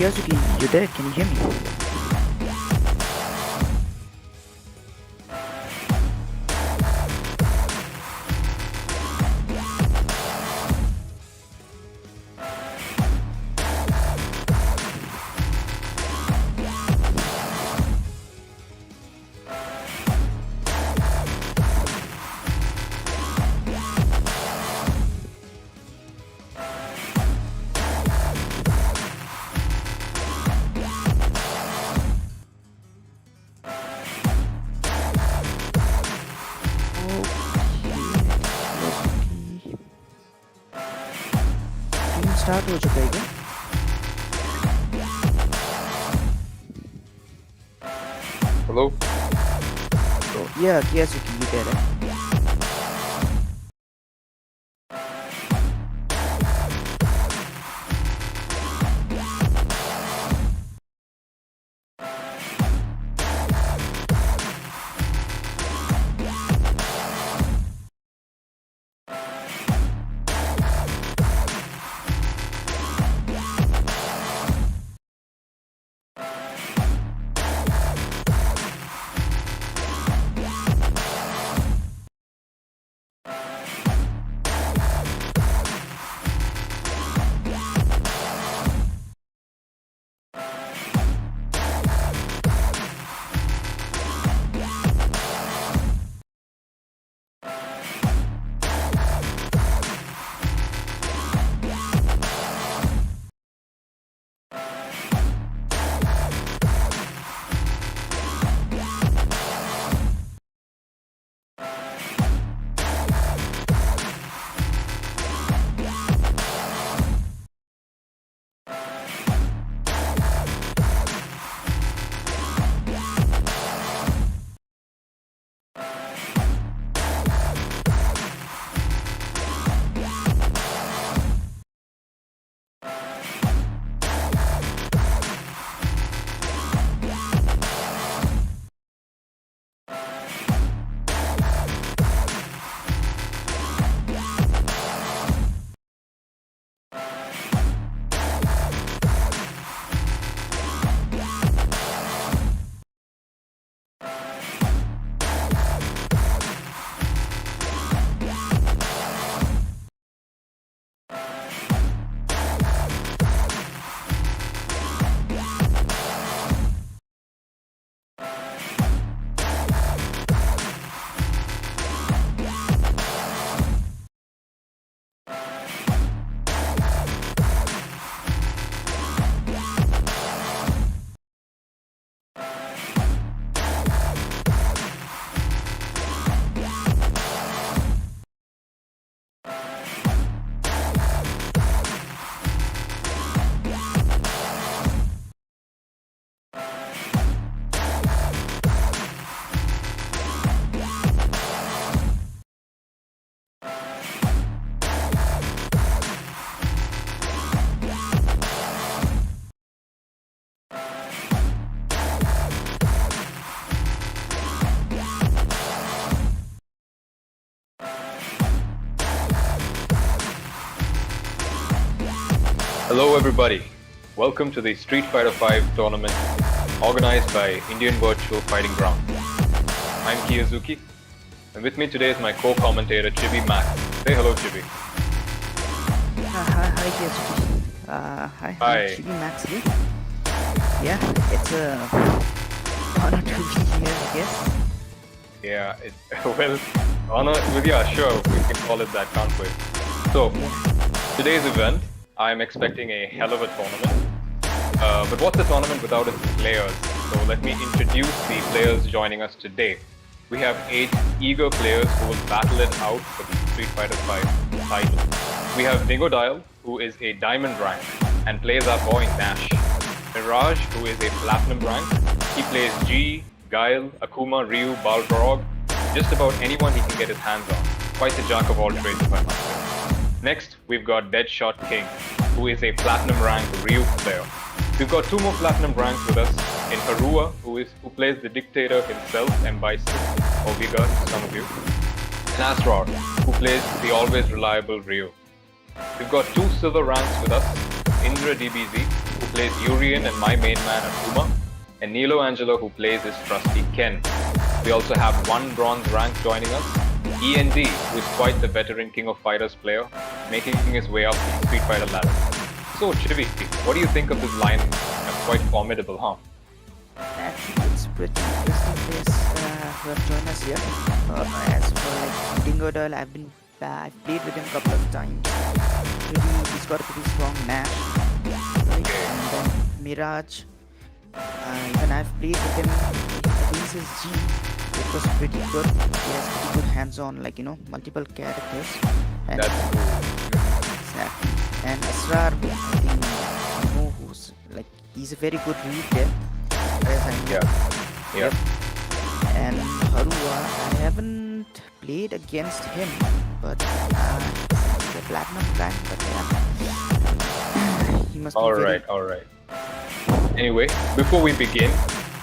Kyosuke, you there? Can you hear me? Start हो चुका है क्या? Hello? तो Kyosuke, you there? Hello everybody, welcome to the Street Fighter V tournament organized by Indian Virtual Fighting Ground. I'm Kyosuke, and with me today is my co-commentator Chibi Max. Say hello, Chibi. Hi Kyosuke. Hi. Chibi Max here. Yeah, it's an honor to be here, I guess. Yeah, well, honor, yeah, sure, we can call it that, can't we? So, today's event, I'm expecting a hell of a tournament. But what's a tournament without its players? So let me introduce the players joining us today. We have 8 eager players who will battle it out for the Street Fighter V title. We have Dingodile, who is a diamond rank and plays our boy Nash. Miraj, who is a platinum rank. He plays G, Guile, Akuma, Ryu, Balrog, just about anyone he can get his hands on. Quite a jack of all trades, if I must say. Next, we've got DeadShotKing, who is a platinum rank Ryu player. We've got 2 more platinum ranks with us in Harua, who plays the dictator himself, M-Bison, or Giga to some of you, and Asraar, who plays the always reliable Ryu. We've got 2 silver ranks with us, IndraDBZ, who plays Urian and my main man Akuma, and NeloAngelo who plays his trusty Ken. We also have one bronze rank joining us, END, who is quite the veteran King of Fighters player, making his way up the Street Fighter ladder. So Chibi, what do you think of this line? Quite formidable, huh? Actually, it's pretty interesting players who have joined us here. As for like Dingodile, I've played with him a couple of times. He's got a pretty strong mash. Right? And then Miraj, even I've played with him against his G. It was pretty good. He has pretty good hands-on, like, you know, multiple characters. And that's cool. Exactly. And Asraar, I think, you know, who's like, he's a very good read there. As I know. Yeah. Yep. And Harua, I haven't played against him, but he's a platinum rank, but yeah. He must be Alright. Anyway, before we begin,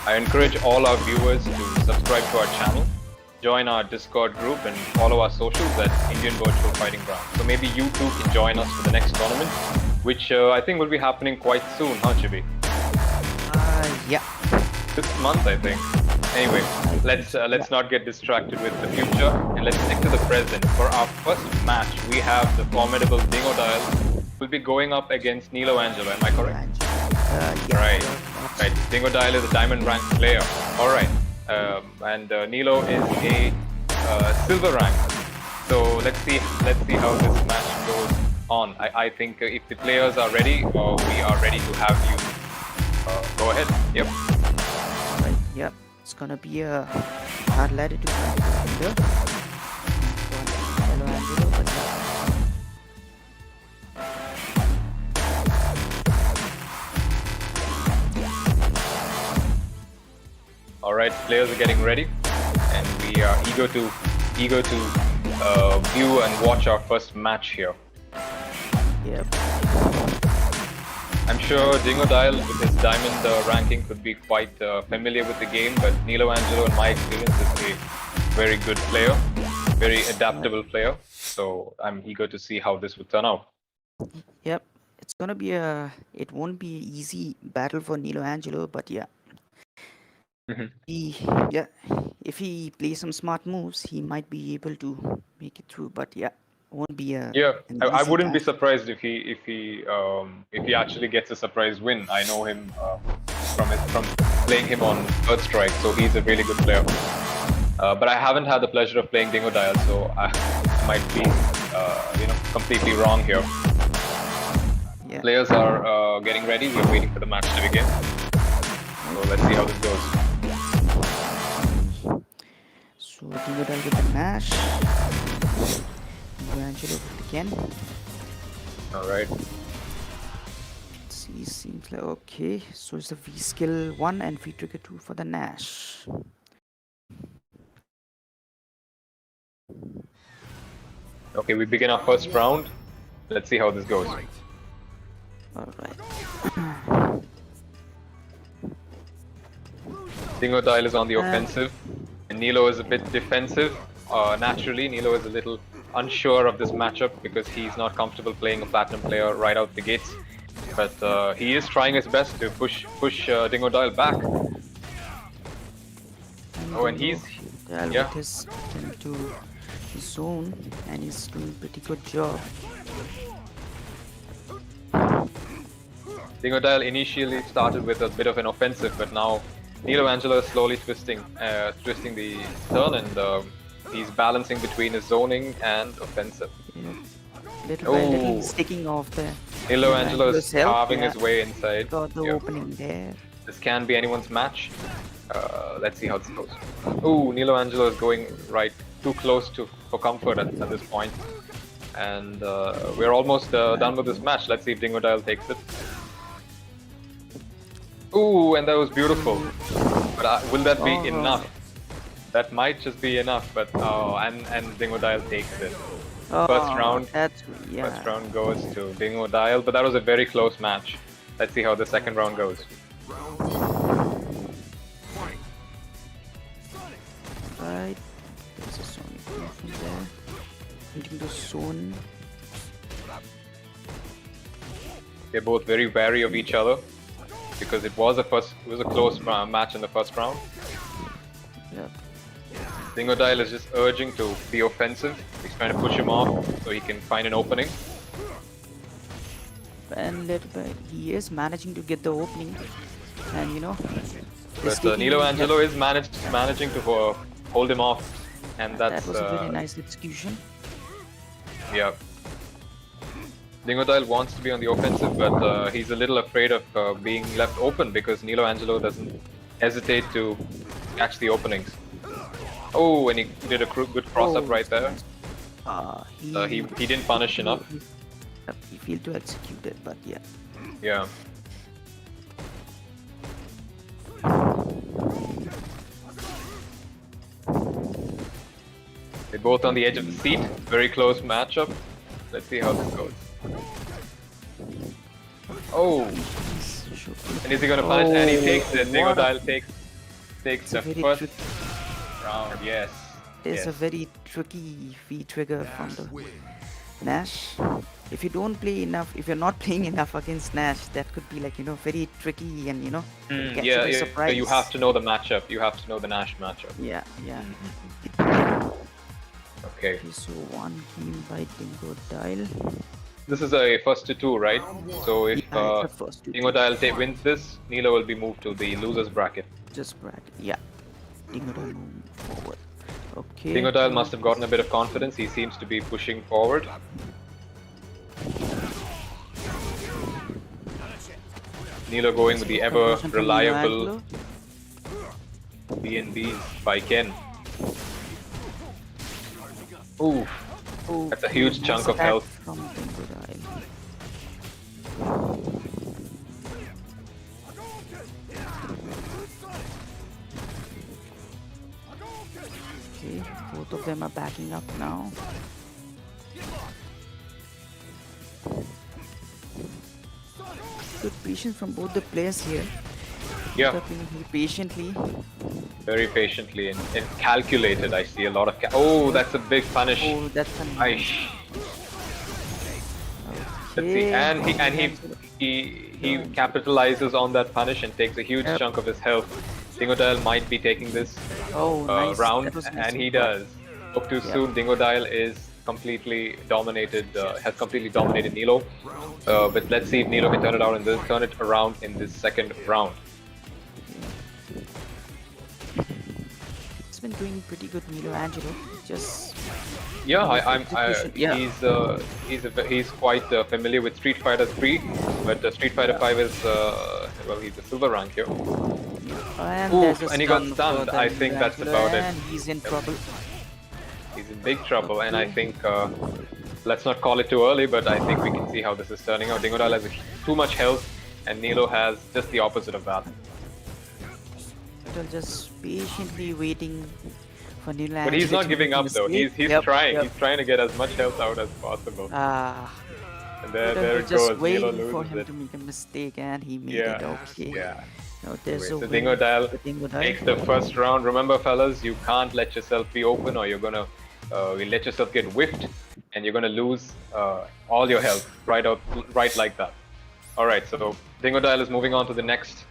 I encourage all our viewers to subscribe to our channel, join our Discord group, and follow our socials at Indian Virtual Fighting Ground. So maybe you too can join us for the next tournament, which I think will be happening quite soon, huh, Chibi? Yeah. This month, I think. Anyway, let's not get distracted with the future, and let's stick to the present. For our first match, we have the formidable Dingodile, who will be going up against NeloAngelo. Am I correct? Yeah. Right. Dingodile is a diamond rank player. Alright. And Nelo is a silver rank. So let's see how this match goes on. I think if the players are ready, we are ready to have you go ahead. Yep. Right, yep. It's gonna be a hard ladder to find here. NeloAngelo, but yeah. Alright, players are getting ready, and we are eager to view and watch our first match here. Yep. I'm sure Dingodile with his diamond ranking could be quite familiar with the game, but NeloAngelo, in my experience, is a very good player, very adaptable player. So I'm eager to see how this would turn out. Yep. It's gonna be it won't be an easy battle for NeloAngelo, but yeah. If he plays some smart moves, he might be able to make it through. But yeah, won't be a I wouldn't be surprised if he actually gets a surprise win. I know him from playing him on Earth Strike, so he's a really good player. But I haven't had the pleasure of playing Dingodile, so I might be completely wrong here. Yeah. Players are getting ready. We're waiting for the match to begin. So let's see how this goes. So Dingodile with the mash. NeloAngelo with the Ken. Alright. Let's see, seems like okay. So it's the V skill 1 and V trigger 2 for the Nash. Okay, we begin our first round. Let's see how this goes. Alright. Dingodile is on the offensive, and Nelo is a bit defensive. Naturally, Nelo is a little unsure of this matchup because he's not comfortable playing a platinum player right out the gates. But he is trying his best to push Dingodile back. Oh, and he's with his into his zone, and he's doing a pretty good job. Dingodile initially started with a bit of an offensive, but now NeloAngelo is slowly twisting the turn, and he's balancing between his zoning and offensive. Yeah. Little by little, he's sticking off there. NeloAngelo is carving his way inside. Got the opening there. This can be anyone's match. Let's see how this goes. Ooh, NeloAngelo is going right too close for comfort at this point. And we're almost done with this match. Let's see if Dingodile takes it. Ooh, and that was beautiful. But will that be enough? That might just be enough, but and Dingodile takes it. First round goes to Dingodile, but that was a very close match. Let's see how the second round goes. Right, there's a Sonic from there. Hitting the zone. They're both very wary of each other. because it was a close match in the first round. Yep. Dingodile is just urging to be offensive. He's trying to push him off so he can find an opening. And he is managing to get the opening, and you know. But NeloAngelo is managing to hold him off, and that's that was a very nice execution. Yeah. Dingodile wants to be on the offensive, but he's a little afraid of being left open because NeloAngelo doesn't hesitate to catch the openings. Oh, and he did a good cross-up right there. He didn't punish enough. He failed to execute it, but yeah. Yeah. They're both on the edge of the seat. Very close matchup. Let's see how this goes. Oh! And is he gonna punish? And he takes it. Dingodile takes the first round. Yes. It's a very tricky V trigger from the Nash. If you don't play enough, if you're not playing enough against Nash, that could be like, you know, very tricky, and you know, surprise. You have to know the matchup. You have to know the Nash matchup. Yeah. Okay. So one kill by Dingodile. This is a first to two, right? So if Dingodile wins this, Nelo will be moved to the losers bracket. Just bracket. Yeah. Dingodile moving forward. Okay. Dingodile must have gotten a bit of confidence. He seems to be pushing forward. Nelo going with the ever reliable B&Bs by Ken. Ooh, that's a huge chunk of health. From Dingodile. Okay, both of them are backing up now. Good patience from both the players here. Yeah. Patiently. Very patiently and calculated. I see a lot of. Oh, that's a big punish. Oh, that's a nice. Let's see, and he capitalizes on that punish and takes a huge chunk of his health. Dingodile might be taking this round, and he does. Spoke too soon. Dingodile is completely dominated. Has completely dominated Nelo. But let's see if Nelo can turn it around in this second round. It's been doing pretty good, NeloAngelo. Just he's quite familiar with Street Fighter 3, but Street Fighter 5 is well, he's a silver rank here. And he got stunned. I think that's about it. He's in trouble. He's in big trouble, and I think let's not call it too early, but I think we can see how this is turning out. Dingodile has too much health, and Nelo has just the opposite of that. Just patiently waiting for NeloAngelo. But he's not giving up though. He's trying. He's trying to get as much health out as possible. And there it goes. Just waiting for him to make a mistake, and he made it. Okay. Yeah. No, there's so Dingodile takes the first round. Remember, fellas, you can't let yourself be open, or you're gonna let yourself get whiffed, and you're gonna lose all your health right like that. All right. So Dingodile is moving on to the next.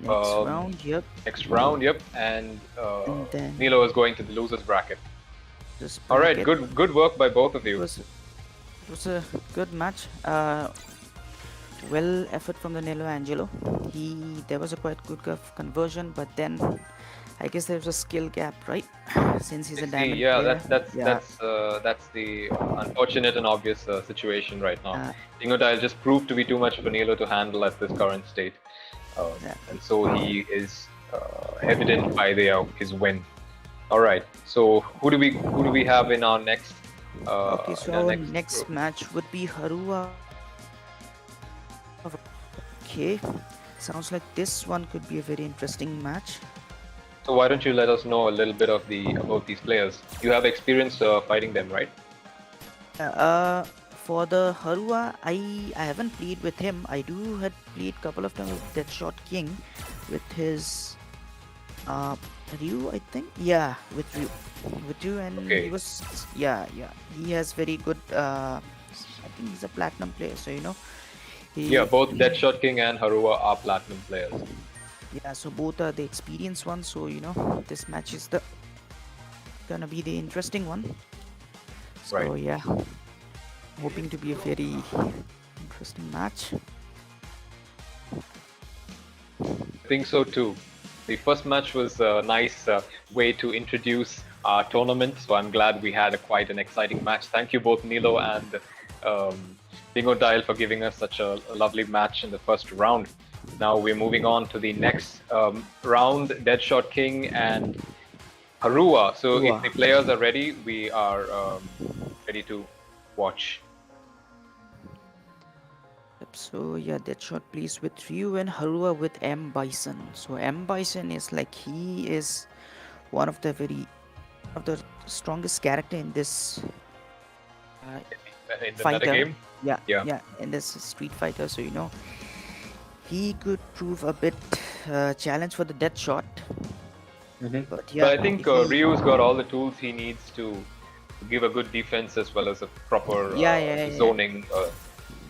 Next round, and Nelo is going to the losers bracket. All right, good work by both of you. It was a good match. Well effort from the NeloAngelo. There was a quite good conversion, but then I guess there was a skill gap, right? Since he's a diamond player. That's the unfortunate and obvious situation right now. Dingodile just proved to be too much for Nelo to handle at this current state. And so he is evident by his win. All right. So who do we have in our next? Okay, so our next match would be Harua. Okay, sounds like this one could be a very interesting match. So why don't you let us know a little bit about these players? You have experience fighting them, right? For the Harua, I haven't played with him. I had played a couple of times with DeadShotKing with his Ryu, I think. Yeah, with Ryu, and he was he has very good. I think he's a platinum player, so you know Yeah, both DeadShotKing and Harua are platinum players. Yeah, so both are the experienced ones. So you know, this match is gonna be the interesting one. So Right. yeah, hoping to be a very interesting match. I think so too. The first match was a nice way to introduce our tournament, so I'm glad we had quite an exciting match. Thank you both Nelo and Dingodile for giving us such a lovely match in the first round. Now we're moving on to the next round, DeadShotKing and Harua. So if the players are ready, we are ready to watch. So yeah, Deadshot plays with Ryu and Harua with M Bison. So M Bison is like, he is one of the strongest character in this In the fighter. metagame? Yeah, in this Street Fighter. So you know, he could prove a bit challenge for the Deadshot. But yeah, but I think Ryu's got all the tools he needs to give a good defense as well as a proper zoning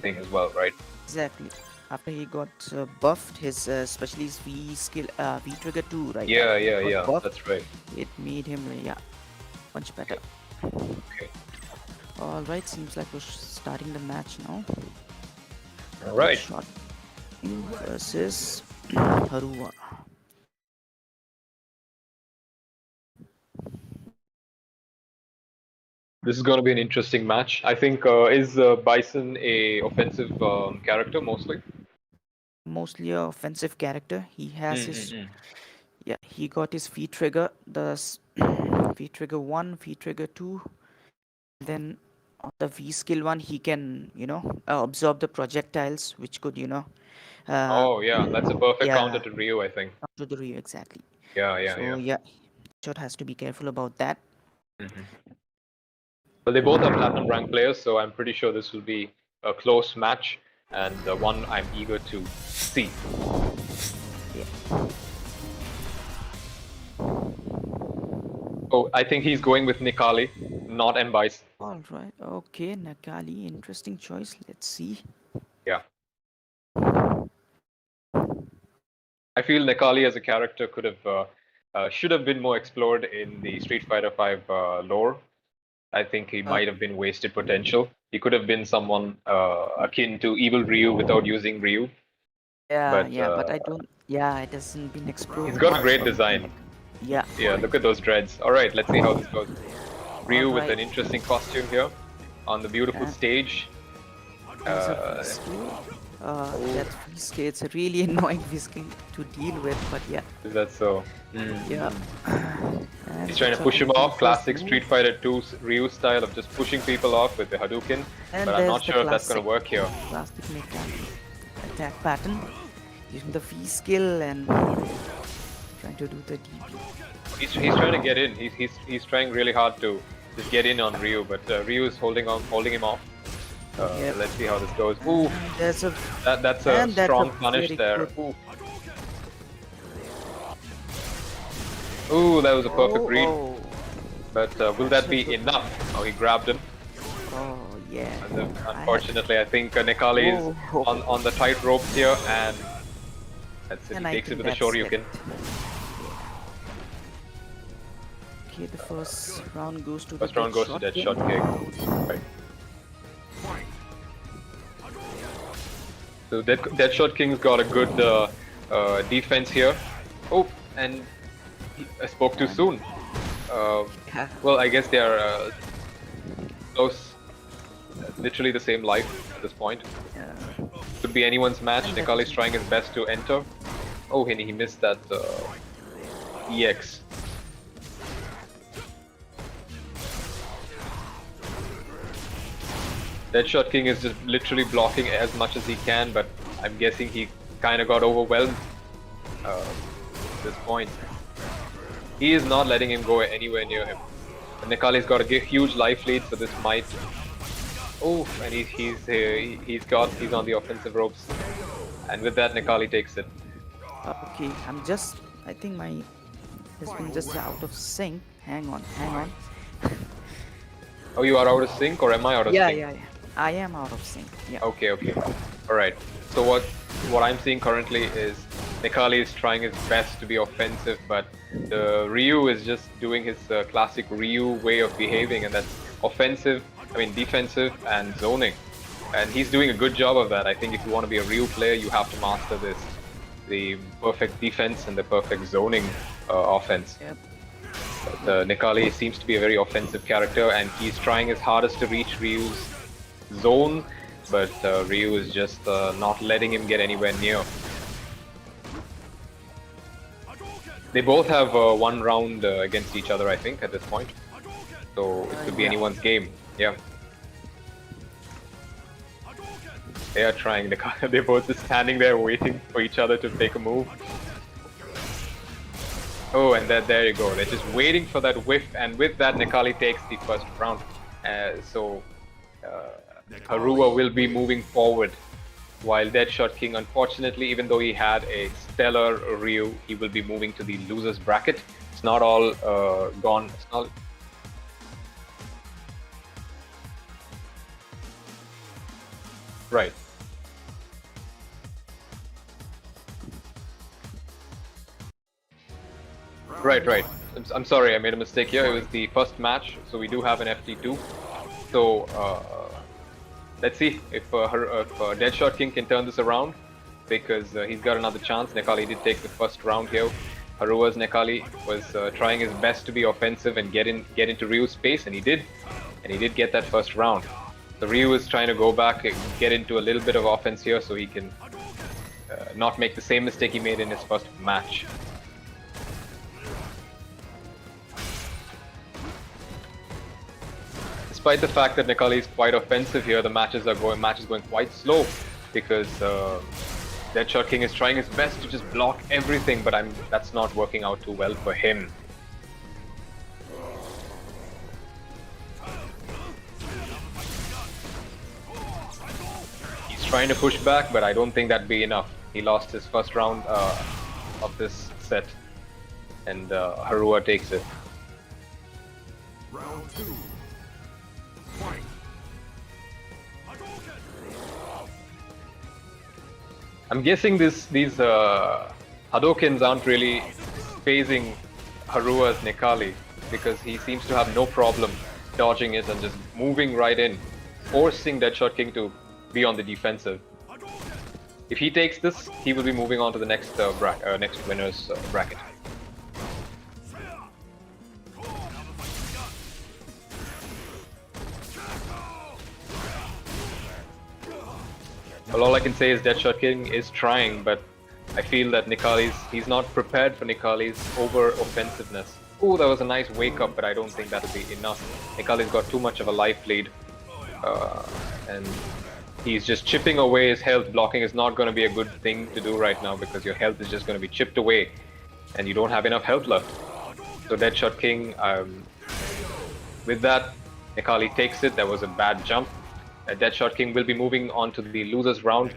thing as well, right? Exactly. After he got buffed, his especially his V skill, V trigger 2, right? Yeah. Buffed, that's right. it made him much better. Okay. All right, seems like we're starting the match now. All right. DeadShotKing versus Harua. This is going to be an interesting match. I think is Bison a offensive character mostly? Mostly a offensive character. He has his he got his V trigger, the V trigger 1, V trigger 2. Then on the V skill 1, he can absorb the projectiles, which could oh yeah, that's a perfect counter to Ryu, I think. To the Ryu, exactly. Yeah. Shot has to be careful about that. Well, they both are platinum rank players, so I'm pretty sure this will be a close match and one I'm eager to see. Oh, I think he's going with Nikali, not M Bison. All right, okay, Nikali, interesting choice. Let's see. Yeah. I feel Nikali as a character could have should have been more explored in the Street Fighter V lore. I think he might have been wasted potential. He could have been someone akin to Evil Ryu without using Ryu. But I don't. Yeah, it hasn't been explored. He's got a great design. Yeah. Look at those dreads. All right, let's see how this goes. Ryu with an interesting costume here on the beautiful stage. That's it's a really annoying V-skill to deal with, but yeah. Is that so? Yeah. He's trying to push him off. Classic Street Fighter 2's Ryu style of just pushing people off with the Hadouken. But I'm not sure if that's going to work here. Classic attack pattern. Using the V skill and trying to do the DP. He's trying to get in. He's trying really hard to just get in on Ryu, but Ryu is holding him off. Let's see how this goes. Ooh, that's a strong punish there. Ooh, that was a perfect read. But will that be enough? Oh, he grabbed him. Oh, yeah. And unfortunately, I think Nikali is on the tight ropes here, and that's it. He takes it with a Shoryuken. Okay, the first round goes to DeadShotKing. Right. So DeadShotKing's got a good defense here. Oh, and I spoke too soon. Well, I guess they are close. Literally the same life at this point. Could be anyone's match. Nikali's trying his best to enter. Oh, and he missed that EX. DeadShotKing is just literally blocking as much as he can, but I'm guessing he kind of got overwhelmed at this point. He is not letting him go anywhere near him. And Nikali's got a huge life lead, so this might. Oh, and he's on the offensive ropes, and with that Nikali takes it. Okay, I think my has been just out of sync. Hang on. Oh, you are out of sync, or am I out of sync? Yeah. I am out of sync. Yeah. Okay, okay. Alright. So what I'm seeing currently is Nikali is trying his best to be offensive, but the Ryu is just doing his classic Ryu way of behaving, and that's defensive and zoning. And he's doing a good job of that. I think if you want to be a Ryu player, you have to master this. The perfect defense and the perfect zoning offense. Yep. But Nikali seems to be a very offensive character, and he's trying his hardest to reach Ryu's zone, but Ryu is just not letting him get anywhere near. They both have one round against each other, I think, at this point. So it could be anyone's game. Yeah. They are trying. They're both just standing there waiting for each other to take a move. Oh, and there you go. They're just waiting for that whiff, and with that, Nikali takes the first round. Harua will be moving forward, while DeadShotKing, unfortunately, even though he had a stellar Ryu, he will be moving to the losers bracket. It's not all gone. It's not. Right. Right. I'm sorry, I made a mistake here. It was the first match, so we do have an FT2. So let's see if DeadShotKing can turn this around, because he's got another chance. Nikali did take the first round here. Harua's Nikali was trying his best to be offensive and get into Ryu's space, and he did get that first round. So Ryu is trying to go back and get into a little bit of offense here, so he can not make the same mistake he made in his first match. Despite the fact that Nikali is quite offensive here, the match is going quite slow, because DeadShotKing is trying his best to just block everything, but that's not working out too well for him. He's trying to push back, but I don't think that'd be enough. He lost his first round of this set, and Harua takes it. Round 2. Fight. I'm guessing these Hadokens aren't really phasing Harua's Nikali, because he seems to have no problem dodging it and just moving right in, forcing DeadShotKing to be on the defensive. If he takes this, he will be moving on to the next winner's bracket. Well, all I can say is DeadShotKing is trying, but I feel that he's not prepared for Nikali's over-offensiveness. Oh, that was a nice wake-up, but I don't think that'll be enough. Nikali's got too much of a life lead, and he's just chipping away his health. Blocking is not going to be a good thing to do right now, because your health is just going to be chipped away, and you don't have enough health left. So DeadShotKing, with that, Nikali takes it. That was a bad jump. DeadShotKing will be moving on to the losers round,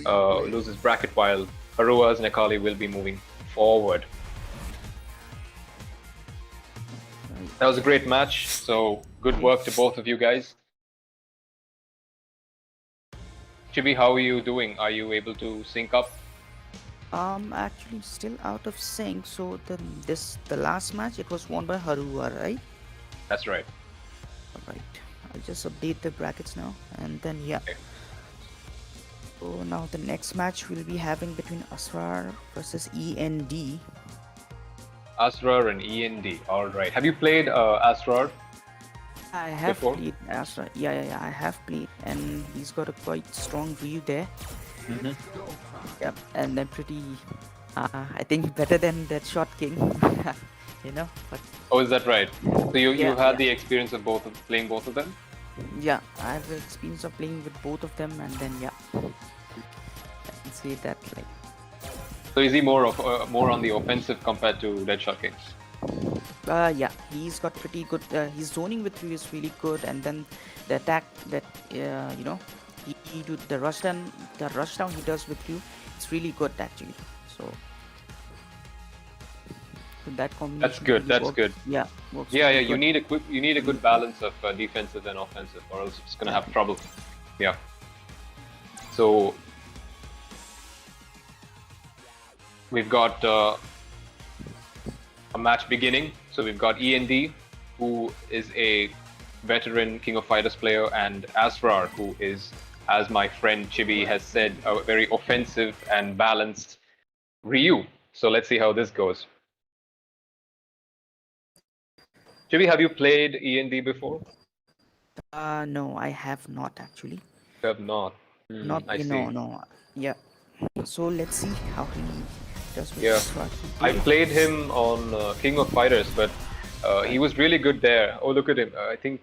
losers bracket, while Harua's Nikali will be moving forward. That was a great match, so good work to both of you guys. Chibi, how are you doing? Are you able to sync up? Actually still out of sync. So the last match, it was won by Harua, right? That's right. Alright. I'll just update the brackets now, and then yeah. Okay. So now the next match we'll be having between Asraar versus END. Asraar and END. All right. Have you played Asraar? I have before? played Asraar. Yeah. I have played, and he's got a quite strong Ryu there. Yep, and then pretty, I think better than DeadShotKing. You know. But Oh, is that right? So you've had the experience of playing both of them? yeah, I have the experience of playing with both of them, and then yeah, I can say that like. So is he more on the offensive compared to DeadShotKing? Yeah, he's got pretty good. His zoning with Ryu is really good, and then the attack that you know, he do the rush down he does with Ryu, it's really good actually. So that combination. That's good. really That's works. good. Yeah. Works Yeah. really You good. need a good balance of defensive and offensive, or else it's gonna have trouble. Yeah. So we've got a match beginning. So we've got END, who is a veteran King of Fighters player, and Asraar, who is, as my friend Chibi has said, a very offensive and balanced Ryu. So let's see how this goes. Chibi, have you played END before? No, I have not actually. You have not. Not I see. no. Yeah. So let's see how he does with Yeah. Asraar. I played him on King of Fighters, but he was really good there. Oh, look at him. I think.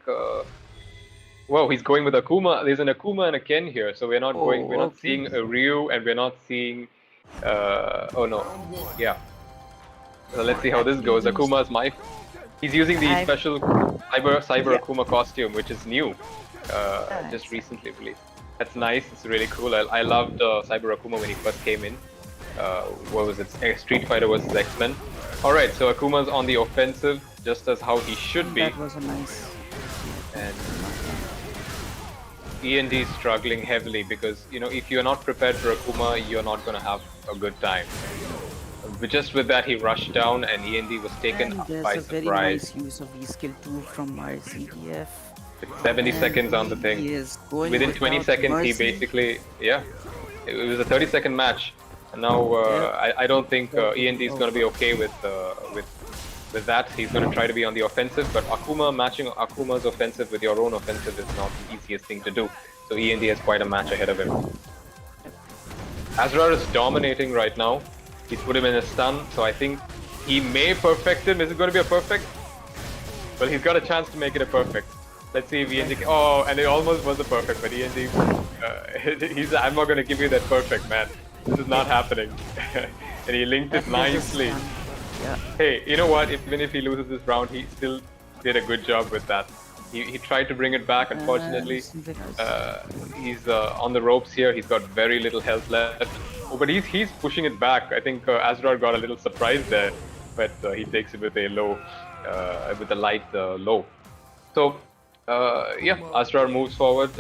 Whoa, he's going with Akuma. There's an Akuma and a Ken here, so we're not going. We're not okay. seeing a Ryu, and we're not seeing. Oh no. Yeah. So let's see how this goes. Akuma's my. He's using the special cyber Akuma costume, which is new, just recently released. That's nice. It's really cool. I loved Cyber Akuma when he first came in. What was it? Street Fighter vs X-Men. All right, so Akuma's on the offensive, just as how he should be. That was a nice. And END is struggling heavily because, you know, if you're not prepared for Akuma, you're not gonna have a good time. But just with that, he rushed down, and END was taken And by there's a very surprise. nice use of V-Skill 2 from my CDF. With 70 seconds on the thing. He is going Within 20 without seconds, he mercy. basically, yeah, it was a 30-second match. And now I don't think END is going to be okay with that. He's going to try to be on the offensive, but Akuma matching Akuma's offensive with your own offensive is not the easiest thing to do. So END has quite a match ahead of him. Asraar is dominating right now. He's put him in a stun, so I think he may perfect him. Is it going to be a perfect? Well, he's got a chance to make it a perfect. Let's see if END can... Oh, and it almost was a perfect, but END... I'm not going to give you that perfect, man. This is not happening. And he linked it nicely. Yeah. Hey, you know what? Even if he loses this round, he still did a good job with that. He tried to bring it back, unfortunately. He's on the ropes here. He's got very little health left. Oh, but he's pushing it back. I think Asraar got a little surprised there, but he takes it with a low, with a light low. So, yeah, Asraar moves forward.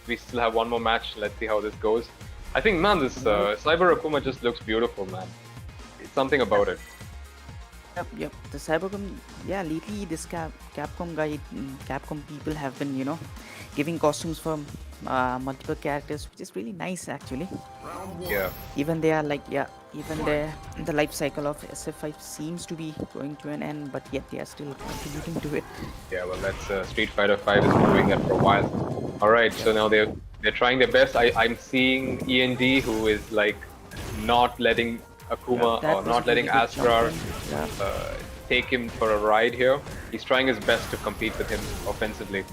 We still have one more match. Let's see how this goes. I think, man, this Cyber Akuma just looks beautiful, man. It's something about it. Yep. The Cybercom, yeah, lately this Capcom people have been, you know, giving costumes for multiple characters, which is really nice actually. Yeah. Even they are like, yeah, even the life cycle of SF5 seems to be going to an end, but yet they are still contributing to it. Yeah, well, that's Street Fighter 5 has been doing that for a while. All right, so now they're trying their best. I'm seeing END, who is like not letting Akuma or not letting Asraar take him for a ride here. He's trying his best to compete with him offensively,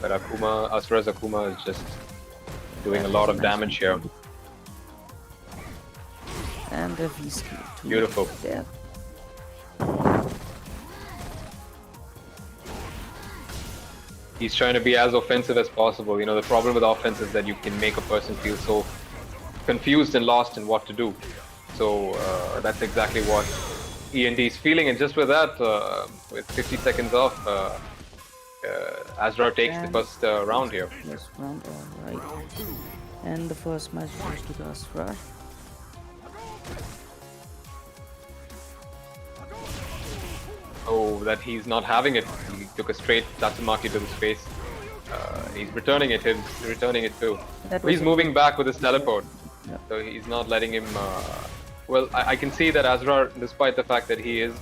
but Asraar's Akuma is just doing a lot of damage here. And the V-Skill too. Beautiful. Yeah. He's trying to be as offensive as possible. You know, the problem with offense is that you can make a person feel so confused and lost in what to do. So that's exactly what END is feeling, and just with that, with 50 seconds off, Asraar takes the first round here. First round, alright. And the first match goes to the Asraar. Oh, that he's not having it. He took a straight Tatsumaki to his face. He's returning it. He's returning it too. He's moving back with his teleport. Yeah. So he's not letting him... Well, I can see that Asraar, despite the fact that he is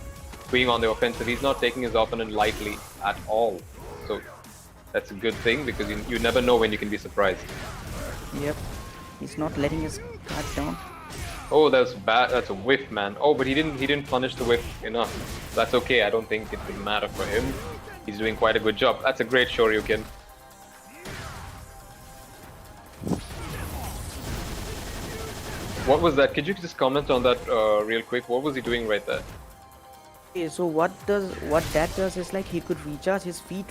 being on the offensive, he's not taking his opponent lightly at all. So that's a good thing, because you never know when you can be surprised. Yep. He's not letting his guard down. Oh, that's bad. That's a whiff, man. Oh, but he didn't punish the whiff enough. That's okay. I don't think it would matter for him. He's doing quite a good job. That's a great Shoryuken. What was that? Could you just comment on that real quick? What was he doing right there? Okay, so what that does is like he could recharge his V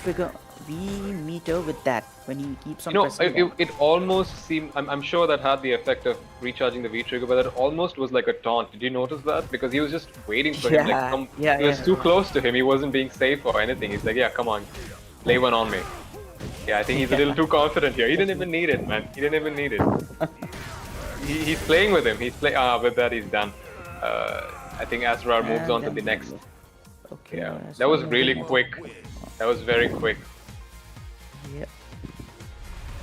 meter with that when he keeps on pressing it almost seemed... I'm sure that had the effect of recharging the V trigger, but it almost was like a taunt. Did you notice that? Because he was just waiting for him. Like, he was too close to him. He wasn't being safe or anything. He's like, yeah, come on, lay one on me. Yeah, I think he's a little too confident here. He didn't even need it, man. He didn't even need it. He's playing with him. He's playing. With that, he's done. I think Asraar moves And on to the then- next. Okay. Yeah, that was really quick. That was very quick. Yep.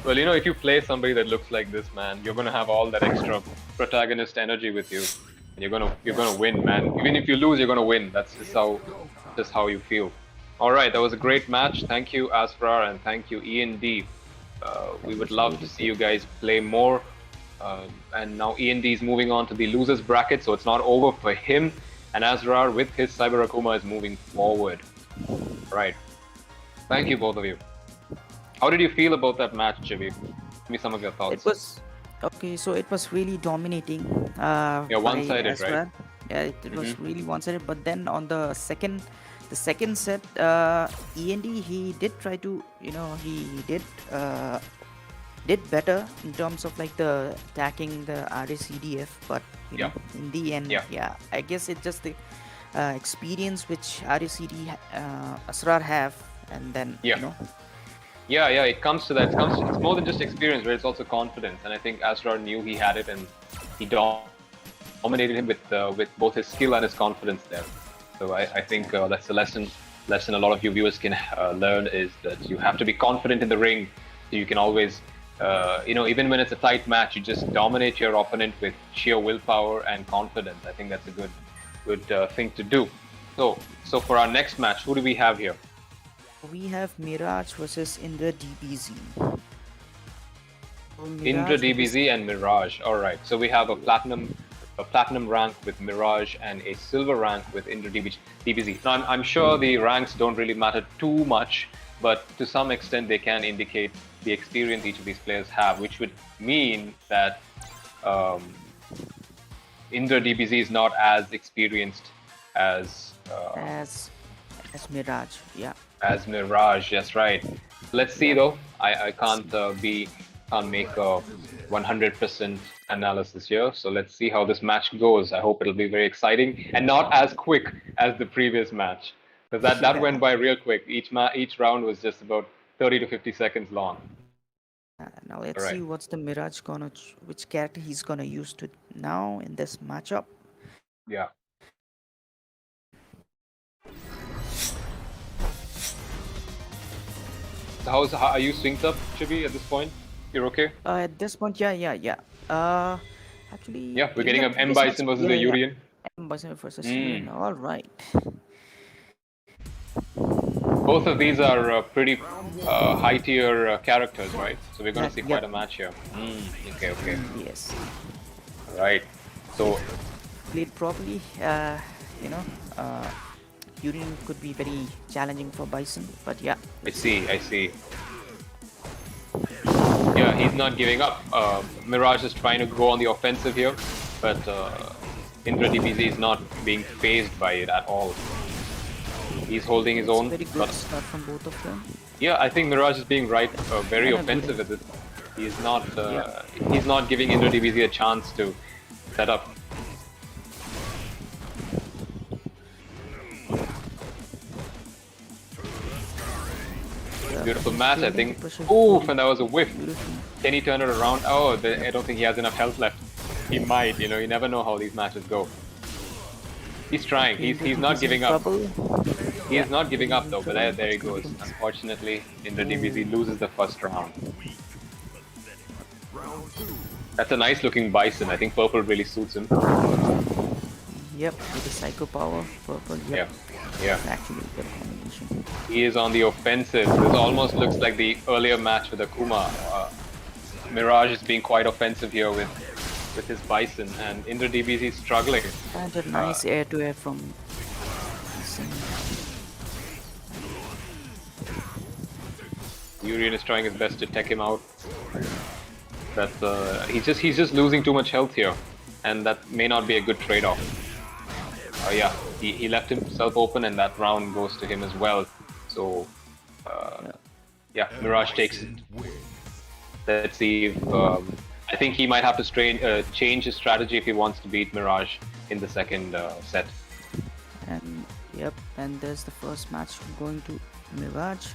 Well, you know, if you play somebody that looks like this, man, you're gonna have all that extra protagonist energy with you, and you're gonna win, man. Even if you lose, you're gonna win. That's just how you feel. All right, that was a great match. Thank you, Asraar, and thank you, END. We would love to see you guys play more. And now END is moving on to the losers bracket, so it's not over for him. And Asraar, with his Cyber Akuma, is moving forward. Right. Thank you, both of you. How did you feel about that match, Chibi? Give me some of your thoughts. It was okay. So it was really dominating. Yeah, one-sided, by Asraar. right? Yeah, it was really one-sided. But then on the second set, END, he did try to, he did better in terms of like the attacking the RACDF, but you know, in the end, yeah, I guess it's just the experience which RACD Asraar have, and then you know. Yeah, it comes to that. It's more than just experience, but it's also confidence. And I think Asraar knew he had it, and he dominated him with both his skill and his confidence there. So I think that's a lesson a lot of you viewers can learn, is that you have to be confident in the ring, so you can always, even when it's a tight match, you just dominate your opponent with sheer willpower and confidence. I think that's a good thing to do. So for our next match, who do we have here? We have Miraj Vs IndraDBZ. IndraDBZ and Miraj. All right. So we have a platinum rank with Miraj and a silver rank with IndraDBZ. Now I'm sure the ranks don't really matter too much, but to some extent they can indicate the experience each of these players have, which would mean that IndraDBZ is not as experienced as Miraj. Yeah. As Miraj, that's right. Let's see though. I can't make a 100% analysis here. So let's see how this match goes. I hope it'll be very exciting and not as quick as the previous match, because that went by real quick. Each round was just about 30 to 50 seconds long. Now let's see what's the Miraj which character he's gonna use to now in this matchup. Yeah. So are you synced up, Chibi, at this point? You're okay? At this point, yeah. Actually. Yeah, we're getting an M Bison versus a Urian. M Bison versus Urian. All right. Both of these are pretty high tier characters, right? So we're going to see quite a match here. Okay. Yes. All right. So played properly, Urian could be very challenging for Bison, but yeah. I see. Yeah, he's not giving up. Miraj is trying to go on the offensive here, but IndraDBZ is not being phased by it at all. He's holding his own. Very good start from both of them. Yeah, I think Miraj is being very offensive with this. He's not giving IndraDBZ a chance to set up. Beautiful match, I think. Oof, and that was a whiff. Can he turn it around? Oh, I don't think he has enough health left. He might, you never know how these matches go. He's trying. He's not giving up. He is not giving up though, but there he goes. Unfortunately, IndraDBZ loses the first round. That's a nice looking Bison. I think purple really suits him. Yep, with the Psycho Power, purple. Yeah. Actually, good combination. He is on the offensive. This almost looks like the earlier match with Akuma. Miraj is being quite offensive here with his Bison, and IndraDBZ is struggling. And a nice air-to-air from Bison. Urian is trying his best to tech him out. He's just losing too much health here, and that may not be a good trade-off. He left himself open, and that round goes to him as well. So, Miraj takes it. Let's see if I think he might have to change his strategy if he wants to beat Miraj in the second set. And there's the first match going to Miraj.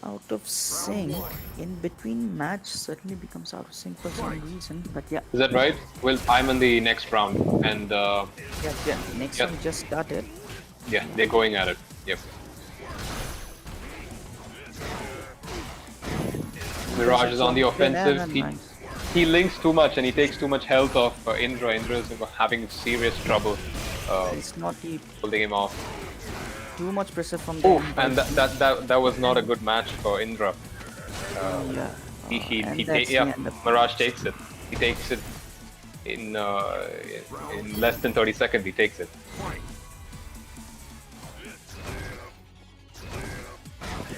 out of sync in between match certainly becomes out of sync for some reason, but yeah. Is that right? Well, I'm in the next round, and Yeah, next yeah. one just started. yeah, they're going at it. Yep. Miraj is on the offensive. He links too much and he takes too much health off Indra. Indra is having serious trouble It's not the holding him off. too much pressure from the Oh, and that was not a good match for Indra. yeah. Miraj takes it. He takes it in less than 30 seconds. He takes it.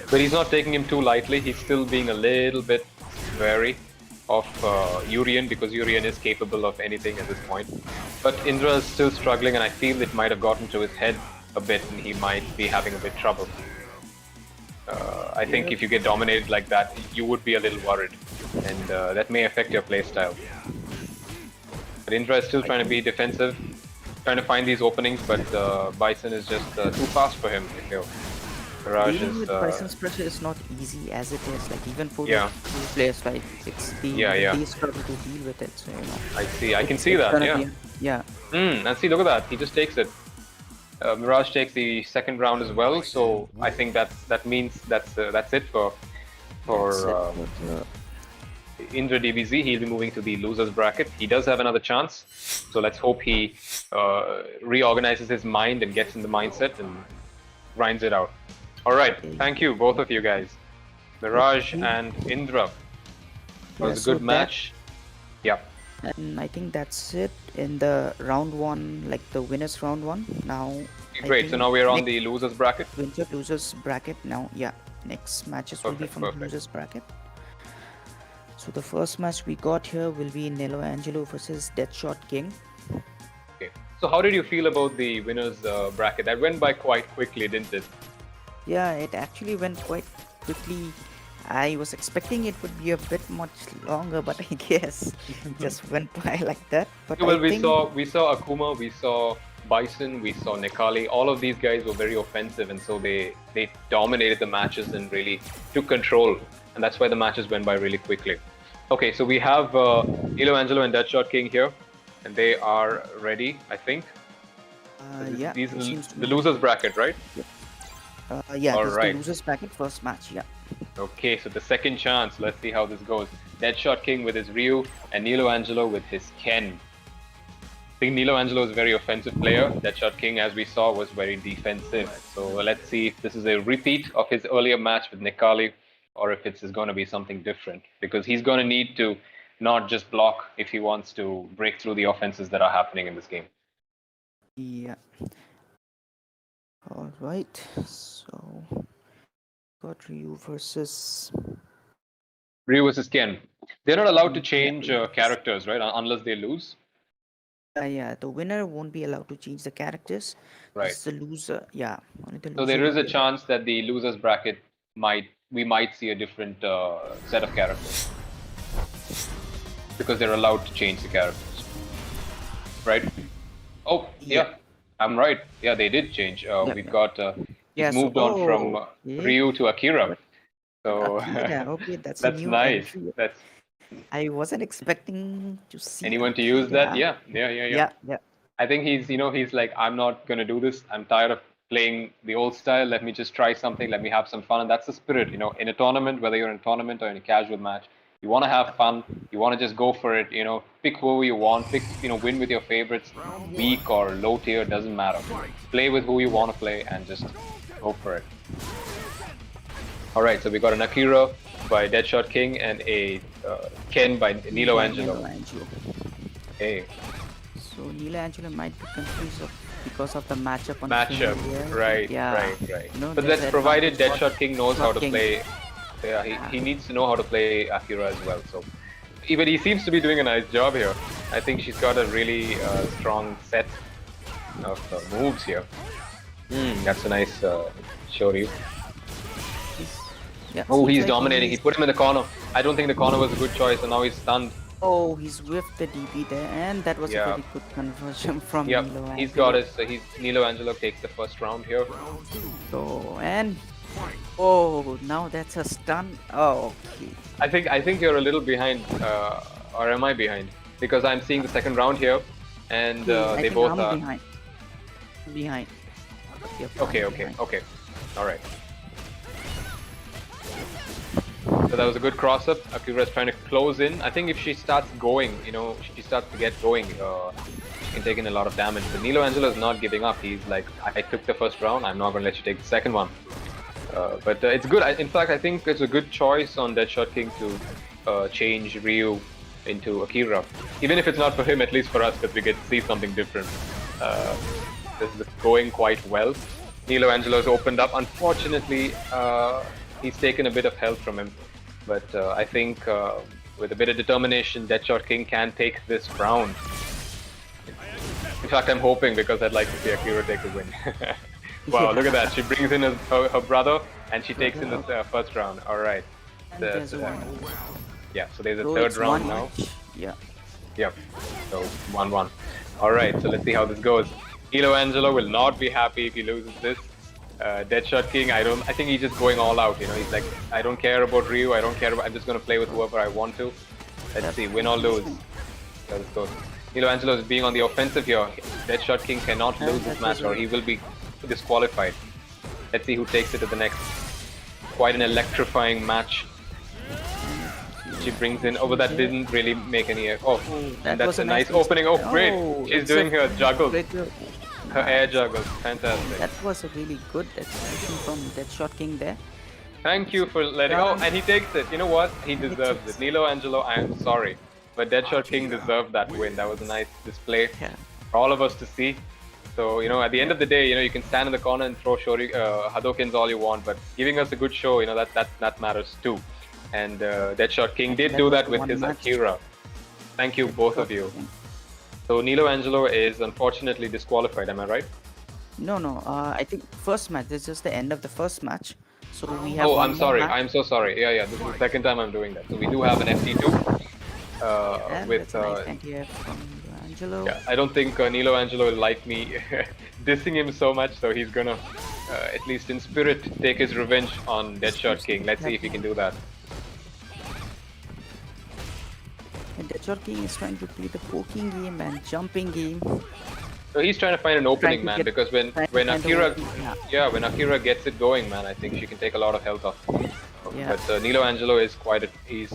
But he's not taking him too lightly. He's still being a little bit wary of Urian, because Urian is capable of anything at this point. But Indra is still struggling, and I feel it might have gotten to his head a bit, and he might be having a bit trouble. I think if you get dominated like that, you would be a little worried, and that may affect your playstyle. But Indra is still trying to be defensive, trying to find these openings, but Bison is just too fast for him, I feel. Miraj Dealing is, with Bison's pressure is not easy as it is, like even for Yeah. the two players, like it's the they struggle to deal with it, so you know. I see, I can see It's that, gonna yeah. be- And see, look at that, he just takes it. Miraj takes the second round as well, so I think that means that's it for That's it, IndraDBZ. He'll be moving to the losers bracket. He does have another chance, so let's hope he reorganizes his mind and gets in the mindset and grinds it out. All right, thank you both of you guys, Miraj and Indra. It was a good match. Yeah. And I think that's it in the round one, like the winners round one. Now, Great. So now we're on the losers bracket. winter losers bracket. Now, yeah, next matches will be from the Perfect. losers bracket. So the first match we got here will be NeloAngelo versus DeadShotKing. Okay. So how did you feel about the winners bracket? That went by quite quickly, didn't it? Yeah, it actually went quite quickly. I was expecting it would be a bit much longer, but I guess it just went by like that. But Well, I we think saw Akuma, we saw Bison, we saw Nekali. All of these guys were very offensive, and so they dominated the matches and really took control. And that's why the matches went by really quickly. Okay, so we have NeloAngelo and DeadShotKing here, and they are ready, I think. yeah, These it are seems to the be- losers bracket, right? yeah, All this is right. the losers bracket first match. Yeah. Okay, so the second chance. Let's see how this goes. DeadShotKing with his Ryu and NeloAngelo with his Ken. I think NeloAngelo is a very offensive player. DeadShotKing, as we saw, was very defensive. So let's see if this is a repeat of his earlier match with Nekali, or if it's going to be something different. Because he's going to need to not just block if he wants to break through the offenses that are happening in this game. Yeah. All right. So got Ryu versus. Ryu versus Ken. They're not allowed to change characters, right? Unless they lose. Yeah, the winner won't be allowed to change the characters. Right. It's the loser. Yeah, only the So loser there is will a be- chance that the losers bracket we might see a different set of characters, because they're allowed to change the characters, right? Oh yeah, I'm right. Yeah, they did change. We've got Yeah, he's so- moved on from yeah. Ryu to Akira. So Akira, okay, that's a that's new nice. entry. That's I wasn't expecting to see anyone to use that. Akira. Yeah. Yeah. I think he's like, I'm not gonna do this. I'm tired of playing the old style. Let me just try something. Let me have some fun. And that's the spirit, in a tournament, whether you're in a tournament or in a casual match, you want to have fun. You want to just go for it. Pick whoever you want. Win with your favorites. Weak or low tier, doesn't matter. Play with who you want to play and just go for it. All right, so we got an Akira by DeadShotKing and a Ken by NeloAngelo. Hey. So NeloAngelo might be confused because of the matchup on Matchup, the right. No, But there's that's provided advantage for DeadShotKing knows how to DeadShotKing. play. Yeah, he needs to know how to play Akira as well. So, but he seems to be doing a nice job here. I think she's got a really strong set of moves here. That's a nice Shoryu. Yeah, Oh, seems he's like dominating. He put him in the corner. I don't think the corner was a good choice, and now he's stunned. Oh, he's whiffed the DP there, and that was Yeah. a very good conversion from Yep, NeloAngelo. he's got his. NeloAngelo takes the first round here. So, and Oh, now that's a stun. Oh, okay. I think you're a little behind, or am I behind? Because I'm seeing the second round here, and Okay, I they think both I'm are. behind. Behind. Yep, Okay, I'm okay, behind. okay. All right. So that was a good cross up. Akira's trying to close in. I think if she starts going, you know, she starts to get going, she can take in a lot of damage. But NeloAngelo is not giving up. He's like, I took the first round. I'm not going to let you take the second one. But it's good. In fact, I think it's a good choice on DeadShotKing to change Ryu into Akira. Even if it's not for him, at least for us, because we get to see something different. This is going quite well. NeloAngelo's opened up. Unfortunately, he's taken a bit of health from him. But I think with a bit of determination, DeadShotKing can take this round. In fact, I'm hoping because I'd like to see Akira take the win. Wow, look at that. She brings in her brother and she takes in the first round. All right. And there's one. Yeah, so there's a So third it's round one now. each. Yeah. Yep. So 1-1. All right, so let's see how this goes. NeloAngelo will not be happy if he loses this. DeadShotKing, I think he's just going all out. You know, he's like, I don't care about Ryu. I don't care about. I'm just gonna play with whoever I want to. Let's see, win or lose. Let's go. NeloAngelo is being on the offensive here. DeadShotKing cannot lose this match, or he will be disqualified. Let's see who takes it to the next. Quite an electrifying match. She brings in. Oh, but that didn't really make any. Oh, that that's was a nice opening. Oh, great! She's it's doing a her juggles, great- her air juggles. Fantastic. That was a really good execution from DeadShotKing there. Thank you for letting. Oh, and he takes it. You know what? He deserves it. NeloAngelo, I am sorry, but DeadShotKing deserved that win. That was a nice display Yeah. for all of us to see. So, you know, at the end of the day, you know, you can stand in the corner and throw Hadokens all you want, but giving us a good show, you know, that matters too. And DeadShotKing did do that with his Akira. Thank you, both of you. So NeloAngelo is unfortunately disqualified, am I right? No, no. I think first match. This is the end of the first match. So we have. Oh, one I'm more sorry. match. I'm so sorry. Yeah, this is the second time I'm doing that. So we do have an FT2 And with. that's a nice anti-air from Angelo. Yeah, I don't think NeloAngelo will like me dissing him so much, so he's gonna, at least in spirit, take his revenge on DeadShotKing. Let's see if he can do that. And DeadShotKing is trying to play the poking game and jumping game. So he's trying to find an opening, to man, get- because when trying to find the Akira, opening, yeah. when Akira gets it going, man, I think she can take a lot of health off. Yeah. But NeloAngelo is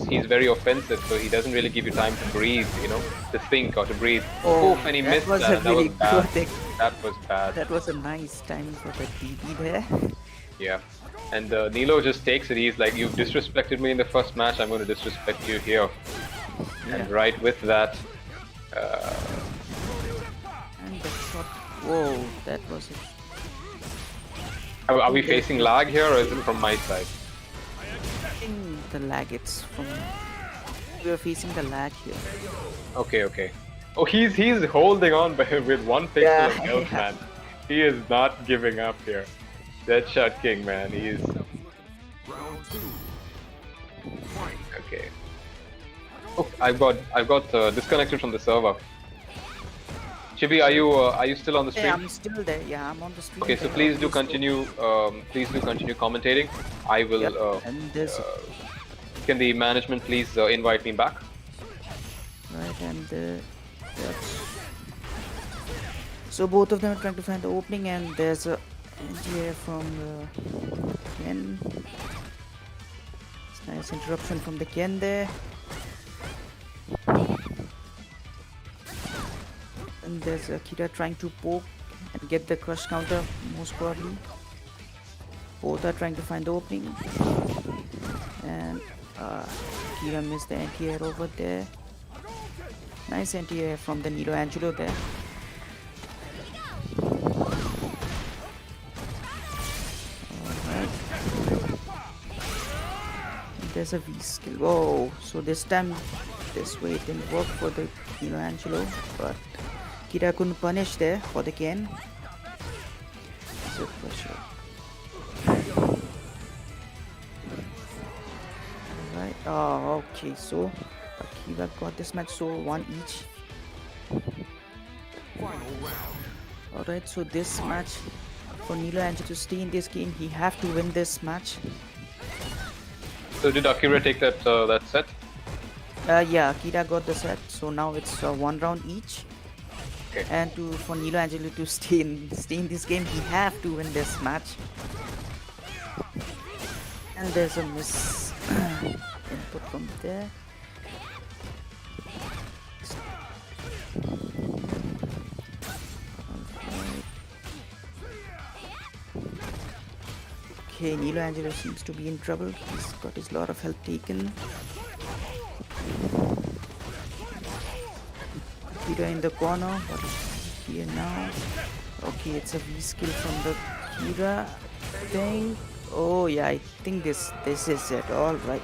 he's very offensive, so he doesn't really give you time to breathe, you know, to think or to breathe. Oh, Oof, and he that missed was that. a And that was really bad. good That was bad. That was a nice timing for the DD there. Yeah. And Nelo just takes it. He's like, you've disrespected me in the first match. I'm going to disrespect you here. And right with that, And the shot. Whoa, that was it. are we facing lag here, or is it from my side? I think the lag. It's from. We are facing the lag here. Okay. Oh, he's holding on with one pixel Yeah, of health, yeah. man. He is not giving up here. DeadShotKing, man. He is Round 2. Fight. okay. Oh, I've got disconnected from the server. Chibi, are you still on the stream? Hey, I'm still there. Yeah, I'm on the stream. Okay, so there. please do continue. Please do continue commentating. I will. Yep. And this. Can the management please invite me back? Right, and that's. So both of them are trying to find the opening, and there's a anti-air from Ken. It's nice interruption from the Ken there. And there's Akira trying to poke and get the crush counter most probably. Both are trying to find the opening. And Akira missed the anti-air over there. Nice anti-air from the NeloAngelo there. Alright. There's a V skill. Whoa, so this time this way it didn't work for the NeloAngelo, but Kira couldn't punish there for the Ken. So pressure. Alright, oh okay, so Akira got this match, so one each. Final round. Alright, so this match for NeloAngelo to stay in this game, he have to win this match. So did Akira take that that set? Yeah, Akira got the set, so now it's 1 round each. Okay. And for NeloAngelo to stay in this game, he have to win this match. And there's a miss input from there. Okay, NeloAngelo seems to be in trouble. He's got his lot of health taken. Kira in the corner. What is here now? Okay, it's a V skill from the Kira thing. Oh yeah, I think this is it. All right,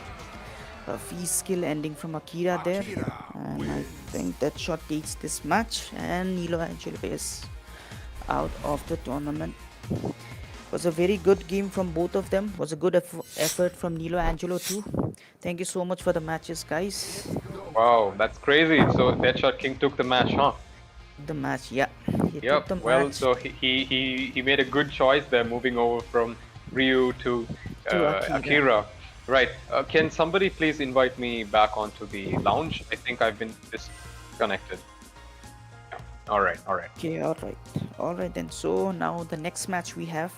a V skill ending from Akira there, and I think that shot takes this match, and NeloAngelo is out of the tournament. Was a very good game from both of them. Was a good effort from NeloAngelo too. Thank you so much for the matches, guys. Wow, that's crazy. So DeadShotKing took the match, huh? The match, yeah. He Yep. took the Well, match. so he made a good choice there, moving over from Ryu to Akira. Right. Can somebody please invite me back onto the lounge? I think I've been disconnected. All right. All right. Okay, all right then. So now the next match we have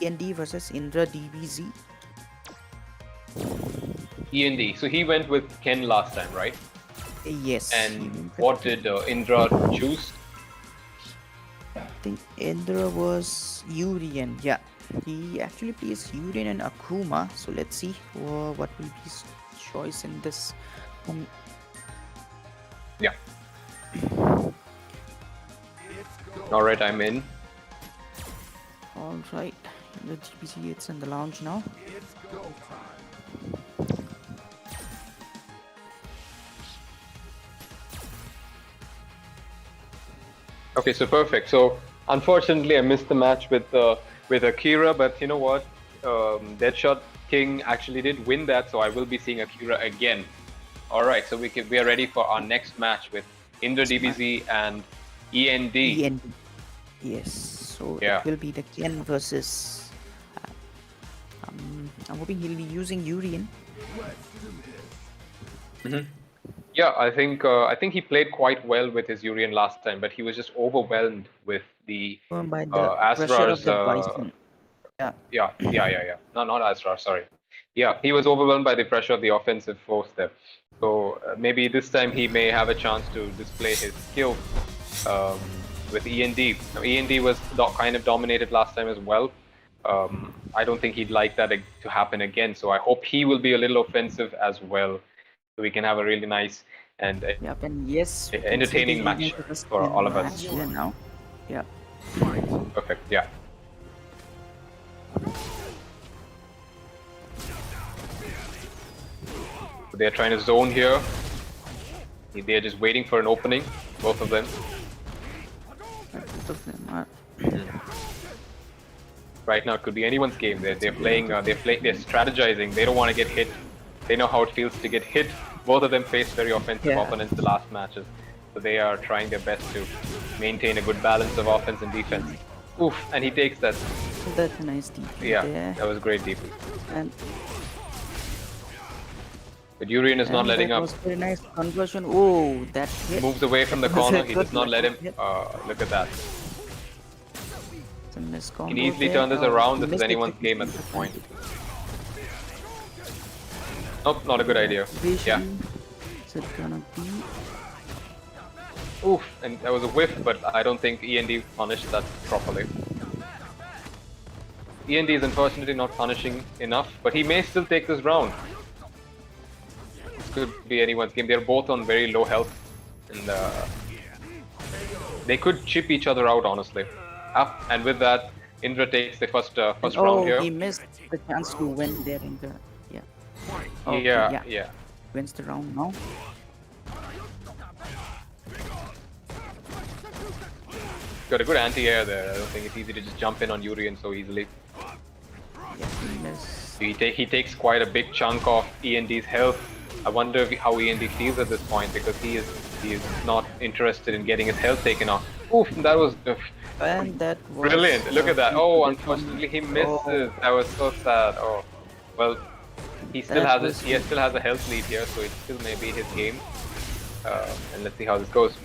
END versus IndraDBZ. END. So he went with Ken last time, right? Yes. And what did Indra choose? I think Indra was Urien. Yeah, he actually plays Urien and Akuma. So let's see what will be his choice in this. Yeah. All right, I'm in. All right, the DBZ, it's in the lounge now. Okay, so perfect. So unfortunately, I missed the match with Akira, but you know what? DeadShotKing actually did win that, so I will be seeing Akira again. All right, so we are ready for our next match with IndraDBZ and END. END. Yes. So Yeah. it will be the Ken versus. I'm hoping he'll be using Urien. Yeah, I think he played quite well with his Urien last time, but he was just overwhelmed with the By the pressure of Asraar's. the Bison. Yeah. Yeah. No, not Asraar. Sorry. Yeah, he was overwhelmed by the pressure of the offensive force there. So maybe this time he may have a chance to display his skill with END. Now, END was kind of dominated last time as well. I don't think he'd like that to happen again. So I hope he will be a little offensive as well, so we can have a really nice and Yep, and yes, we can see entertaining the match event for all of match us. here now. Yeah. Perfect. Yeah. They're trying to zone here. They're just waiting for an opening, both of them. Both of them are. Right now, it could be anyone's game. They're strategizing. They don't want to get hit. They know how it feels to get hit. Both of them faced very offensive opponents the last matches, so they are trying their best to maintain a good balance of offense and defense. Oof, and he takes that. That's a nice defense. Yeah, there. that was great defense. And But Urien is not letting that up. was very nice conversion. Oh, that hit. Moves away from the That was corner. a He good does not let him. hit. Look at that. It's a missed He combo can easily there. turn this around. This is Missed anyone's game at this point. Nope, not a good idea. Yeah. Is it gonna be? Oof, and that was a whiff, but I don't think END punished that properly. END is unfortunately not punishing enough, but he may still take this round. This could be anyone's game. They're both on very low health, and they could chip each other out, honestly. And with that, Indra takes the first round here. He missed the chance to win there in the Yeah. Wins the round now. Got a good anti-air there. I don't think it's easy to just jump in on Urien so easily. Yeah, he missed. He takes quite a big chunk of END's health. I wonder how END feels at this point, because he is not interested in getting his health taken off. Oof, that was And that was Brilliant. Look at that. pretty Oh, good unfortunately he one. misses. That was so sad. Oh, well, he still That has was he still has a health lead here, so it still may be his game. And let's see how this goes.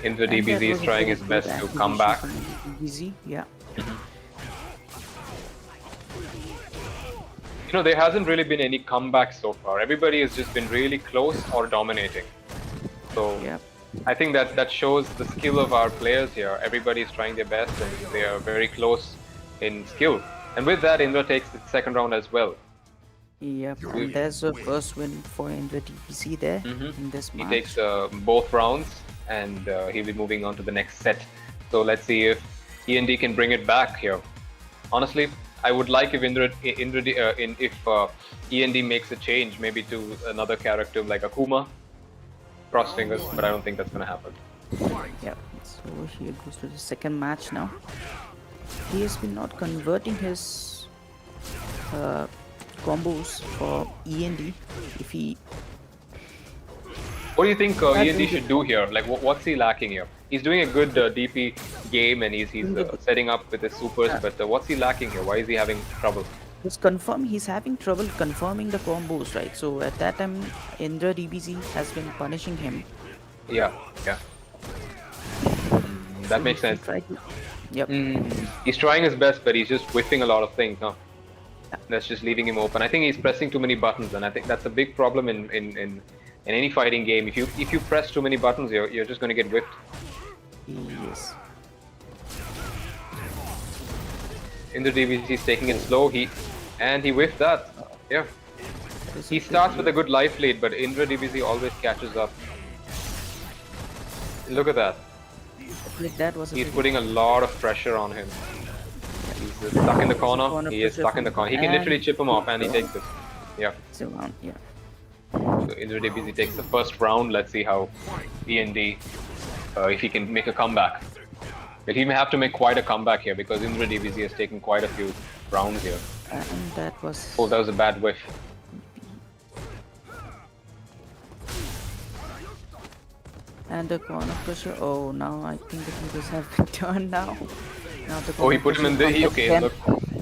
IndraDBZ is trying his best to come back. Easy, yeah. You know, there hasn't really been any comeback so far. Everybody has just been really close or dominating. So Yeah. I think that shows the skill of our players here. Everybody is trying their best and they are very close in skill. And with that, Indra takes the second round as well. Yep, and there's a first win for IndraDBZ there in this He match. takes both rounds and he'll be moving on to the next set. So let's see if END can bring it back here. Honestly, I would like if END makes a change, maybe to another character like Akuma. Cross fingers, but I don't think that's gonna happen. Yep, so here goes to the second match now. He has been not converting his combos for END. If he What do you think END should do here? Like, what's he lacking here? He's doing a good DP game and he's setting up with his supers, but what's he lacking here? Why is he having trouble? he's having trouble confirming the combos, right? So at that time, IndraDBZ has been punishing him. Yeah. That makes sense. Yep. He's trying his best, but he's just whiffing a lot of things, huh? That's just leaving him open. I think he's pressing too many buttons, and I think that's a big problem in any fighting game. If you press too many buttons, you're just going to get whiffed. Yes. IndraDBZ is taking it slow. He whiffed that. Yeah. He starts with a good life lead, but IndraDBZ always catches up. Look at that. That was He's putting a lot of pressure on him. He's stuck in the corner. He is stuck in the corner. He can literally chip him off, and he takes it. Yeah. So, yeah. So IndraDBZ takes the first round. Let's see how END, if he can make a comeback. But he may have to make quite a comeback here because IndraDBZ has taken quite a few rounds here. And that was... Oh, that was a bad whiff. And the corner pressure. Oh, now I think the fingers have returned now. Oh, he put him in the... Okay, look.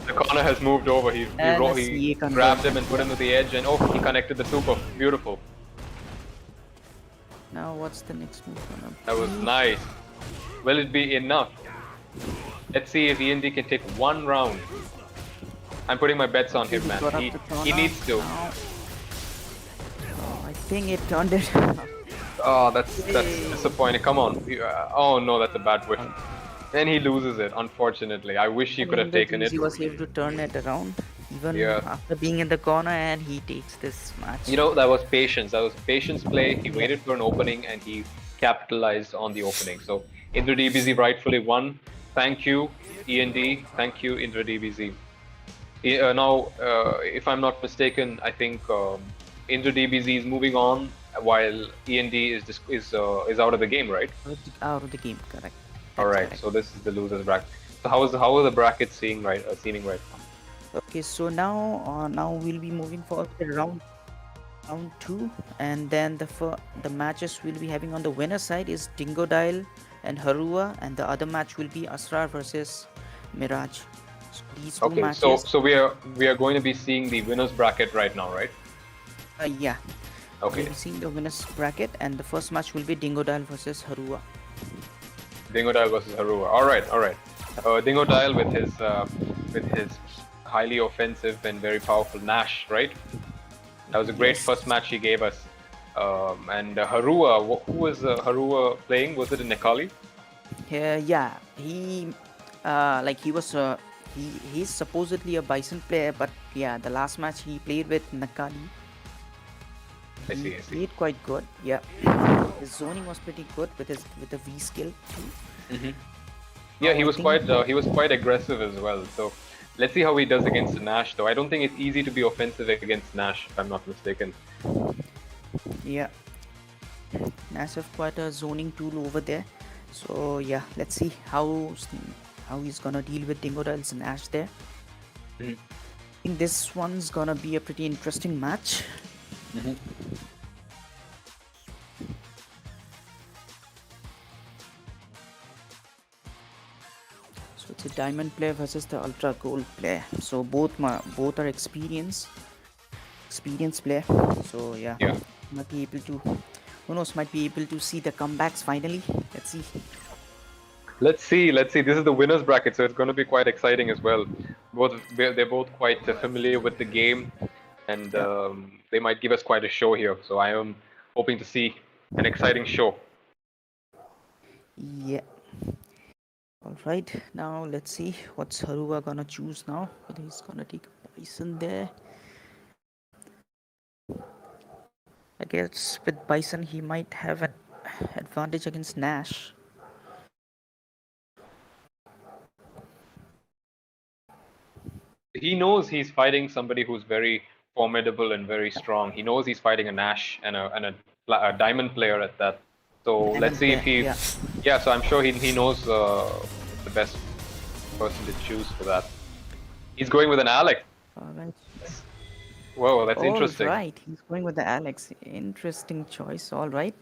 The corner has moved over. He grabbed him and put him to the edge, and oh, he connected the super. Beautiful. Now what's the next move gonna be? That was nice. Will it be enough? Let's see if END can take one round. I'm putting my bets on him, man. He needs to. Now. Oh, I think it turned it. Oh, that's disappointing. Come on. Oh no, that's a bad whiff. And he loses it, unfortunately. I wish he could have taken it. He was able to turn it around, even after being in the corner, and he takes this match. You know, that was patience. That was patience play. He waited for an opening and he capitalized on the opening. So IndraDBZ rightfully won. Thank you, END. Thank you, IndraDBZ. Now, if I'm not mistaken, I think IndraDBZ is moving on while END is out of the game, right? Out of the game, correct. All right, correct. so this is the losers bracket. So how are the brackets seeming right now? Okay, so now we'll be moving forward to round 2, and then the matches we'll be having on the winner side is Dingodile and Harua, and the other match will be Asraar versus Miraj. So these two matches. So we are going to be seeing the winners bracket right now, right? Yeah. Okay. We'll be seeing the winners bracket, and the first match will be Dingodile versus Harua. Dingodile versus Harua. All right. Dingodile with his highly offensive and very powerful Nash, right? That was a great first match he gave us. And Harua, who was Harua playing? Was it in Nekali? Yeah, he's supposedly a Bison player, but yeah, the last match he played with Nakali. I see. He played quite good. Yeah, his zoning was pretty good with the V skill too. Yeah, he was quite aggressive as well. So let's see how he does against Nash, though. I don't think it's easy to be offensive against Nash, if I'm not mistaken. Yeah, Nash have quite a zoning tool over there. So yeah, let's see how he's gonna deal with Dingodile's Nash there. I think this one's gonna be a pretty interesting match. So it's a diamond player versus the ultra gold player. So both are experienced player. So yeah, Yeah. might be able to, who knows, might be able to see the comebacks finally. Let's see. Let's see. This is the winners bracket, so it's going to be quite exciting as well. They're both quite familiar with the game, and Yeah. they might give us quite a show here. So I am hoping to see an exciting show. Yeah. All right. Now let's see what's Harua gonna choose now. Whether he's gonna take Bison there. I guess with Bison he might have an advantage against Nash. He knows he's fighting somebody who's very formidable and very strong. He knows he's fighting a Nash and a diamond player at that. So let's see if he. Yeah. Yeah. So I'm sure he knows the best person to choose for that. He's going with an Alex. All right. Whoa, that's interesting. All right. He's going with the Alex. Interesting choice. All right.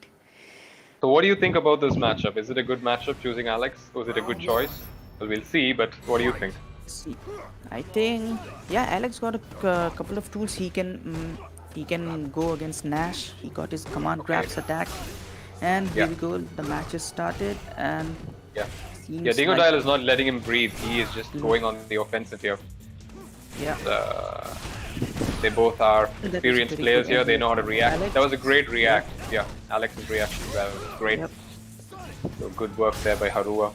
So what do you think about this matchup? Is it a good matchup choosing Alex? Was it a good choice? Well, we'll see. But what do you think? See, I think yeah, Alex got a couple of tools. He can go against Nash. He got his command grabs attack, and here we go. The match has started, and Yeah. seems Yeah, Dingodile like, is not letting him breathe. He is just going on the offensive here. yeah. They both are That was experienced pretty players good. here. They know how to react. Alex? That was a great react. Yeah, Alex's reaction was great. Yep. So good work there by Harua.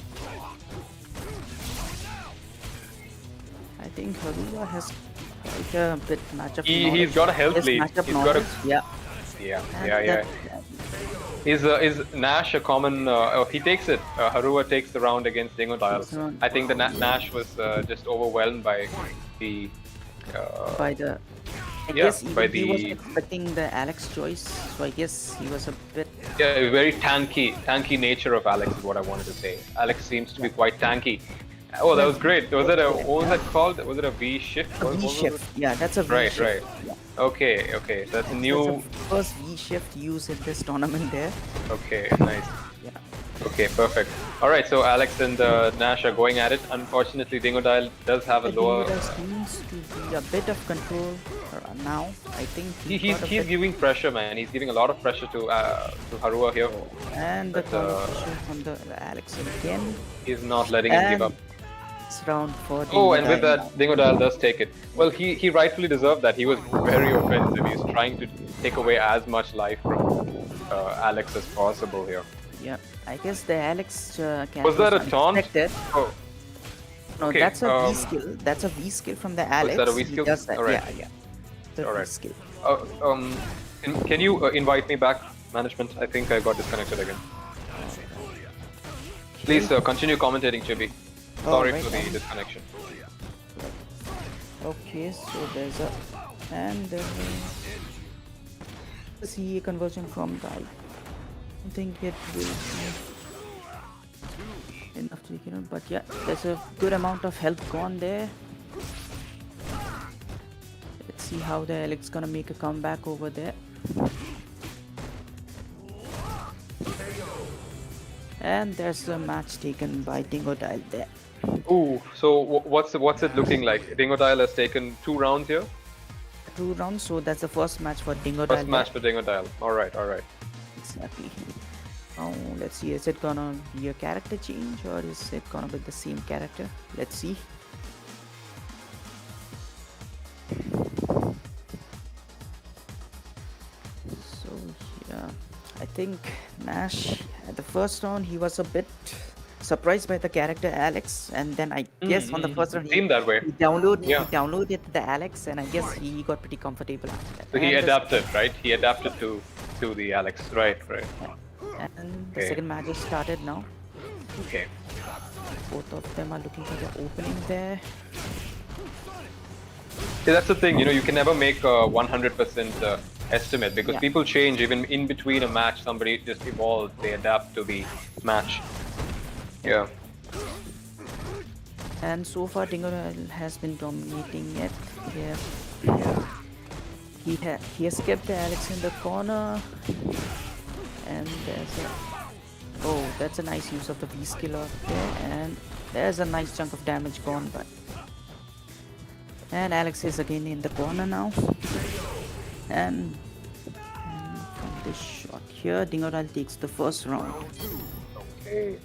I think Harua has quite a bit matchup. He's got a health Yes, lead. matchup He's got a knowledge. yeah. And Is Nash a common? He takes it. Harua takes the round against Dingodile. I think the Nash was just overwhelmed by the. by the. I Yeah, guess by he was the- expecting the Alex choice, so I guess he was a bit. Yeah, very tanky nature of Alex is what I wanted to say. Alex seems to be quite tanky. Oh, that was great. Was it what was that called? Was it a V shift? A What V was it? shift. Yeah, that's a V Right, shift. right. Yeah. Okay. That's a new. That's the first V shift used in this tournament there. Okay, nice. Yeah. Okay, perfect. All right, so Alex and Nash are going at it. Unfortunately, Dingodile does have a I think lower. there seems to be a bit of control now. I think He's got a bit- giving pressure, man. He's giving a lot of pressure to Harua here. and the but, pressure from the Alex again. He's not letting him give up. It's round 4. Oh, and with that, Dingodile does take it. Well, he rightfully deserved that. He was very offensive. He was trying to take away as much life from Alex as possible here. Yeah, I guess the Alex can Was that a taunt? unexpected. Oh, No, okay, that's a V skill. That's a V skill from the Alex. that a V He skill? does that. Alright. Yeah. The V Alright. skill. can you invite me back, management? I think I got disconnected again. Please continue commentating, Chibi. Sorry right, for the and- disconnection. Okay, so there's a and CA conversion from the. I think it will be enough to take it out, but yeah, there's a good amount of health gone there. Let's see how the Alex gonna make a comeback over there. And there's a match taken by Dingodile there. Ooh, so what's it looking like? Dingodile has taken 2 rounds here. 2 rounds, so that's the first match for Dingodile. First match for Dingodile. All right. Exactly. Now let's see, is it gonna be a character change or is it gonna be the same character? Let's see. So yeah, I think Nash at the first round he was a bit surprised by the character Alex, and then I guess on the first round Seemed that way. he Yeah. downloaded the Alex, and I guess he got pretty comfortable after that. So he And the- adapted, right? He adapted to the Alex. Right. And the Okay. second match has started now. Okay. Both of them are looking for the opening there. See, that's the thing, you can never make a 100% estimate because Yeah. people change even in between a match. Somebody just evolves, they adapt to the match. Yeah. And so far Dingodile has been dominating it. Yeah. He has kept the Alex in the corner. And there's a... Oh, that's a nice use of the V skill up there. And There's a nice chunk of damage gone by. And Alex is again in the corner now. And from this shot here, Dingodile takes the first round. Okay.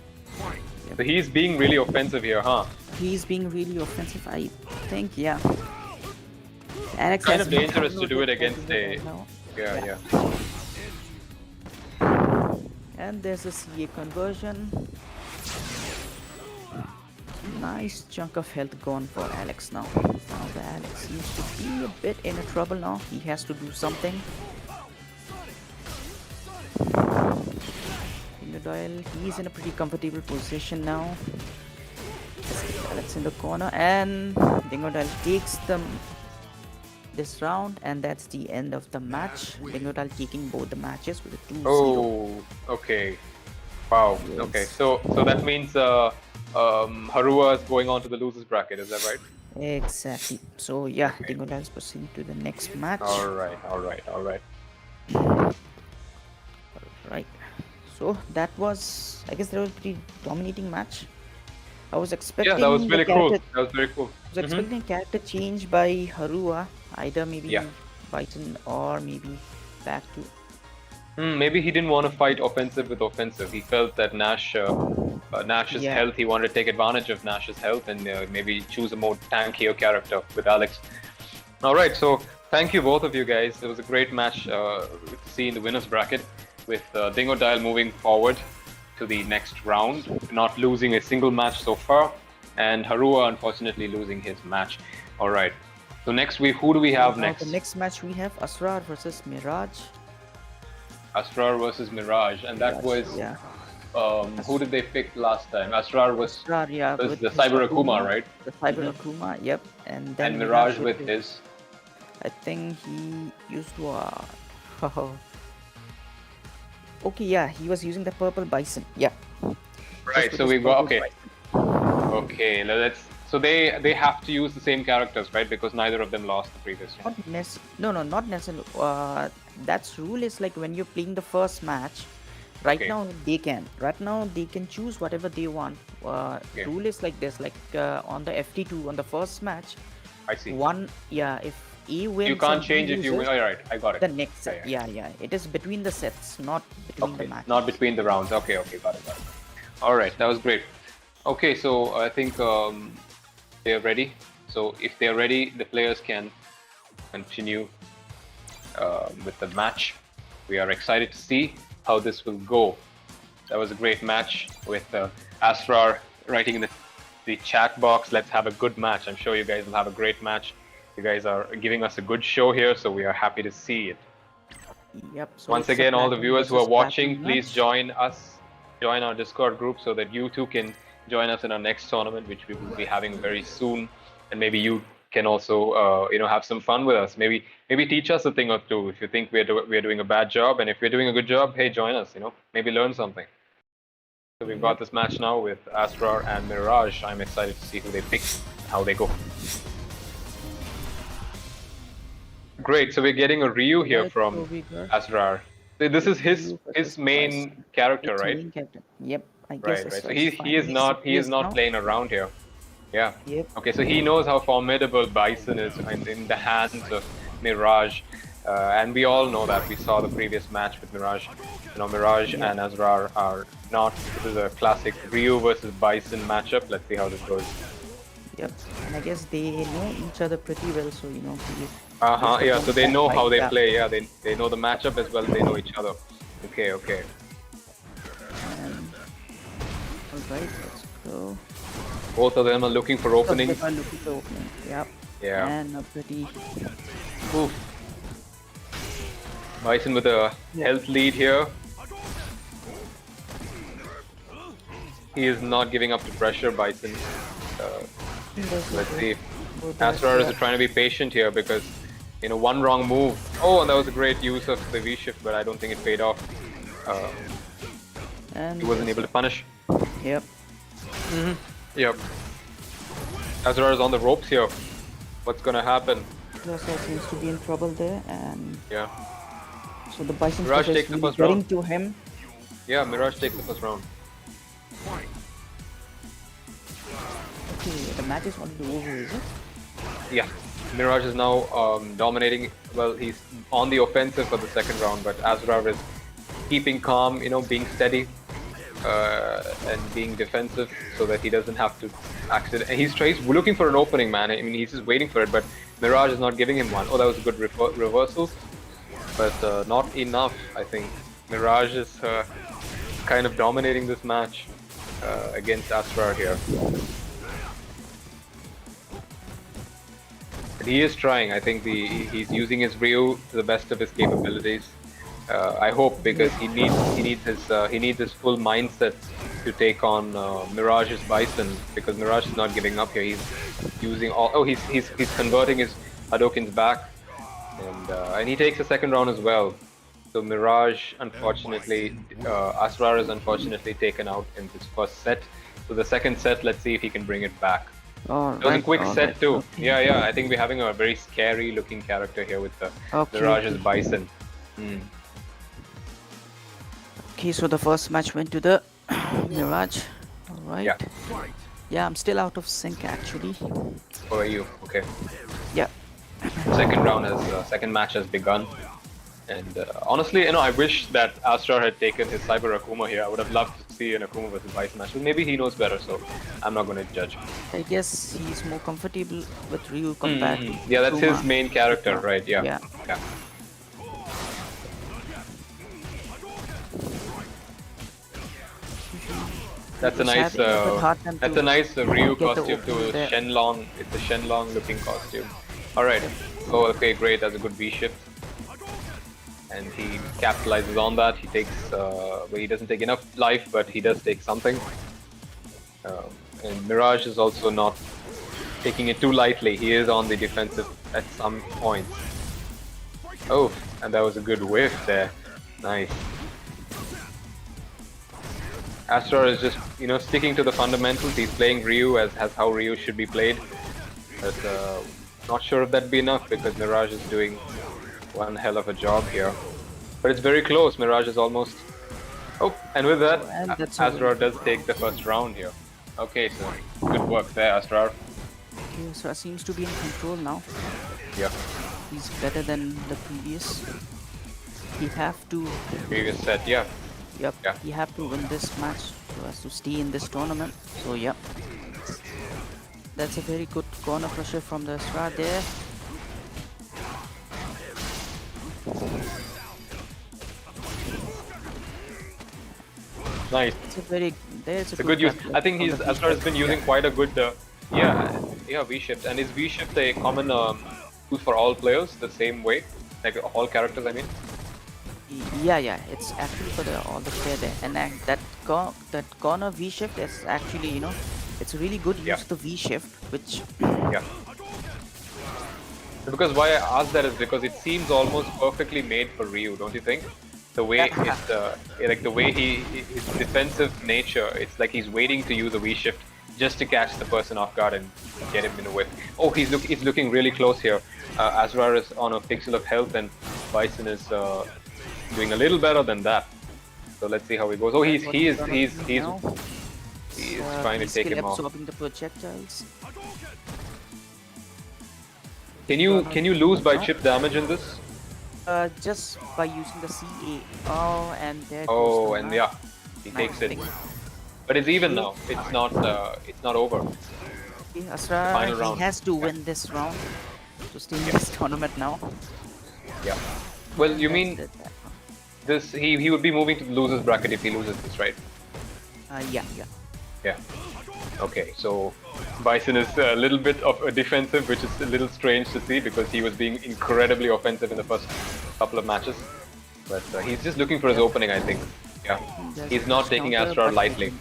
So he's being really offensive here, huh? He's being really offensive, I think, yeah. Alex Kind has of dangerous to do it against a... now. Yeah. And there's a CA conversion. Nice chunk of health gone for Alex now. Now the Alex seems to be a bit in trouble now. He has to do something. Dingodile, he's in a pretty comfortable position now. Alex in the corner, and Dingodile takes this round, and that's the end of the match. Dingodile taking both the matches with a 2-0. Oh, okay. Wow. Yes. Okay, so that means Harua is going on to the losers bracket, is that right? Exactly. So yeah, Dingodile is proceeding to the next match. All right. Right. So that was, I guess, that was a pretty dominating match. I was expecting. Yeah, that was really cool. character- That was very cool. I was expecting a character change by Harua, either maybe Yeah. Bison or maybe back to. Maybe he didn't want to fight offensive with offensive. He felt that Nash's Yeah. health, he wanted to take advantage of Nash's health and maybe choose a more tankier character with Alex. All right, so thank you both of you guys. It was a great match to see in the winners bracket with Dingodile moving forward to the next round, not losing a single match so far, and Harua unfortunately losing his match. All right, so next week, who do we have Now next? the next match we have Asraar versus Miraj. Asraar versus Miraj, and that was Yeah. who did they pick last time? Asraar was Asraar, yeah, was with the his Cyber Akuma, right? The Cyber Akuma, yep. And then And Miraj with his. I think he used to. Okay, yeah, he was using the purple bison. Yeah. Right. Just So with we his got purple okay. bison. Okay. Now let's. So they have to use the same characters, right? Because neither of them lost the previous one. No, not necessarily. That's rule is like when you're playing the first match. Right Okay. now they can. Right now they can choose whatever they want. Okay. Rule is like this. Like on the FT2 on the first match, I see. if A wins, You can't and B change if you win. loses, All right. I got it. the next set. Yeah, Yeah. It is between the sets, not between the Okay. matches. Not between the rounds. Okay. Got it. All right. That was great. Okay. So I think they're ready. So if they're ready, the players can continue with the match. We are excited to see how this will go. That was a great match with Asraar writing in the chat box. Let's have a good match. I'm sure you guys will have a great match. You guys are giving us a good show here, so we are happy to see it. Yep. So Once it's a again, all the platinum viewers who are versus watching, platinum please match. join us, join our Discord group so that you too can join us in our next tournament, which we will be having very soon. And maybe you can also, have some fun with us. Maybe teach us a thing or two if you think we're doing a bad job, and if we're doing a good job, hey, join us. Maybe learn something. So we've got this match now with Asraar and Miraj. I'm excited to see who they pick, how they go. Great. So we're getting a Ryu here Right, from so we got Asraar. So this is Ryu versus his main Bison. character, It's right? main character. Yep. I guess Right. that's So right. he is Fine. not now. playing around here. Yeah. Yep. Okay. So he knows how formidable Bison is in the hands of Miraj, and we all know that. We saw the previous match with Miraj. Miraj and Asraar are not. This is a classic Ryu versus Bison matchup. Let's see how this goes. Yep. And I guess they know each other pretty well, so he- Yeah. So they know how they Yeah. play. Yeah. They know the matchup as well. They know each other. Okay. And alright, let's go. Both of them are looking for openings. Both of them are looking for opening. Yep. Yeah. And a pretty Oof. Bison with a health lead here. He is not giving up to pressure, Bison. Let's see. Asraar is trying to be patient here because, one wrong move. Oh, and that was a great use of the V-shift, but I don't think it paid off. and He wasn't able to punish. Yep. Yep. Asraar is on the ropes here. What's gonna happen? Asraar seems to be in trouble there, and Yeah. so the Bison Miraj stuff takes is the really first getting round. to him. Yeah, Miraj takes the first round. Okay, the match is already over, is it? Yeah, Miraj is now dominating. Well, he's on the offensive for the second round, but Asraar is keeping calm, you know, being steady and being defensive so that he doesn't have to accident. And he's looking for an opening, man. I mean, he's just waiting for it, but Miraj is not giving him one. Oh, that was a good reversal, but not enough, I think. Miraj is kind of dominating this match against Asraar here. But he is trying. I think he's using his Ryu to the best of his capabilities. I hope, because he needs his full mindset to take on Miraj's Bison, because Miraj is not giving up here. He's using all. Oh, he's converting his Hadokens back, and he takes a second round as well. So Miraj, unfortunately, Asraar is unfortunately taken out in this first set. So the second set, let's see if he can bring it back. It was a quick set too. Okay. Yeah. I think we're having a very scary looking character here with the Miraj's Bison. Okay, so the first match went to the Miraj. Alright. Yeah. Yeah, I'm still out of sync actually. How are you? Okay. Yeah. Second match has begun. And honestly, you know, I wish that Asraar had taken his Cyber Akuma here. I would have loved to see an Akuma versus Bison match. But maybe he knows better, so I'm not going to judge. I guess he's more comfortable with Ryu compared to Yeah, that's Akuma. his main character, right? Yeah. Yeah. That's a nice, Ryu costume too. Shenlong. It's a Shenlong looking costume. All right. Oh, okay, great. That's a good V shift. And he capitalizes on that. He takes, well, he doesn't take enough life, but he does take something. And Miraj is also not taking it too lightly. He is on the defensive at some point. Oh, and that was a good whiff there. Nice. Asraar is just, you know, sticking to the fundamentals. He's playing Ryu as how Ryu should be played. But not sure if that'd be enough, because Miraj is doing one hell of a job here. But it's very close. Miraj is almost... Oh, and with that, Asraar does take the first round here. Okay, so good work there, Asraar. Okay, Asraar seems to be in control now. Yeah. He's better than the previous. He have to... Previous set, yeah. Yep, Yeah. he have to win this match so as to stay in this tournament. So, yep. That's a very good corner pressure from the Asraar there. Nice. It's a good use. weapon I think from the Asraar has been using quite a good, Yeah. V-shift. And is V-shift a common use for all players the same way? Like all characters, I mean? Yeah, it's actually for all the player there, and that corner V shift is actually, you know, it's a really good use of the V shift, which Yeah. Because why I ask that is because it seems almost perfectly made for Ryu, don't you think? The way it's like the way his defensive nature, it's like he's waiting to use a V shift just to catch the person off guard and get him in a whiff. Oh, he's looking really close here. Asraar is on a pixel of health, and Bison is doing a little better than that. So let's see how he goes. Oh, he's trying to take him off. Absorbing the projectiles. Can you lose by chip damage in this? Just by using the CA. Oh, and there. Oh, and yeah, he takes it. But it's even now. It's not over. Okay, Asraar, Final round. he has to win this round to stay in this tournament now. Yeah. Well, you mean this? He would be moving to the losers bracket if he loses this, right? Yeah. Yeah. Okay, so Bison is a little bit of a defensive, which is a little strange to see because he was being incredibly offensive in the first couple of matches. But he's just looking for his opening, I think. Yeah, he's not taking Asraar lightly.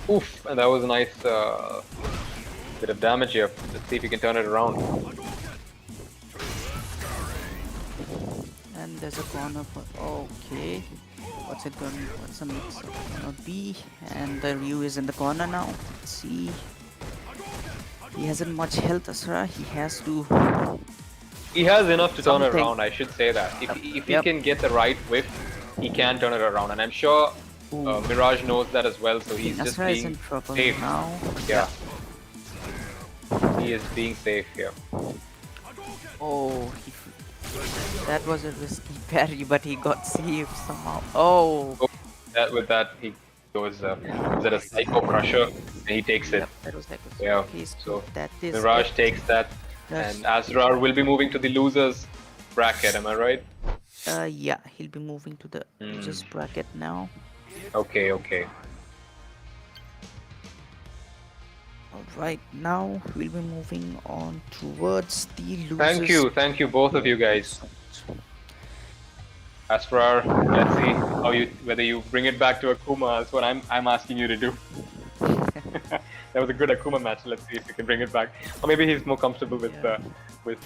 Oof, and that was a nice bit of damage here. Let's see if we can turn it around. And there's a corner for okay. What's the mix gonna be? And the Ryu is in the corner now. Let's see. He hasn't much health, Asraar. He has to. He has enough to turn it around, I should say that. If he can get the right whiff he can turn it around, and I'm sure Miraj knows that as well. So he's just Asraar is being in trouble safe. now. Yeah, he is being safe here. Oh, that was a risky parry, but he got saved somehow. Oh, With that, he goes is that a Psycho Crusher, and he takes it. yep, that was like a Yeah, so that is Miraj it. takes that, Yes. and Asraar will be moving to the losers bracket. Am I right? Yeah, he'll be moving to the losers bracket now. Okay, okay. Alright, now we'll be moving on towards the losers. Thank you, both of you guys. Asraar, let's see how whether you bring it back to Akuma. That's what I'm asking you to do. That was a good Akuma match. Let's see if you can bring it back, or maybe he's more comfortable with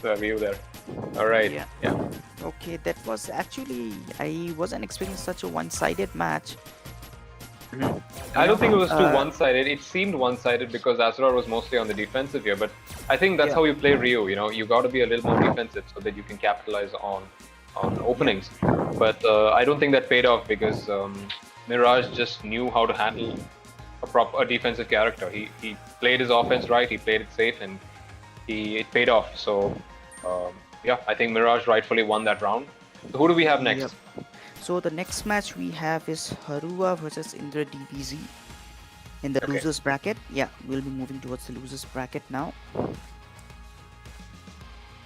Ryu there. All right. Yeah. Okay, that was actually, I wasn't expecting such a one-sided match. I don't think it was too one-sided. It seemed one-sided because Asraar was mostly on the defensive here, but I think that's how you play Ryu. You know, you got to be a little more defensive so that you can capitalize on openings. But I don't think that paid off because Miraj just knew how to handle a defensive character. He played his offense right. He played it safe, and it paid off. So yeah, I think Miraj rightfully won that round. So who do we have next? Yep. So the next match we have is Harua versus IndraDBZ in the losers bracket. Yeah, we'll be moving towards the losers bracket now.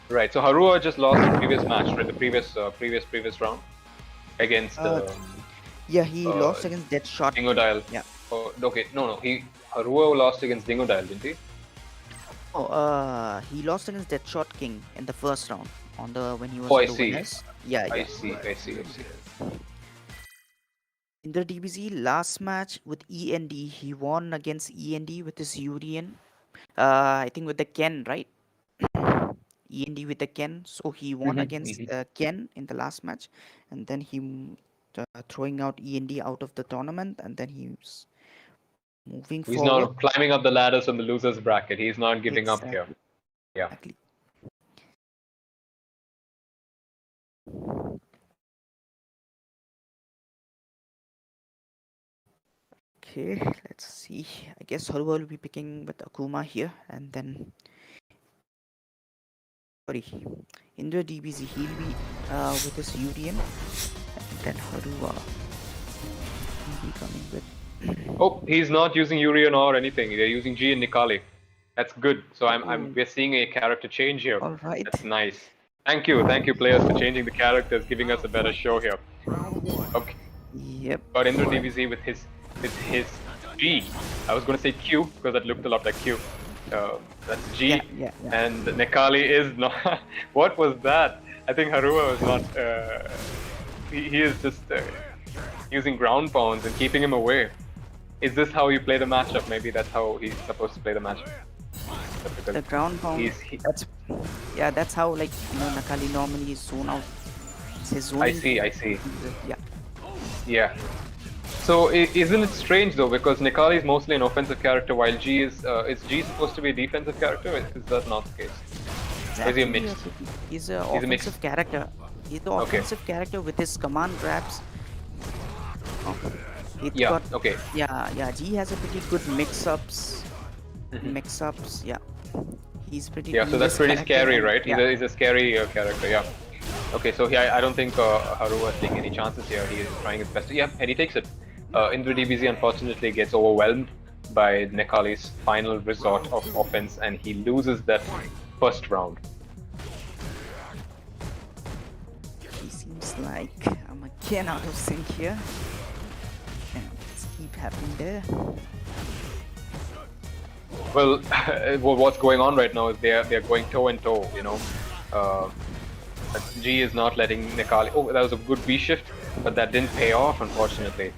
Right. So Harua just lost the previous match, right? The previous round against. Yeah, he lost against DeadShotKing. Dingodile. Yeah. Oh, okay. No. Harua lost against Dingodile, didn't he? Oh, he lost against DeadShotKing in the first round when he was. Oh, on I the see. winners. Yeah. I see. IndraDBZ last match with END, he won against END with his Urian. I think with the Ken, right? END with the Ken, so he won against Ken in the last match, and then he throwing out END out of the tournament, and then he's moving He's forward. now climbing up the ladders from the losers bracket. He's not giving up here. Yeah. Exactly. Okay, let's see. I guess Harua will be picking with Akuma here, and then IndraDBZ he'll be with his Urian, and then Harua will be coming with. Oh, he's not using Urian or anything. They're using G and Nikali. That's good. So we're seeing a character change here. All right. That's nice. Thank you players for changing the characters, giving us a better show here. Okay. Yep. Got IndraDBZ with his G. I was going to say Q because that looked a lot like Q. That's G. Yeah. And Nikali is not. What was that? I think Harua was not. He is just using ground pounds and keeping him away. Is this how you play the matchup? Maybe that's how he's supposed to play the matchup. The ground pound. That's how, like, Nakali normally is zone out. His zoning. I see. Yeah. So isn't it strange though, because Nikali is mostly an offensive character while G is G supposed to be a defensive character? Is that not the case? Exactly. Is he a mixed? He's an offensive character. He's the offensive character with his command grabs. G has a pretty good mix-ups. Yeah. He's pretty. Yeah, so that's pretty scary, right? He's a scary character. Yeah. Okay, so I don't think Harua is taking any chances here. He is trying his best. Yeah, and he takes it. IndraDBZ unfortunately gets overwhelmed by Nikali's final resort of offense, and he loses that first round. He seems like I'm again out of sync here. Let's keep happening there. Well, what's going on right now is they're going toe and toe. G is not letting Nikali. Oh, that was a good B shift, but that didn't pay off, unfortunately.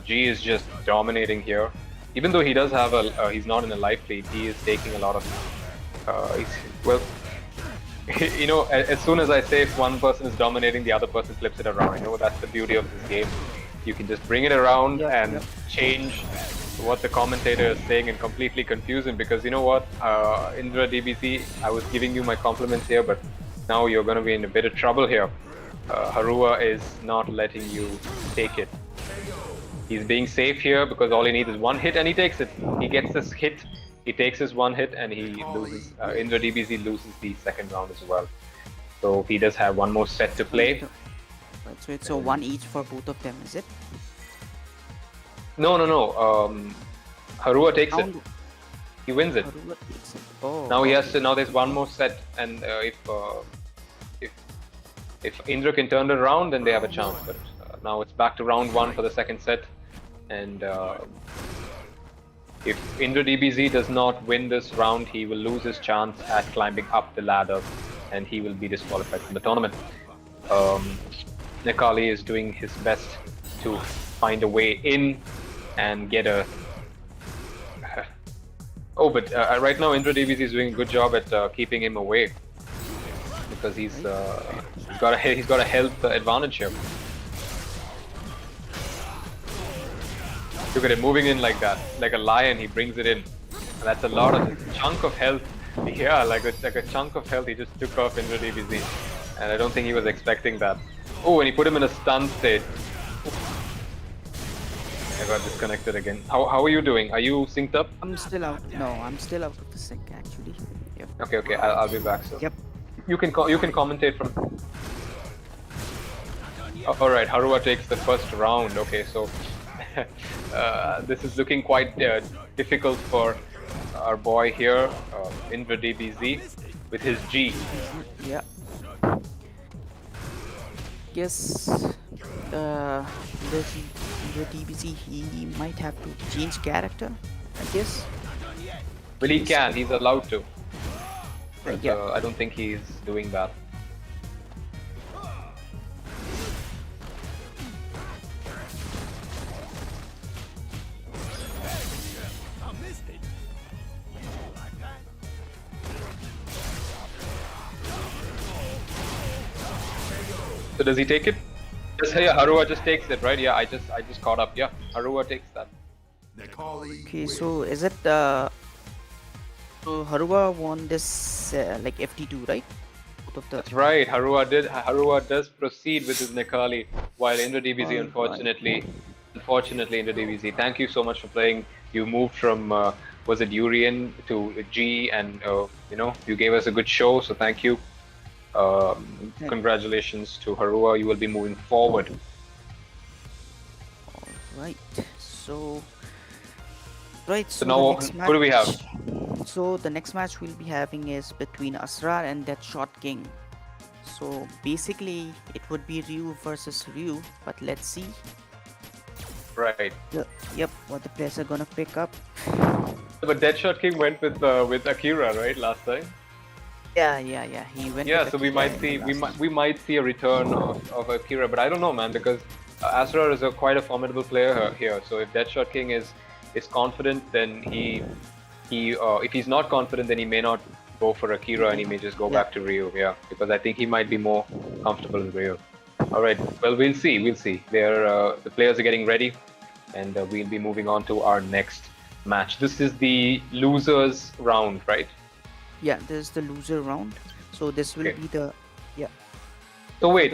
G is just dominating here. Even though he does have he's not in a life lead, he is taking a lot of. As soon as I say if one person is dominating, the other person flips it around. That's the beauty of this game. You can just bring it around and change what the commentator is saying and completely confuse him, because you know what, IndraDBZ, I was giving you my compliments here, but now you're going to be in a bit of trouble here. Harua is not letting you take it. He's being safe here because all he needs is one hit and he takes it. He gets this hit, he takes his one hit and he loses. IndraDBZ loses the second round as well. So he does have one more set to play. Right, so it's a one each for both of them, is it? No. Harua takes it. Round- He wins it. Harua takes it. Oh, Now he has to. Now there's one more set, and if Indra can turn it around, then they have a chance. But now it's back to round one for the second set, and if IndraDBZ does not win this round, he will lose his chance at climbing up the ladder, and he will be disqualified from the tournament. Nekali is doing his best to find a way in and get a. Oh, but right now IndraDBZ is doing a good job at keeping him away because he's got a health advantage here. Look at him moving in like that, like a lion. He brings it in. And that's a lot of chunk of health. Yeah, like a chunk of health. He just took off IndraDBZ, and I don't think he was expecting that. Oh, and he put him in a stun state. I got disconnected again. How are you doing? Are you synced up? I'm still out. No, I'm still out of the sync actually. Yep. Okay. I'll be back. So Yep. you can commentate from. All right, Harua takes the first round. Okay, so this is looking quite difficult for our boy here, IndraDBZ, with his G. Yeah. Guess the DBZ he might have to change character, I guess. Well, he can. He's allowed to. But, Yeah. I don't think he's doing that. So does he take it? Yeah, Harua just takes it, right? Yeah, I just caught up. Yeah, Harua takes that. Okay, so is it so Harua won this like FT2, right? Both of the That's right. Harua does proceed with his Nekali, while IndraDBZ unfortunately IndraDBZ. Thank you so much for playing. You moved from was it Urian to G, and you gave us a good show. So thank you. Congratulations to Harua. You will be moving forward. Right. So right. So the now, next who do we have? match- So the next match we'll be having is between Asraar and DeadShotKing. So basically, it would be Ryu versus Ryu, but let's see. Right. Yep, what the players are gonna pick up. But DeadShotKing went with Akira, right, last time. Yeah. He went. Yeah, with so we Akira might in see the last we might see a return of Akira, but I don't know, man, because Asraar is quite a formidable player here. So if DeadShotKing is confident, then if he's not confident, then he may not go for Akira and he may just go back to Ryu. Yeah, because I think he might be more comfortable in Ryu. All right, well, we'll see. The players are getting ready, and we'll be moving on to our next match. This is the losers round, right? Yeah, this is the loser round. So this will Okay. be the So wait,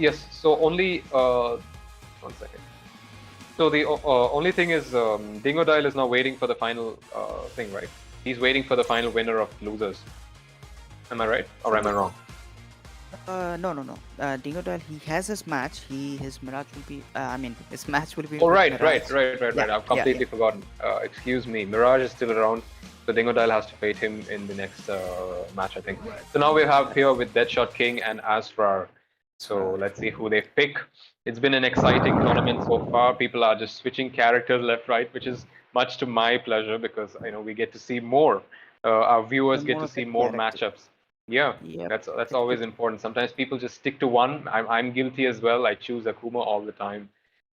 yes. So only 1 second. So the only thing is, Dingodile is now waiting for the final thing, right? He's waiting for the final winner of losers. Am I right, or am I wrong? no. Dingodile, he has his match. His Miraj will be. His match will be. Oh, with right. Miraj. I've completely forgotten. Excuse me. Miraj is still around, so Dingodile has to fight him in the next match, I think. So now we have here with DeadShotKing and Asraar. So let's see who they pick. It's been an exciting tournament so far. People are just switching characters left, right, which is much to my pleasure because we get to see more. Our viewers get to see more matchups. Yeah, Yep. that's always important. Sometimes people just stick to one. I'm guilty as well. I choose Akuma all the time.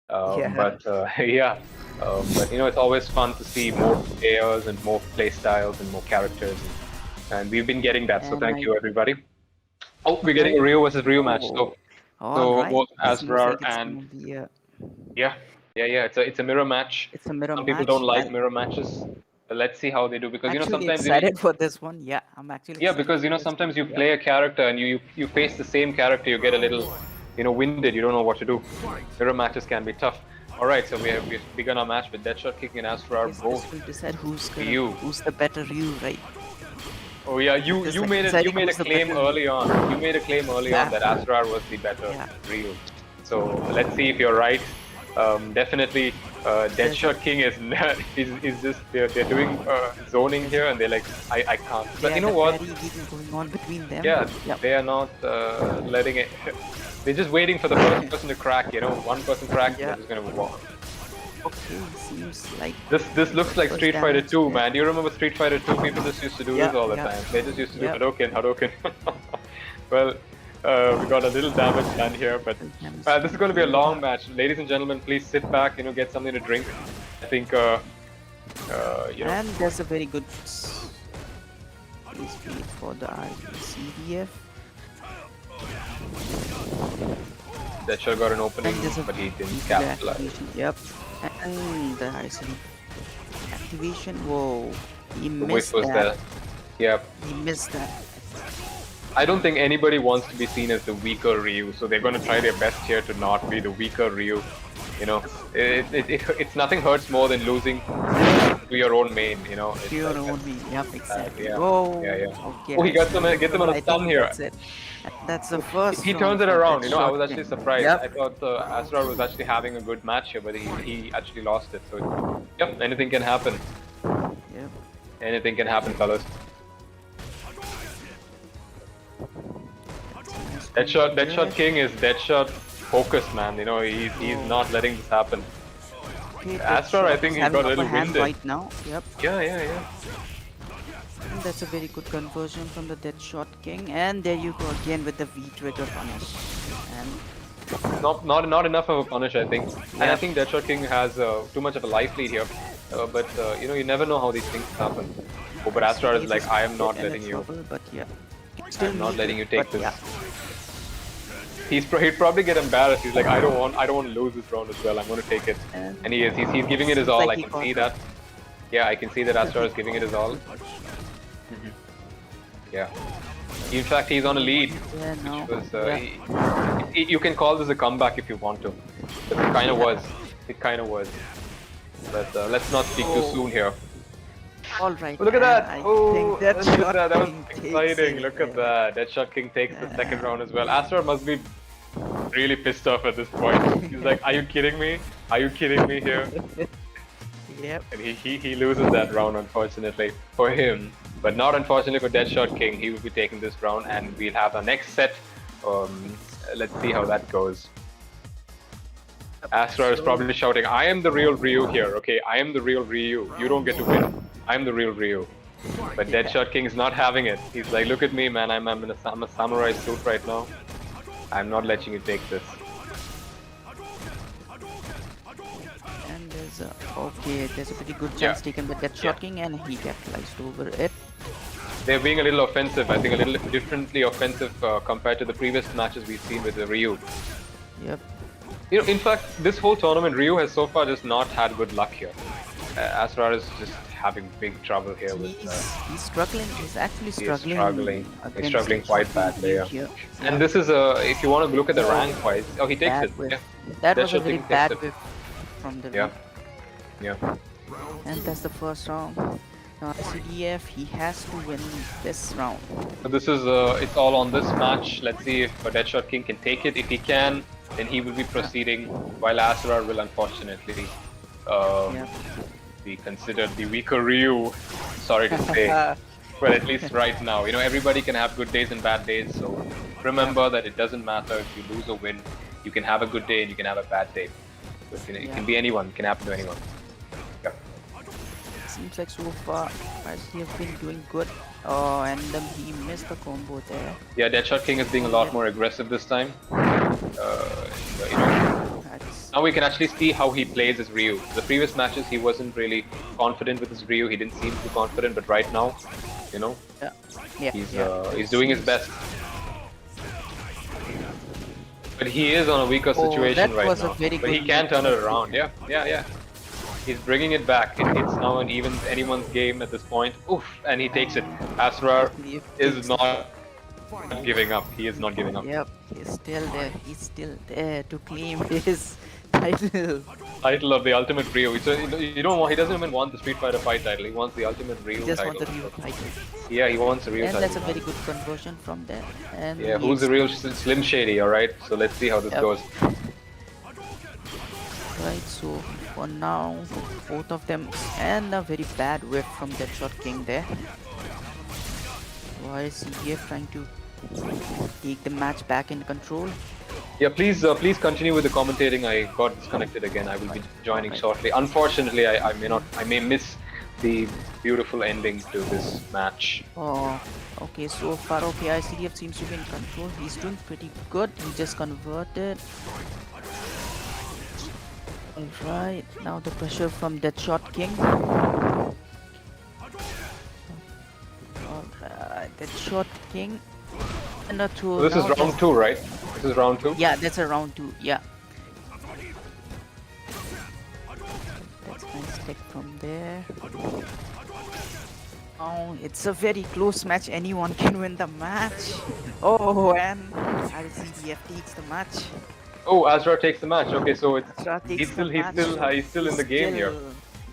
Yeah. But it's always fun to see more players and more play styles and more characters, and we've been getting that. So And thank I- you, everybody. Oh, we're getting a Ryu versus Ryu match. So Alright, both this looks Asraar like it's and- gonna be yeah, it's a mirror match. it's a mirror Some match. people don't like mirror matches. Let's see how they do, because Actually sometimes excited for this one. Yeah, I'm actually yeah, excited because for this sometimes you one. play a character and you face the same character, you get a little winded, you don't know what to do. Mirror matches can be tough. All right, so we've begun our match with DeadShotKing and Asraar Yes, both. this will decide who's Ryu. who's the better Ryu, right? Oh yeah, you made a claim early on. You made a claim early on that Asraar was the better Ryu. So let's see if you're right. Definitely, DeadShotKing is just they're doing zoning here, and they're like I can't. But you know what? Going on between them. Yeah, they are not letting it. They're just waiting for the first person to crack. One person cracks, they're just gonna walk. Okay, seems like this looks like Street Fighter 2, man. Do you remember Street Fighter 2? People just used to do this all the time. They just used to do Hadouken. Well, we got a little damage done here, but this is going to be a long match. Ladies and gentlemen, please sit back, get something to drink. I think, And there's a very good speed for the CDF. DeadShot got an opening, but he didn't capitalize. Yep. And the ISL activation. Whoa, he The missed whiff was that. there. Yep. He missed that. I don't think anybody wants to be seen as the weaker Ryu, so they're going to try their best here to not be the weaker Ryu. It's nothing hurts more than losing to your own main. To your own main. Yep, exactly. Yeah. Whoa. Yeah. Okay, Oh, he gets them on a stun here. That's it. That's the first. He turns it around. I was actually surprised. Yep. I thought Asraar was actually having a good match here, but he actually lost it. So, yep, anything can happen. Yep. Anything can happen, fellas. DeadShotKing is DeadShot focused, man. He's not letting this happen. Okay, Asraar, I think he got a little winded right now. Yep. Yeah. And that's a very good conversion from the DeadShotKing, and there you go again with the V trigger punish. And not enough of a punish, I think. And I think DeadShotKing has too much of a life lead here. But you never know how these things happen. Oh, but Asraar is like, I am not letting you. But yeah, I'm not letting you take this. Yeah. He'd probably get embarrassed. He's like, I don't want to lose this round as well. I'm going to take it. And he is. He's giving it his all. I can see that. Yeah, I can see that Asraar is giving it his all. Yeah. In fact, he's on a lead. Yeah, no. Which was, you can call this a comeback if you want to. But it kind of was. It kind of was. But let's not speak too soon here. All right. Oh, look at that! I think that was DeadShotKing exciting. Look at that. DeadShotKing takes the second round as well. Asraar must be really pissed off at this point. He's like, "Are you kidding me? Are you kidding me here?" Yep. And he loses that round, unfortunately for him, but not unfortunately for DeadShotKing. He will be taking this round, and we'll have our next set. Let's see how that goes. Asraar is probably shouting, "I am the real Ryu here, okay? I am the real Ryu. You don't get to win. I'm the real Ryu." But DeadShotKing is not having it. He's like, "Look at me, man. I'm in a samurai suit right now. I'm not letting you take this." And there's a pretty good chance taken with DeadShotKing, and he capitalized over it. They're being a little offensive. I think a little differently offensive compared to the previous matches we've seen with the Ryu. Yep. In fact, this whole tournament, Ryu has so far just not had good luck here. Asraar is just having big trouble here with. He's struggling. He's actually struggling. He's struggling quite badly. Yeah. Yeah. And this is if you want to look at the rank wise, he takes it. Yeah. That was a very bad whiff from the. Yeah. And that's the first round. Now CDF, he has to win this round. So this is it's all on this match. Let's see if DeadShotKing can take it. If he can, then he will be proceeding, while Asraar will unfortunately be considered the weaker Ryu. Sorry to say, but at least right now, everybody can have good days and bad days. So remember that it doesn't matter if you lose or win. You can have a good day and you can have a bad day. It can be anyone. It can happen to anyone. Yeah. Seems like so far he has been doing good. Oh, and then he missed the combo there. Yeah, DeadShotKing is being a lot more aggressive this time. Now we can actually see how he plays as Ryu. The previous matches he wasn't really confident with his Ryu. He didn't seem too confident, but right now, he's doing his best. But he is on a weaker situation right now. But he can turn it around. Yeah. He's bringing it back. It's now an anyone's game at this point. Oof, and he takes it. Asraar is not giving up. He is not giving up. Yep, he's still there. He's still there to claim his title. Title of the Ultimate Rio. So you don't want. He doesn't even want the Street Fighter Fight title. He wants the Ultimate Rio He just title. wants the Rio title. Yeah, he wants the Rio And title. that's a very good conversion from there. And Yeah, who's the real Slim Shady? All right. So let's see how this goes. Right, so for now, both of them, and a very bad whiff from DeadShotKing there. Why is CDF trying to take the match back in control? Yeah, please continue with the commentating. I got disconnected again. I will be joining shortly. Unfortunately, I may miss the beautiful ending to this match. Oh, okay, so far okay, ICDF seems to be in control. He's doing pretty good. He just converted. Alright, now the pressure from DeadShotKing. Alright, DeadShotKing. And a two. So this is round 2, right? This is round 2? Yeah, that's a round 2, yeah. That's a nice tech from there. Oh, it's a very close match. Anyone can win the match. Oh, and RCDF takes the match. Oh, Asraar takes the match. Okay, so it's Asraar takes he's the match. still in the game here.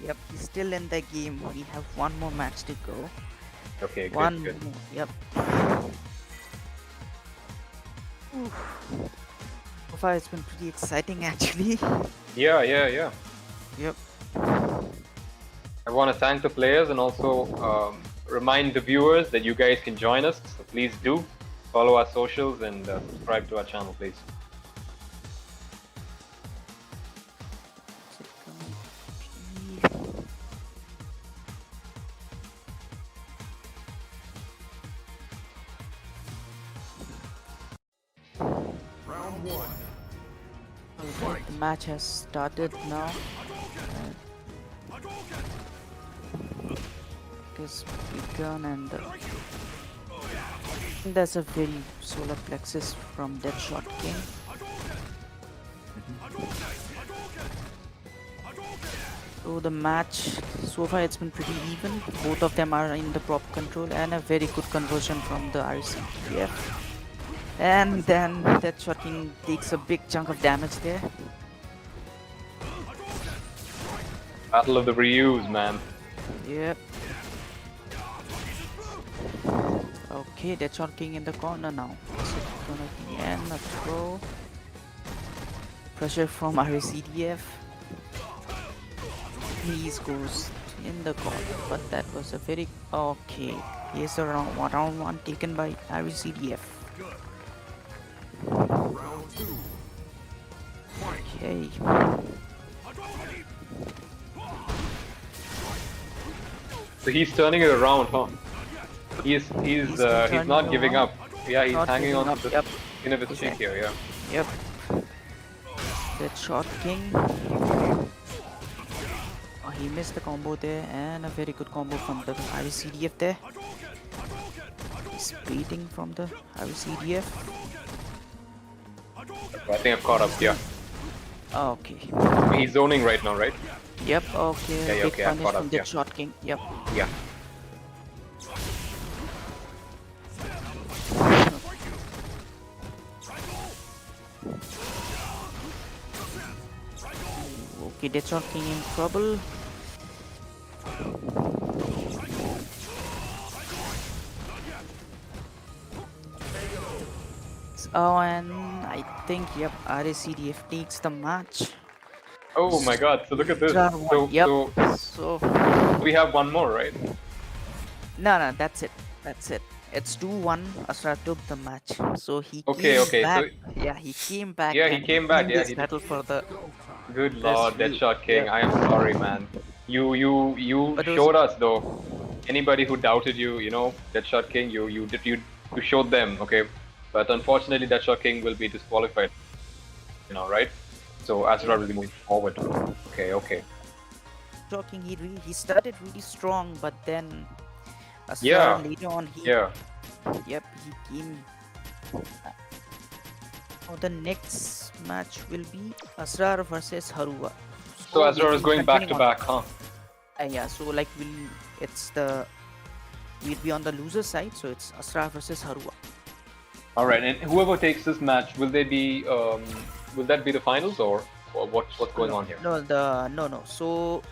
Yep, he's still in the game. We have one more match to go. Okay, good, One good. more, yep. Oof. So far it's been pretty exciting actually. Yeah. Yep. I want to thank the players and also remind the viewers that you guys can join us. So please do follow our socials and subscribe to our channel, please. Round 1. Alright, the match has started now. It's begun and there's a very solar plexus from DeadShotKing. So the match so far it's been pretty even. Both of them are in the prop control and a very good conversion from the RCDF. And then DeadShotKing takes a big chunk of damage there. Battle of the Ryus, man. Yep. Okay, DeadShotKing in the corner now. So it's gonna be a throw. Pressure from RCDF. He goes in the corner, but that was a very okay. Here's the round one taken by RCDF. Round 2. Okay. So he's turning it around, huh? He's not giving up. Yeah, he's Not hanging giving on up, to the yep. skin of his cheek here, yeah. Yep. DeadShotKing. Oh, he missed the combo there, and a very good combo from the RCDF there. He's beating from the RCDF. I think I've caught up, yeah. Okay. He's zoning right now, right? Yep, okay. Yeah, Big okay, I've punish caught from up, yeah. DeadShotKing. Yep. Yeah. Okay, DeadShotKing in trouble. Oh, and I think, yep, RACDF takes the match. Oh my god, so look at this. Round one, yep. So So, we have one more, right? no, that's it. That's it. It's 2-1. Asraar took the match. So he Okay, came okay, back. so- Yeah, he came back. Yeah, he and came back, won yeah, this he did. battle for the. Good lord, That's DeadShotKing, yeah. I am sorry, man. You But it was- showed us though. Anybody who doubted you, you know, DeadShotKing, you showed them, okay. But unfortunately, DeadShotKing will be disqualified. You know, right? So Asraar will be moving forward. Okay. Talking, he started really strong, but then Asraar Yeah. later on Yeah. Yep, he came. Now the next match will be Asraar versus Harua. So Asraar is going back to continuing on back, huh? yeah, so like we'll be on the loser side, so it's Asraar versus Harua. All right, and whoever takes this match, will they be? Will that be the finals, or what's going on here? No. So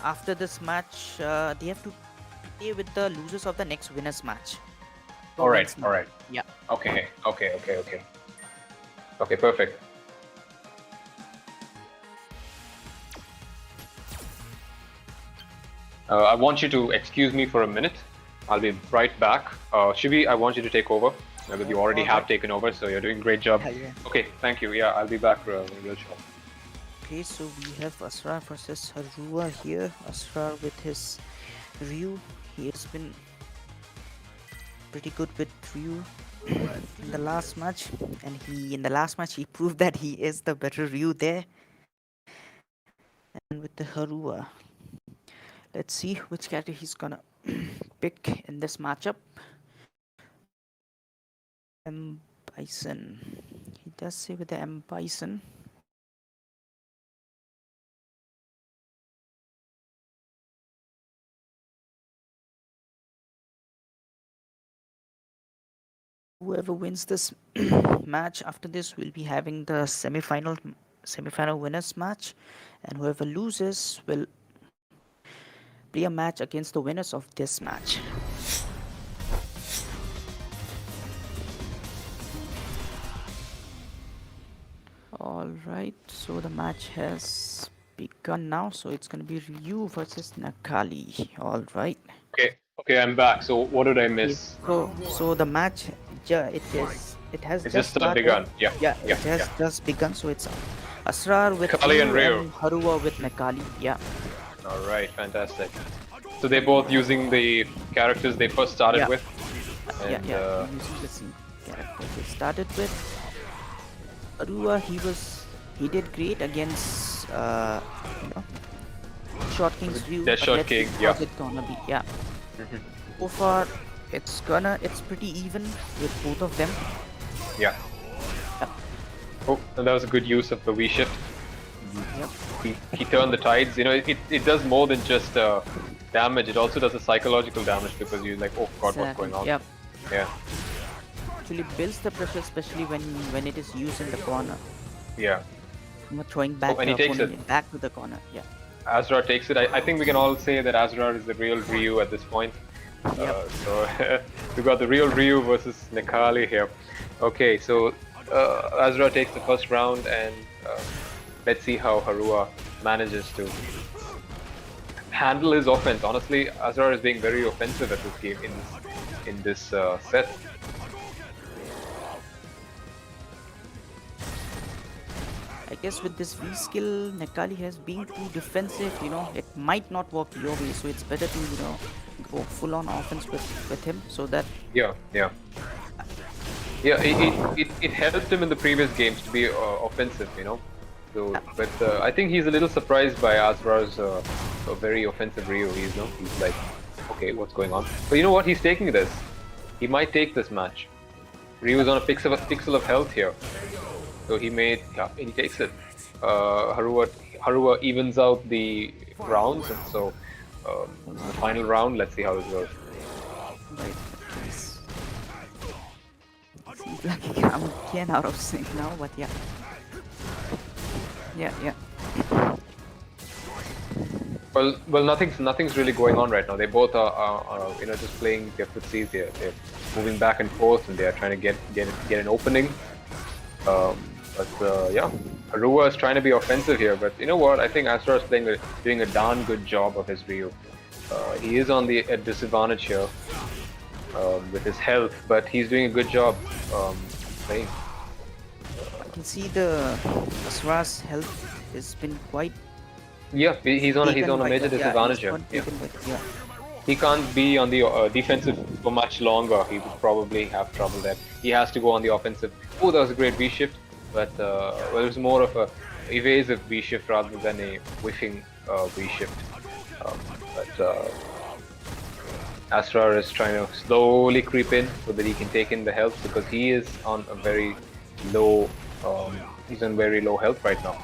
after this match, they have to play with the losers of the next winners match. All right, all right. Yeah. Okay, perfect. I want you to excuse me for a minute. I'll be right back. Shivi, I want you to take over. Because you already have taken over, so you're doing a great job. Yeah. Okay, thank you. Yeah, I'll be back real short. Okay, so we have Asraar versus Harua here. Asraar with his Ryu. He has been pretty good with Ryu in the last match, and in the last match he proved that he is the better Ryu there. And with the Harua, let's see which character he's gonna pick in this matchup. M. Bison. He does say with the M. Bison. Whoever wins this match after this will be having the semi-final winners match, and whoever loses will play a match against the winners of this match. Alright, so the match has begun now, so it's gonna be Ryu versus Nakali. Alright. Okay, I'm back. So what did I miss? So the match, it has just started. Begun. It has just begun. So it's Asraar with Kali and Ryu. and Harua with Nakali. Yeah. Alright, fantastic. So they're both using the characters they first started with. And, using the same character they started with. Harua, he did great against DeadShotKing's Ryu. DeadShotKing, yeah. It's gonna be, yeah. So far, it's pretty even with both of them. Yeah. Yep. Oh, and that was a good use of the V shift. Yep. He turned the tides. You know, it does more than just damage. It also does a psychological damage because you're like, oh god, what's going on? Yep. Yeah. Actually builds the pressure, especially when it is used in the corner. Yeah. You know, throwing back and he takes it back to the corner. Yeah. Asraar takes it. I think we can all say that Asraar is the real Ryu at this point. Yep. So we got the real Ryu versus Nakali here. Okay, so Asraar takes the first round, and let's see how Harua manages to handle his offense. Honestly, Asraar is being very offensive at this game in this set. I guess with this V skill, Nakali has been too defensive. You know, it might not work your way, so it's better to go full on offense with him, so that it helped him in the previous games to be offensive, you know. So, but I think he's a little surprised by Asraar's very offensive Ryu. He's like, okay, what's going on? But you know what? He's taking this. He might take this match. Ryu's on a pixel of health here, so he takes it. Harua evens out the rounds, and so the final round. Let's see how it goes. Right. Seems like I'm again out of sync now, but yeah. Well, nothing's really going on right now. They both are just playing their footsies here. They're moving back and forth, and they are trying to get an opening. Yeah, Harua is trying to be offensive here, but you know what? I think Asraar is doing a darn good job of his Ryu. He is on the disadvantage here with his health, but he's doing a good job playing. I can see the Asraar's health has been quite. Yeah, he's on a major disadvantage here. Yeah. He can't be on the defensive for much longer. He would probably have trouble there. He has to go on the offensive. Oh, that was a great V shift, but it was more of a evasive V shift rather than a whiffing V shift. Asraar is trying to slowly creep in so that he can take in the health, because he is on a very low. He's on very low health right now.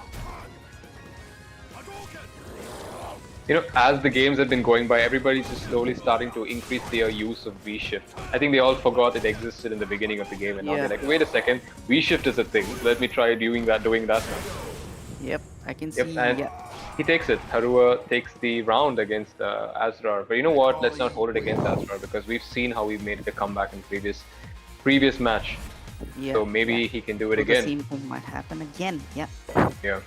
You know, as the games have been going by, everybody's just slowly starting to increase their use of V-Shift. I think they all forgot it existed in the beginning of the game, and now Yeah. they're like, wait a second, V-Shift is a thing. Let me try doing that now. Yep, I can Yep, see. and Yeah. he takes it. Harua takes the round against Asraar. But you know what? Let's not hold it against Asraar because we've seen how we made it a comeback in previous match. Yeah. So maybe yeah. he can do it So again. The same thing might happen again. Yeah. Yeah.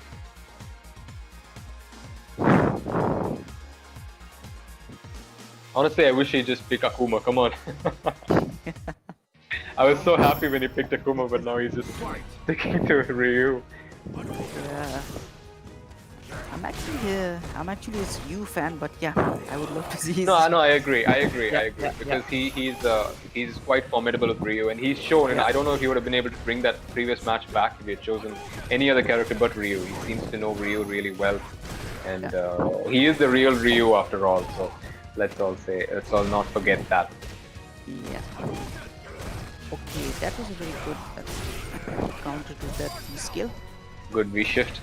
Honestly, I wish he just picked Akuma. Come on. I was so happy when he picked Akuma, but now he's just sticking to Ryu. Yeah. I'm actually a Yu fan, but yeah, I would love to see his... No, I agree. Yeah, Because he's quite formidable with Ryu, and he's shown. And I don't know if he would have been able to bring that previous match back if he had chosen any other character but Ryu. He seems to know Ryu really well, and he is the real Ryu after all. So let's all not forget that. Yeah. Okay, that was a very good counter to that skill. Good V shift.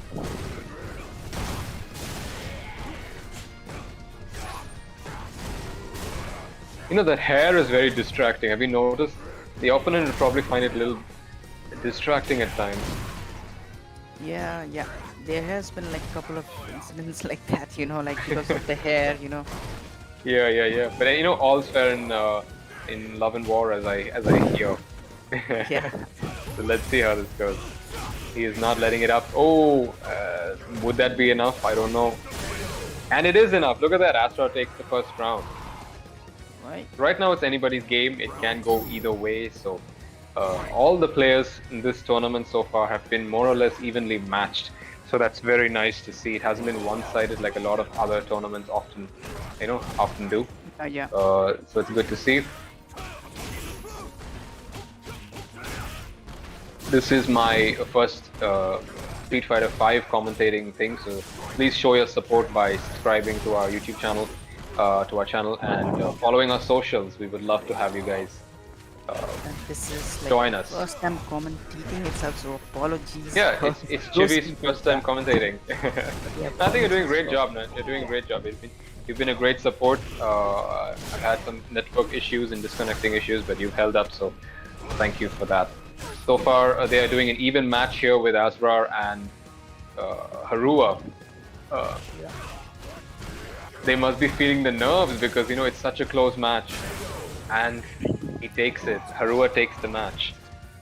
You know, that hair is very distracting. Have you noticed? The opponent will probably find it a little distracting at times. Yeah, yeah. There has been like a couple of incidents like that, you know, like because of the hair, you know. Yeah. But you know, all's fair in love and war, as I hear. Yeah. So let's see how this goes. He is not letting it up. Oh, would that be enough? I don't know. And it is enough. Look at that. Asraar takes the first round. Right now it's anybody's game. It can go either way. So all the players in this tournament so far have been more or less evenly matched. So that's very nice to see. It hasn't been one-sided like a lot of other tournaments often do. Yeah. So it's good to see. This is my first Street Fighter 5 commentating thing, so please show your support by subscribing to our YouTube channel, and following our socials. We would love to have you guys And this is like join us. first time commentating itself, so apologies. Yeah, it's Chivi's first time commentating. Yeah, I think you're doing a great job, man. You're doing a great job. You've been a great support. I've had some network issues and disconnecting issues, but you've held up, so thank you for that. So far, they are doing an even match here with Asraar and Harua. They must be feeling the nerves because, you know, it's such a close match. And he takes it. Harua takes the match.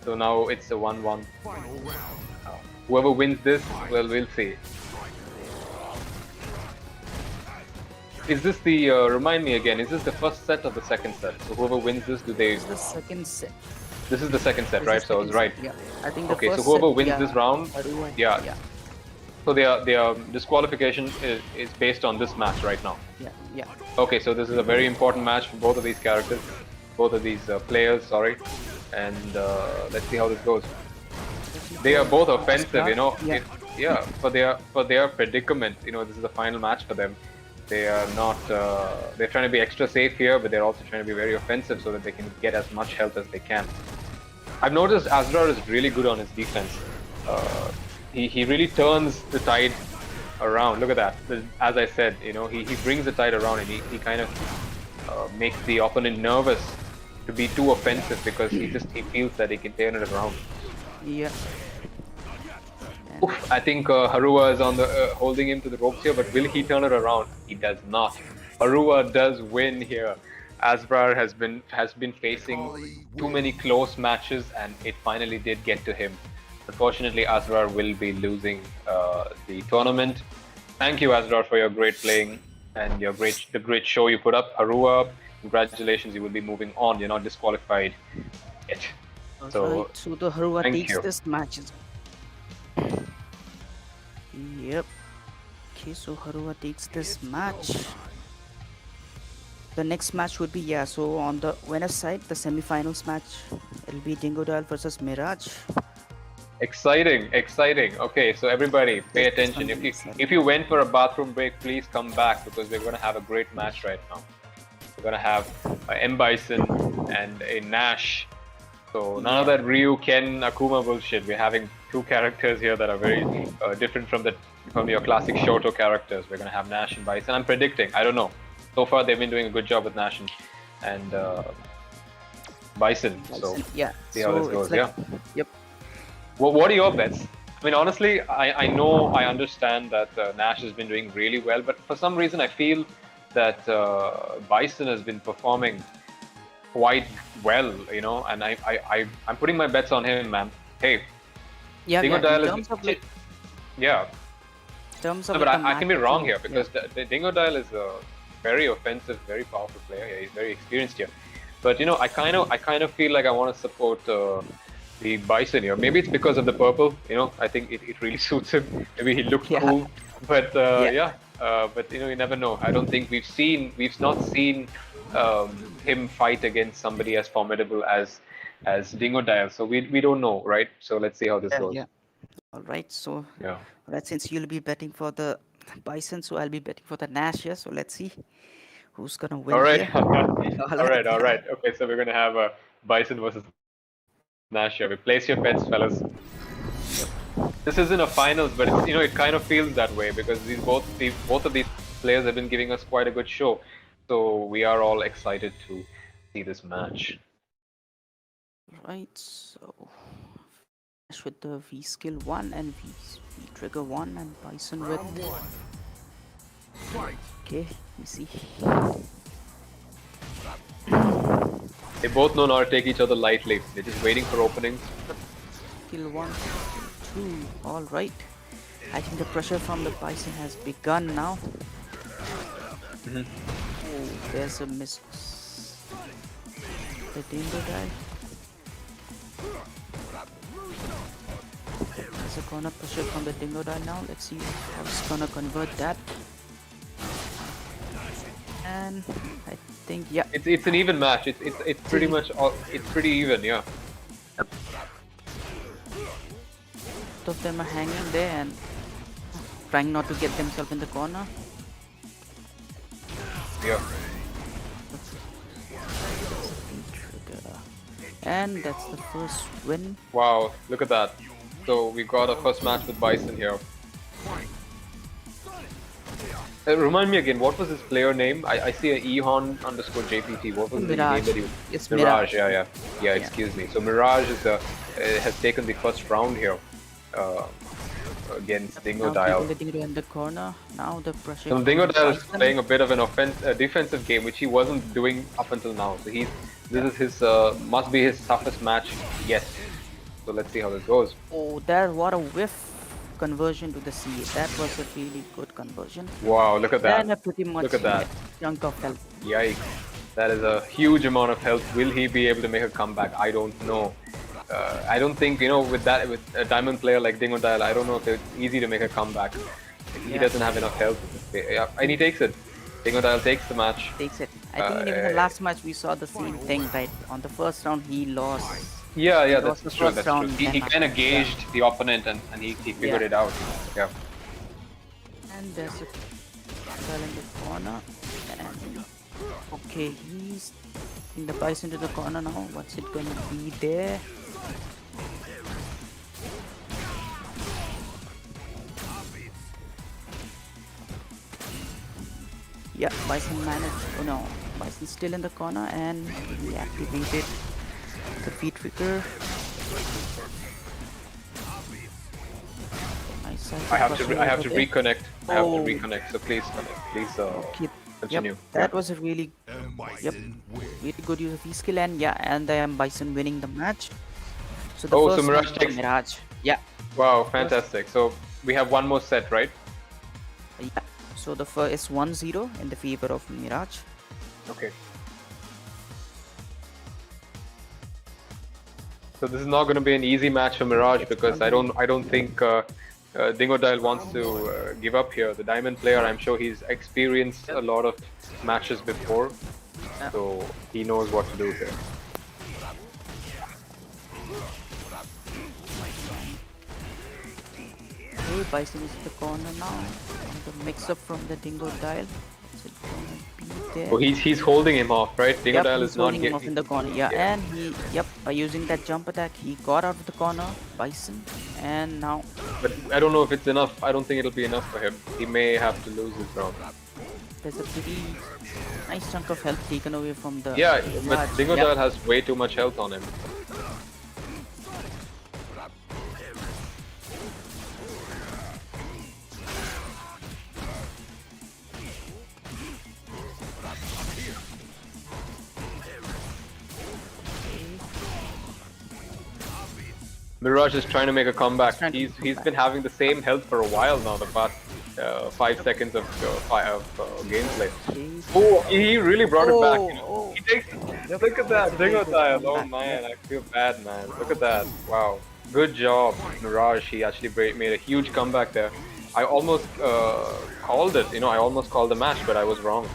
So now it's a 1-1. Whoever wins this, well, we'll see. Is this the, remind me again, is this the first set or the second set? So whoever wins this, do they... This is the second set. This is the second set, right? So I was right. Yeah, I think the Okay, so first whoever set, wins yeah, this round, Harua, yeah. So their disqualification is based on this match right now. Yeah. Okay, so this is a very important match for both of these characters, both of these players, sorry. And let's see how this goes. They are both offensive, you know. Yeah. For their predicament, you know, this is the final match for them. They are not. They're trying to be extra safe here, but they're also trying to be very offensive so that they can get as much health as they can. I've noticed Asraar is really good on his defense. He really turns the tide around. Look at that. As I said, you know, he brings the tide around and he kind of makes the opponent nervous to be too offensive because he feels that he can turn it around. Yeah. Oof, I think Harua is on the holding him to the ropes here, but will he turn it around? He does not. Harua does win here. Asraar has been facing too many close matches, and it finally did get to him. Unfortunately, Asraar will be losing the tournament. Thank you, Asraar, for your great playing and the great show you put up. Harua, congratulations, you will be moving on. You're not disqualified yet. So, So the Harua thank takes you. this match. Yep. Okay, so Harua takes this match. The next match would be, so on the winner's side, the semi-finals match, it'll be Dingodile versus Miraj. Exciting. Okay, so everybody, pay attention. If you went for a bathroom break, please come back because we're going to have a great match right now. We're going to have M Bison and a Nash. So none of that Ryu, Ken, Akuma bullshit. We're having two characters here that are very different from the from your classic Shoto characters. We're gonna have Nash and Bison. I'm predicting. I don't know. So far, they've been doing a good job with Nash and Bison. So Yeah. see how this So goes. it's like, Yeah. yep. What are your bets? I mean, honestly, I understand that Nash has been doing really well, but for some reason, I feel that Bison has been performing quite well, you know, and I'm putting my bets on him, man. Hey, Yeah, Dingodile in terms of like, yeah. terms of No, but like the I can be matchup, wrong so, here because the Dingodile is a very offensive, very powerful player. Yeah, he's very experienced here. But you know, I kind of feel like I want to support the Bison here. Maybe it's because of the purple. You know, I think it really suits him. Maybe he looks Yeah. cool. But Yeah. but you know, you never know. I don't think we've not seen him fight against somebody as formidable as Dingodile. So we don't know, right? So let's see how this goes. Yeah. All right. So, Yeah. right, since you'll be betting for the Bison, so I'll be betting for the Nash here. So let's see who's gonna win All right. here. All right. All right. Okay, so we're gonna have a Bison versus Nash here. We place your bets, fellas. This isn't a finals, but it's, you know, it kind of feels that way because both of these players have been giving us quite a good show. So we are all excited to see this match. Right. So Nash with the V skill 1 and V trigger 1 and Bison with. Round one. Fight. Okay, let me see. They both know how to take each other lightly. They're just waiting for openings. Skill 1, skill 2. All right. I think the pressure from the Bison has begun now. Oh, there's a miss. The Dingodile. There's a corner pressure from the Dingodile now. Let's see how it's gonna convert that. And I think, yeah. It's an even match. It's pretty much all. It's pretty even, yeah. Both of them are hanging there and trying not to get themselves in the corner. Yeah. And that's the first win. Wow, look at that. So we got a first match with Bison here. Remind me again, what was his player name? I see a Ehon _ JPT. What was the name that he was? It's Miraj. Miraj. Yeah. Excuse me. So Miraj is has taken the first round here against Now Dingodile. keeping the Dingodile in the corner. Now the pressure. So from Dingodile is Bison. playing a bit of an defensive game, which he wasn't doing up until now. So this is his must be his toughest match yet. So let's see how this goes. Oh, there! What a whiff conversion to the CA. That was a really good conversion. Wow, look at that. And a pretty much Look at that. chunk of health. Yikes. That is a huge amount of health. Will he be able to make a comeback? I don't know. I don't think, you know, with a diamond player like Dingodile, I don't know if it's easy to make a comeback. He Yeah. doesn't have enough health. Yeah, and he takes it. Dingodile takes the match. Takes it. I think even the last match we saw the same thing, right? On the first round he lost. Yeah, lost that's the true. first That's true. round, He then kind of gauged the opponent and he figured it out. Yeah. And there's a girl in the corner. And okay, he's in the Bison to the corner now. What's it gonna be there? Yeah, Bison managed. Oh no, Bison's still in the corner and he activated the feed trigger. Nice I have to over there. reconnect. I have to Oh. reconnect. So please Keep- continue. Yep, that was a really And Bison wins. really good use of E-skill, and yeah, and I am Bison winning the match. So the Oh, so first Miraj one from takes- Miraj. Yeah, Wow, fantastic. So we have one more set, right? yeah. So the first is 1-0 in the favor of Miraj. Okay. So this is not going to be an easy match for Miraj because I don't think Dingodile wants to give up here. The diamond player, I'm sure he's experienced a lot of matches before, Yeah. so he knows what to do here. Okay, Bison is in the corner now. And the mix-up from the Dingodile. What's it gonna be there. Oh, he's holding him off, right? Dingodile He's is not holding him off in getting. the corner. Yeah, and he, by using that jump attack, he got out of the corner, Bison, and now But I don't know if it's enough. I don't think it'll be enough for him. He may have to lose this round. there's a pretty nice chunk of health taken away from the Yeah, but Miraj. Dingodile has way too much health on him. Miraj is trying to make a comeback. He's been having the same health for a while now. The past 5 seconds of gameplay. Oh, he really brought it back. You know? He takes. Look at that, Dingodile. Oh man, I feel bad, man. Look at that. Wow, good job, Miraj. He actually made a huge comeback there. I almost called it. You know, I almost called the match, but I was wrong.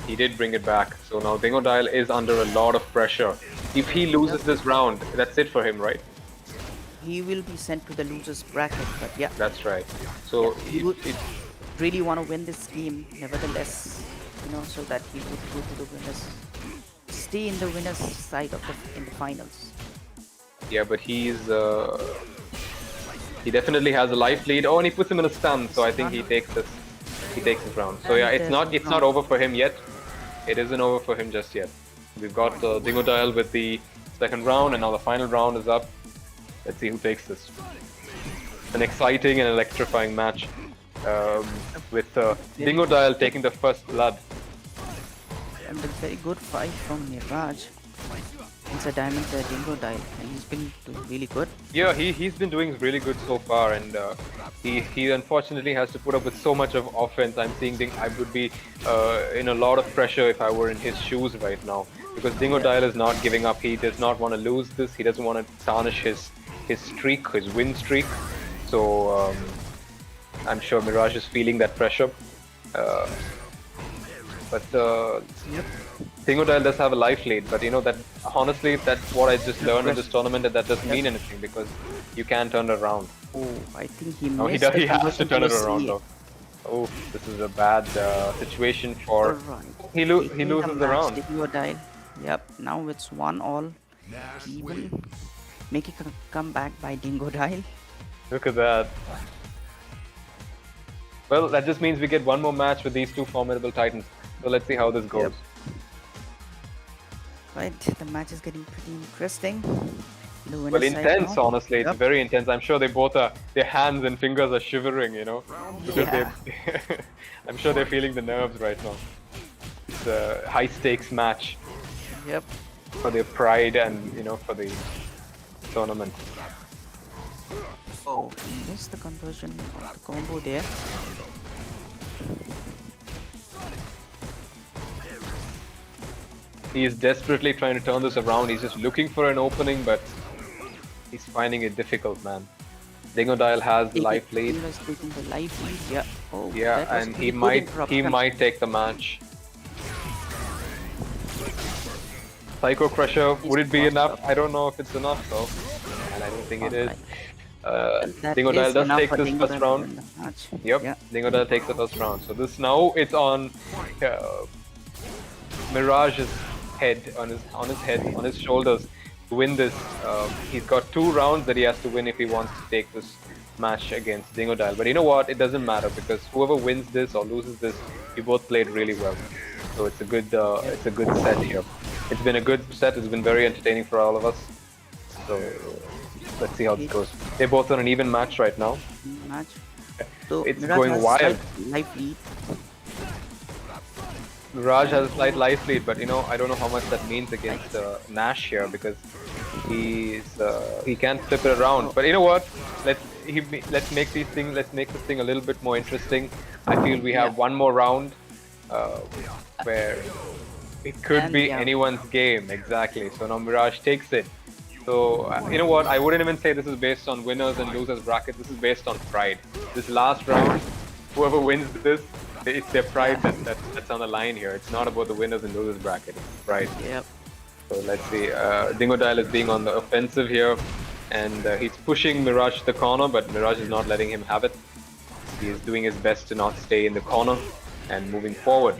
He did bring it back. So now Dingodile is under a lot of pressure. If he loses this round, that's it for him, right? He will be sent to the losers bracket, but yeah. That's right. So He would really want to win this game, nevertheless, you know, so that he would go to the winners, stay in the winners side of in the finals. yeah, but he definitely has a life lead. Oh, and he puts him in a stun, so I think he takes this. He takes this round. So yeah, it's not over for him yet. It isn't over for him just yet. We've got Dingodile with the second round, and now the final round is up. Let's see who takes this. An exciting and electrifying match with Dingodile taking the first blood. And a very good fight from Miraj. It's a diamond Dingodile, and he's been doing really good. Yeah, he's been doing really good so far, and he unfortunately has to put up with so much of offense. I'm seeing I would be in a lot of pressure if I were in his shoes right now, because Dingodile is not giving up. He does not want to lose this. He doesn't want to tarnish his streak, his win streak. So I'm sure Miraj is feeling that pressure. But Dingodile does have a life lead, but you know that honestly, that's what I just learned in this tournament, and that doesn't mean anything because you can't turn it around. Oh, I think he No, missed he has to turn it conversion around to a though. Oh, this is a bad situation for. Alright. He loses the round. Dingodile. Yep, now it's 1-all. Even making a comeback by Dingodile. Look at that. Well, that just means we get one more match with these two formidable titans. So let's see how this goes. Right, the match is getting pretty interesting. The winner's Well, side intense, now. honestly. It's very intense. I'm sure they both are. Their hands and fingers are shivering, you know, because Yeah. I'm sure they're feeling the nerves right now. It's a high-stakes match Yep. for their pride and you know for the tournament. Oh, he missed the conversion of the combo there. He is desperately trying to turn this around. He's just looking for an opening, but he's finding it difficult, man. Dingodile has the life lead. He was taking the life lead. Yeah. Oh, Yeah, that was and pretty he good might interruption. take the match. Psycho Crusher, would it be enough? I don't know if it's enough though, and I don't think it is. That Dingodile is does enough take for this Dingodile first to round. win the match. Yep, Yeah. Dingodile takes the first round. So this now it's on Miraj's head, on his shoulders to win this. He's got 2 rounds that he has to win if he wants to take this match against Dingodile. But you know what? It doesn't matter because whoever wins this or loses this, you both played really well. So it's a good set here. It's been a good set. It's been very entertaining for all of us. So let's see how this goes. They're both on an even match right now. Match. So It's Miraj going has wild. slight life lead. Miraj has a slight life lead, but you know I don't know how much that means against Nash here because he can't flip it around. But you know what? Let's make this thing a little bit more interesting. I feel we have one more round where it could be anyone's game exactly. So now Miraj takes it. So you know what? I wouldn't even say this is based on winners and losers bracket. This is based on pride. This last round, whoever wins this, it's their pride that's on the line here. It's not about the winners and losers bracket. It's pride. Yep. So let's see. Dingodile is being on the offensive here, and he's pushing Miraj to the corner, but Miraj is not letting him have it. He is doing his best to not stay in the corner and moving forward.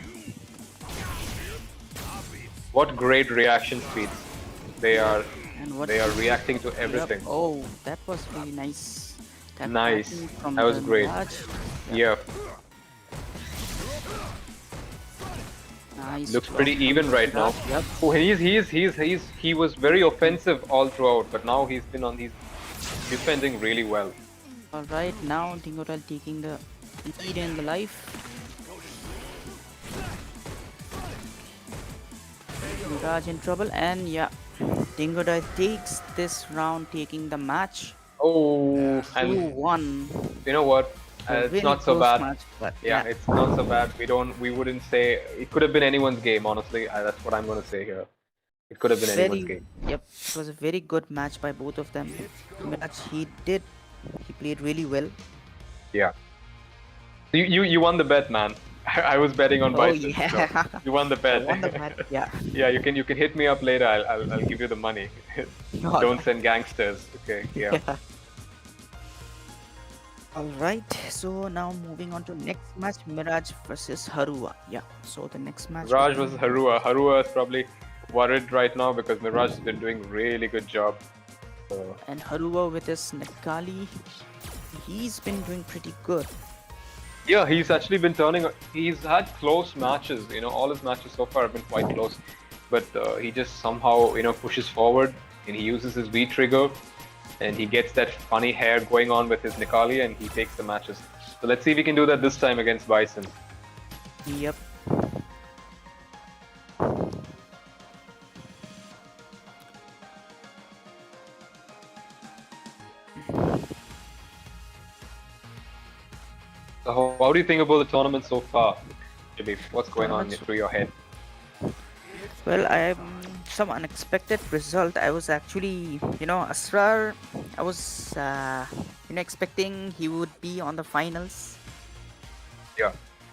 What great reaction speeds. They are And what reacting to everything. Yep. Oh, that was really nice. Nice. Pattern from That was the great. Miraj. Yeah. Nice. Looks block pretty from even right now. Miraj. Yep. Oh, he was very offensive all throughout, but now he's defending really well. All right, now Dingodile taking the lead in the life. Miraj in trouble, and yeah, Dingodile takes this round, taking the match. Oh, and 2-1. you know what? A It's really not so close bad. match, but Yeah, it's not so bad. We wouldn't say it could have been anyone's game. Honestly, that's what I'm gonna say here. It could have been anyone's game. Yep, it was a very good match by both of them. Miraj, he played really well. Yeah. You won the bet, man. I was betting on Oh Bison. yeah, So you won the bet. won the match. Yeah. Yeah, you can hit me up later. I'll give you the money. Don't send gangsters. Okay. Yeah. Alright, so now moving on to next match, Miraj versus Harua. Yeah, so the next match. Miraj vs Harua. Harua is probably worried right now because Miraj has been doing really good job. So, And Harua with his Nekali, he's been doing pretty good. yeah, he's actually been he's had close matches. You know, all his matches so far have been quite close. But he just somehow, pushes forward and he uses his V trigger. And he gets that funny hair going on with his Nikali and he takes the matches. So let's see if he can do that this time against Bison. Yep. So how do you think about the tournament so far? Jabib, what's going on through your head? Well, some unexpected result. I was actually, Asraar, I was, expecting he would be on the finals. Yeah.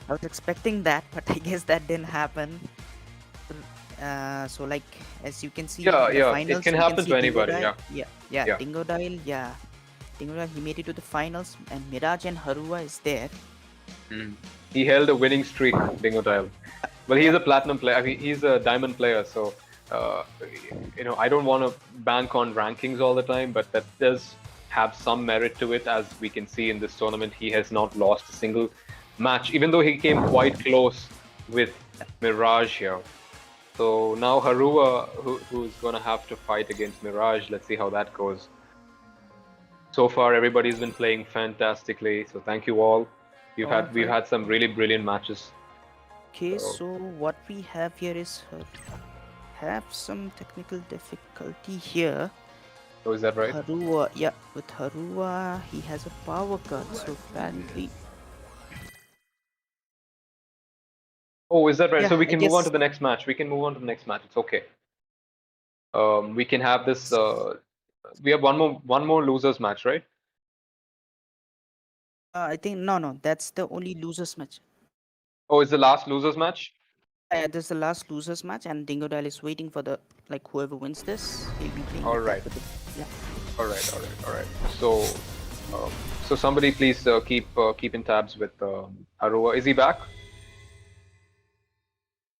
I was expecting that, but I guess that didn't happen. So like, as you can see, Yeah, in the yeah, finals, it can you happen see to anybody, Dingodile, yeah, Yeah. Dingodile, he made it to the finals, and Miraj and Harua is there. He held a winning streak, Dingodile. Well, he's a platinum player. I mean, he's a diamond player, so I don't want to bank on rankings all the time, but that does have some merit to it. As we can see in this tournament, he has not lost a single match, even though he came quite close with Miraj here. So now Harua, who's gonna have to fight against Miraj. Let's see how that goes. So far, everybody's been playing fantastically. So thank you all. We've had some really brilliant matches. Okay, so what we have here is have some technical difficulty here. So is that right? Harua, yeah, with Harua, he has a power cut, so apparently. Oh, is that right? Yeah, So we I can move on guess- to the next match. We can move on to the next match. It's okay. We can have this. We have one more losers match, right? I think no, that's the only losers match. Oh, it's the last losers match. This is the last losers match, and Dingodile is waiting for the whoever wins this, he'll be playing. All with that right. with the- yeah. All right. So somebody please keep in tabs with Harua. Is he back?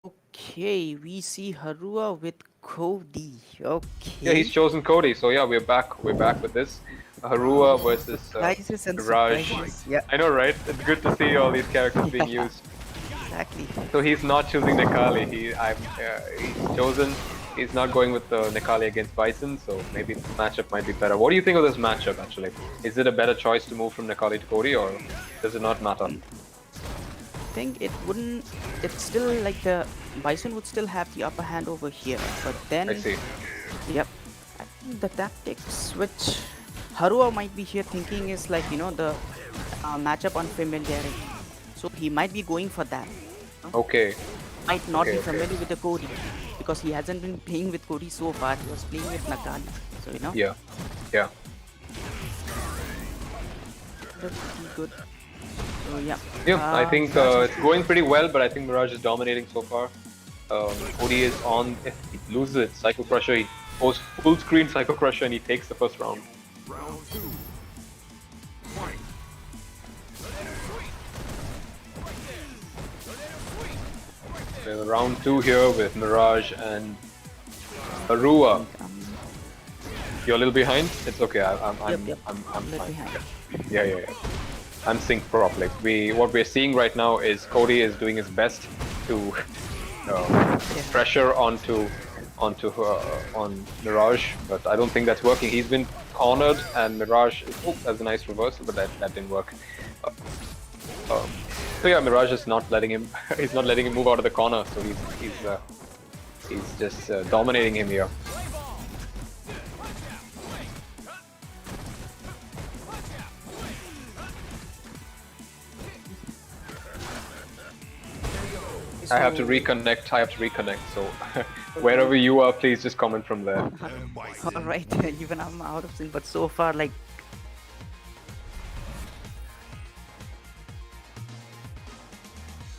Okay, we see Harua with Cody. Okay. Yeah, he's chosen Cody. So yeah, we're back. We're back with this. Harua versus Surprises and Miraj. surprises. Yeah, I know, right? It's good to see all these characters being used. exactly. So he's not choosing Nekali. He's chosen. He's not going with Nekali against Bison. So maybe this matchup might be better. What do you think of this matchup? Actually, is it a better choice to move from Nekali to Cody, or does it not matter? I think it wouldn't. It's still like the Bison would still have the upper hand over here, but then. I see. Yep. I think the tactics which Harua might be here thinking is the matchup unfamiliarity. So he might be going for that. Okay. Might not be Okay. familiar with the Cody because he hasn't been playing with Cody so far. He was playing with Nakali. So Yeah. that's pretty good. So yeah. Yeah, I think it's going pretty well, but I think Miraj is dominating so far. Cody is on. If he loses it, Psycho Crusher, he goes full screen Psycho Crusher and he takes the first round. Round 2. Fight. round 2 here with Miraj and Harua. You're a little behind? It's okay. I'm Yep. I'm A little fine. behind. Yeah. I'm synced properly. What we're seeing right now is Cody is doing his best to pressure on Miraj, but I don't think that's working. He's been cornered, and Miraj. Oh, that's a nice reversal, but that didn't work. So yeah, Miraj is not letting him. He's not letting him move out of the corner. So he's just dominating him here. I have to reconnect. So wherever you are, please just comment from there. Alright, even I'm out of sync, but so far, like.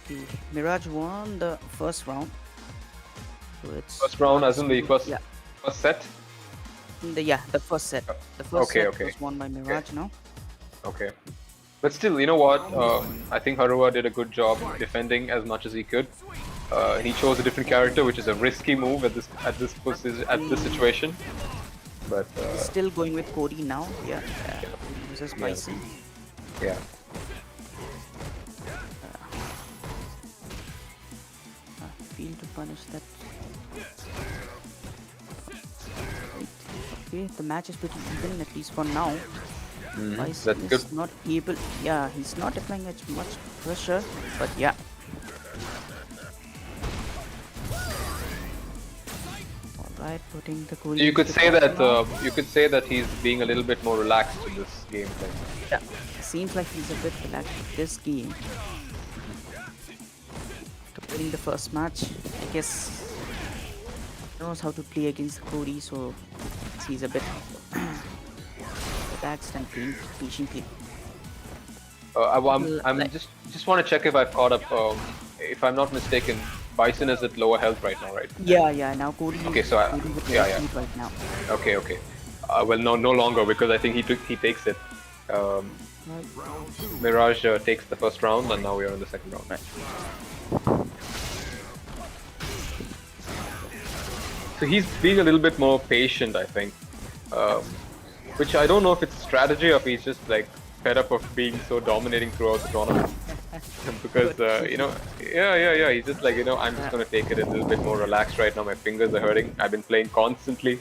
Okay, Miraj won the first round. So it's First round, as in the first set. the first set. The first Okay, set okay. was won by Miraj now. Okay. But still, you know what? I think Harua did a good job defending as much as he could. He chose a different character, which is a risky move at this situation. But Still going with Cody now. Yeah. Uses Bison. yeah, Feel to punish that. Okay, the match is pretty even, at least for now. Bison that's is good. not able. Yeah, he's not applying as much pressure, but yeah. Alright, putting the Cody. You could into say the that corner. he's being a little bit more relaxed in this gameplay. Yeah, seems like he's a bit relaxed with this game. After winning the first match, I guess he knows how to play against Cody, so he's a bit relaxed and playing patiently. I'm just want to check if I've caught up. If I'm not mistaken, Bison is at lower health right now, right? Yeah. Now Cody. Okay, so Cody with yeah. lead right now. Okay. Well, no longer, because I think he takes it. Right. Miraj takes the first round, and now we are in the second round. Right. So he's being a little bit more patient, I think, which I don't know if it's a strategy or if he's just like fed up of being so dominating throughout the tournament. Because yeah, he's just like, I'm just gonna take it a little bit more relaxed right now. My fingers are hurting. I've been playing constantly,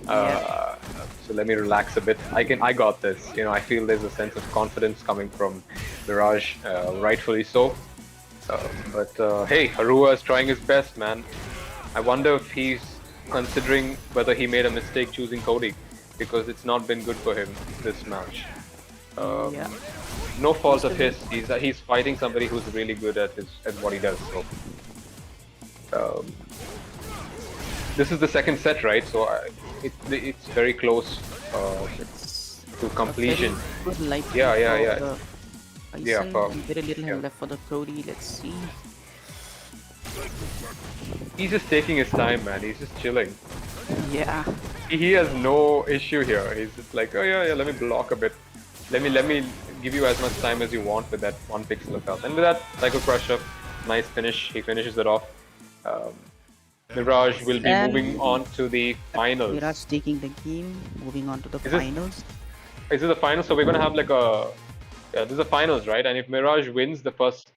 so let me relax a bit. I got this. I feel there's a sense of confidence coming from Miraj, rightfully so. But hey, Harua is trying his best, man. I wonder if he's considering whether he made a mistake choosing Cody, because it's not been good for him this match. Yeah. No fault of his. He's fighting somebody who's really good at what he does. So this is the second set, right? So it's very close It's to completion. good life. Yeah. And very little health left for the Cody. Let's see. He's just taking his time, man. He's just chilling. Yeah. He has no issue here. He's just like, oh yeah, let me block a bit. Let me give you as much time as you want with that 1 pixel of health. And with that Psycho Crusher, nice finish. He finishes it off. Miraj will be moving on to the finals. Miraj taking the game, moving on to the Is finals. This is the finals, so we're gonna have like this is the finals, right? And if Miraj wins the first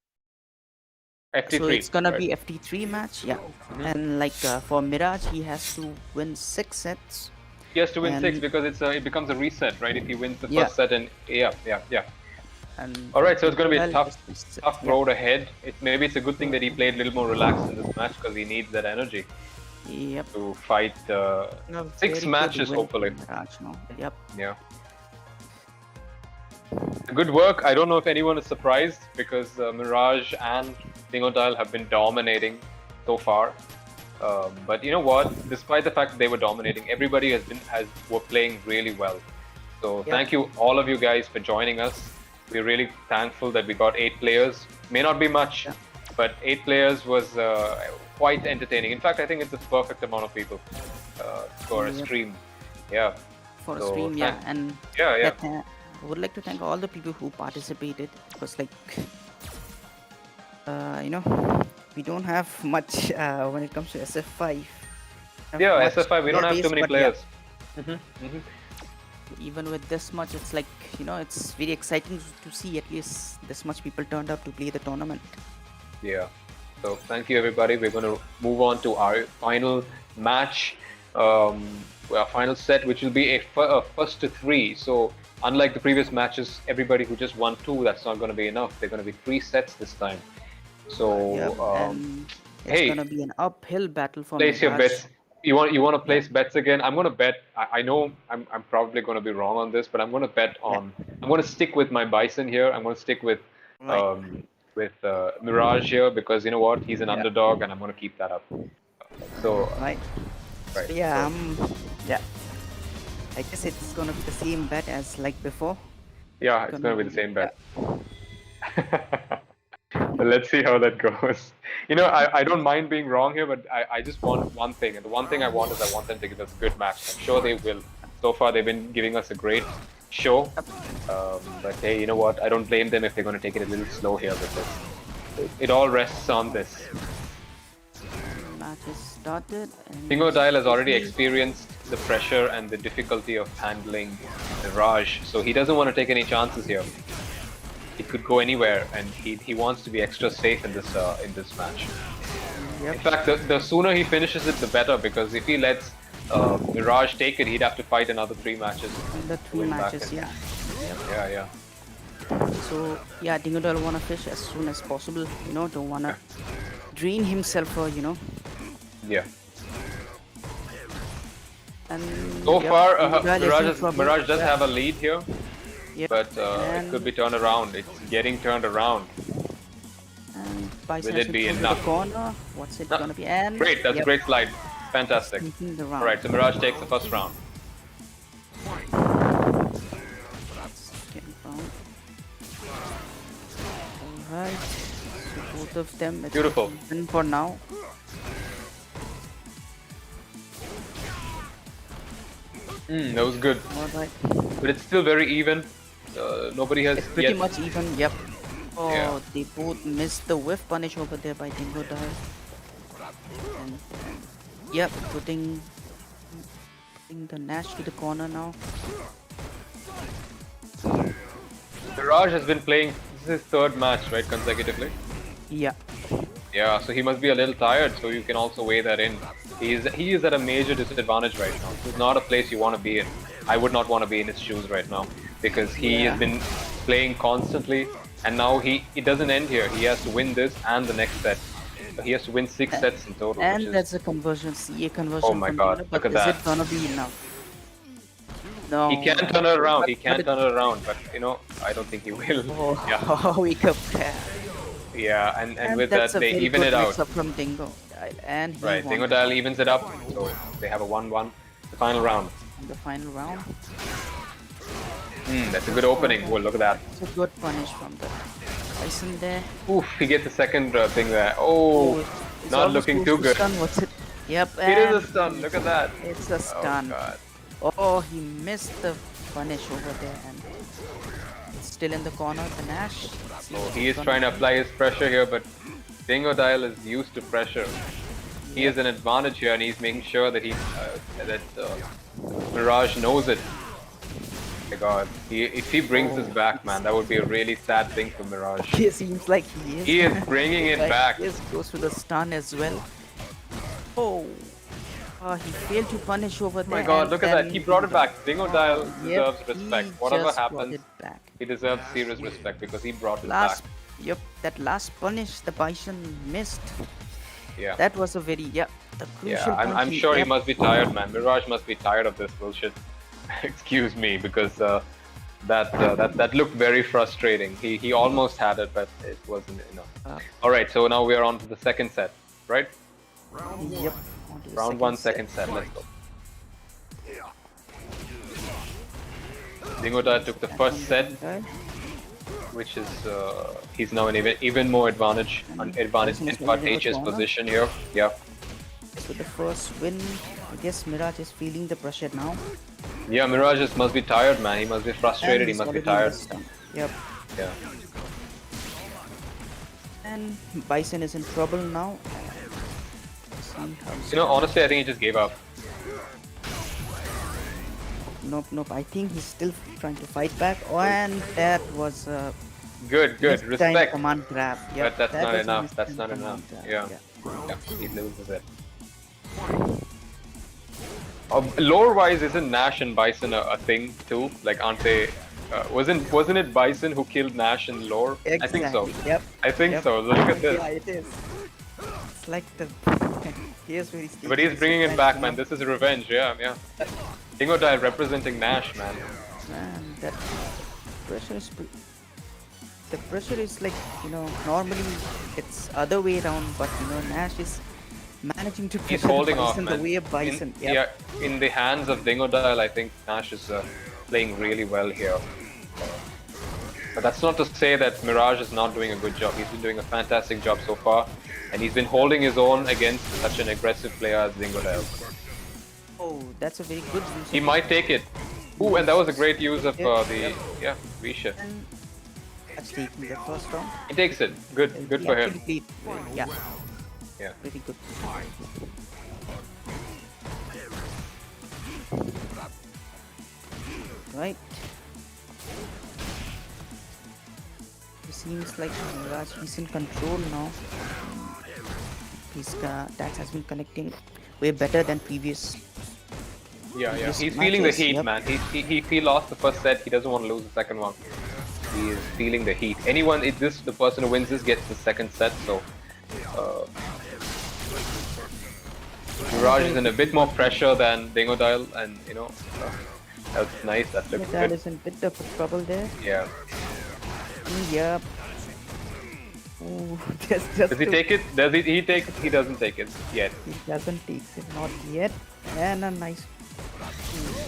FT3, So it's gonna right? be FT3 match, yeah. And like for Miraj, he has to win 6 sets. He has to win and 6 because it becomes a reset, right? If he wins the Yeah. first set, and yeah. And All right, so it's going to be a Dingodile tough is- road ahead. Maybe it's a good thing that he played a little more relaxed in this match, because he needs that energy Yep. to fight No, 6 very matches, good win hopefully. from Miraj now. Yep. Yeah. Good work. I don't know if anyone is surprised, because Miraj and Dingodile have been dominating so far. But you know what? Despite the fact that they were dominating, everybody were playing really well. So thank you, all of you guys, for joining us. We're really thankful that we got 8 players. May not be much, but 8 players was quite entertaining. In fact, I think it's the perfect amount of people for a stream. Yeah. For a So, stream, yeah. And yeah. I would like to thank all the people who participated, because like we don't have much when it comes to SF5. Have Yeah, much SF5, we don't player have too base, many but yeah, players. even with this much, it's like, it's very exciting to see at least this much people turned up to play the tournament. Yeah. So thank you everybody. We're going to move on to our final match, our final set, which will be a first to three. So unlike the previous matches, everybody who just won two, that's not going to be enough. They're going to be 3 sets this time. So Yep, and it's hey, gonna be an uphill battle for place your Miraj. bets. You want to place bets again? I'm going to bet. I know I'm probably going to be wrong on this, but I'm going to bet on. I'm going to stick with my Bison here. I'm going to stick with Right. Miraj here because you know what? He's an underdog, and I'm going to keep that up. So Right. right. So yeah, so, yeah. I guess it's gonna be the same bet as like before. yeah, it's going to be the same bet. But let's see how that goes. I don't mind being wrong here, but I just want one thing. And the one thing I want is I want them to give us a good match. I'm sure they will. So far, they've been giving us a great show. But hey, you know what? I don't blame them if they're going to take it a little slow here because it all rests on this. Match is started. And Dingodile has already experienced the pressure and the difficulty of handling Miraj, so he doesn't want to take any chances here. It could go anywhere, and he wants to be extra safe in this match. Yep. In fact, the sooner he finishes it, the better, because if he lets Miraj take it, he'd have to fight another 3 matches. The 3 win back matches, in. yeah. Yeah. So yeah, Dingodile wanna fish as soon as possible. Don't wanna drain himself for Yeah. And So yep, far, Dingodile is in trouble. Miraj does have a lead here, Yep. but it could be turned around. It's getting turned around. And Bison Will has it been be thrown to enough? the corner. What's it No. gonna be? And Great, that's a yep, great slide. Fantastic. sneaking the round. Alright, so Miraj takes the first round. Second round. Alright. So both of them, it's Beautiful. even for now. That was good. Alright. But it's still very even. Nobody has It's pretty yet. much even, yep. Oh, Yeah. they both missed the whiff punish over there by Dingodile. And yep, putting the Nash to the corner now. Miraj has been playing. This is his 3rd match, right, consecutively. Yeah. Yeah, so he must be a little tired. So you can also weigh that in. He is at a major disadvantage right now. This is not a place you want to be in. I would not want to be in his shoes right now because he has been playing constantly, and now it doesn't end here. He has to win this and the next set. So he has to win 6 sets in total. And which that's a conversion, CA conversion. Oh my from God, Dingodile, look but at that. is it gonna be enough? No. He can turn it around. He can but turn it around, but I don't think he will. Oh, Yeah, wake up there. yeah, and with that's that a they very even good it out. mix-up from Dingodile, and he Right, won Dingodile evens it up, so they have a 1-1. The final round. in the final round. That's a good opening. Oh, look at that. It's a good punish from the Bison there. Oof, he gets a second thing there. Oh, It's not almost looking close too to good. Stun. What's it? Yep, It and is a stun. Look at that. it's a stun. God. Oh, he missed the punish over there, and it's still in the corner. The Nash. So he is trying to apply his pressure here, but Dingodile is used to pressure. He has an advantage here, and he's making sure that Miraj knows it. My God, if he brings this back, man, that would be a really sad thing for Miraj. It seems like he is. He is bringing it Like, back. He is close to the stun as well. Oh, he failed to punish over there. Oh my God, and look at that. then He brought it back. Dingodile Yep, deserves he respect. Whatever just brought happens, it back. he deserves serious respect because he brought it Last, back. yep, that last punish the Bison missed. Yeah. That was a very, the crucial Yeah, I'm punch sure he yep. must be tired, man. Miraj must be tired of this bullshit. Excuse me, because that looked very frustrating. He almost had it, but it wasn't enough. All right, so now we are on to the second set, right? Yep. on to the Round 1, second set. Let's go. Dingodile took the first set, which is he's now in even more advantageous position here. Yeah. So the first win, I guess Miraj is feeling the pressure now. Yeah, Miraj must be tired, man. He must be frustrated. And He he's must be already in tired. the stun. Yep. Yeah. And Bison is in trouble now. See how Honestly, I think he just gave up. Nope. I think he's still trying to fight back. Oh, and that was a Good. mistime Respect. command grab. Yep, But that's that not was a enough. That's mistime not command enough. grab, Yeah. He loses it. Lore-wise, isn't Nash and Bison a thing too? Like, aren't they? Wasn't it Bison who killed Nash in lore? Exactly. I think so. Yep. I think Yep. so. Look at this. Yeah, it is. It's like the here's where he's But he's bringing it back, man. This is revenge. Yeah. Dingodile representing Nash, man. Man, that pressure is the pressure is like, normally it's other way around, but Nash is managing to He's prevent holding off, Bison man. the way of Bison. Yeah, in the hands of Dingodile, I think Nash is playing really well here. But that's not to say that Miraj is not doing a good job. He's been doing a fantastic job so far, and he's been holding his own against such an aggressive player as Dingodile. Oh, that's a very good use. He might take it. Ooh, and that was a great use of the V-shit. And that's taking the first round. He takes it. Good He for him. actually played, yeah, Yeah. very good. Right. It seems like Miraj is in control now. His attacks has been connecting way better than previous. Yeah. Previous He's feeling the matches, heat, yep. man. He lost the first set. He doesn't want to lose the second one. He is feeling the heat. The person who wins this gets the second set. So Miraj is in a bit more pressure than Dingodile, and that's nice. That looks That good. is in a bit of trouble there. Yeah. Yep. Oh, just Does he take it? Does he take it? He doesn't take it yet. He doesn't take it, not yet. And a nice.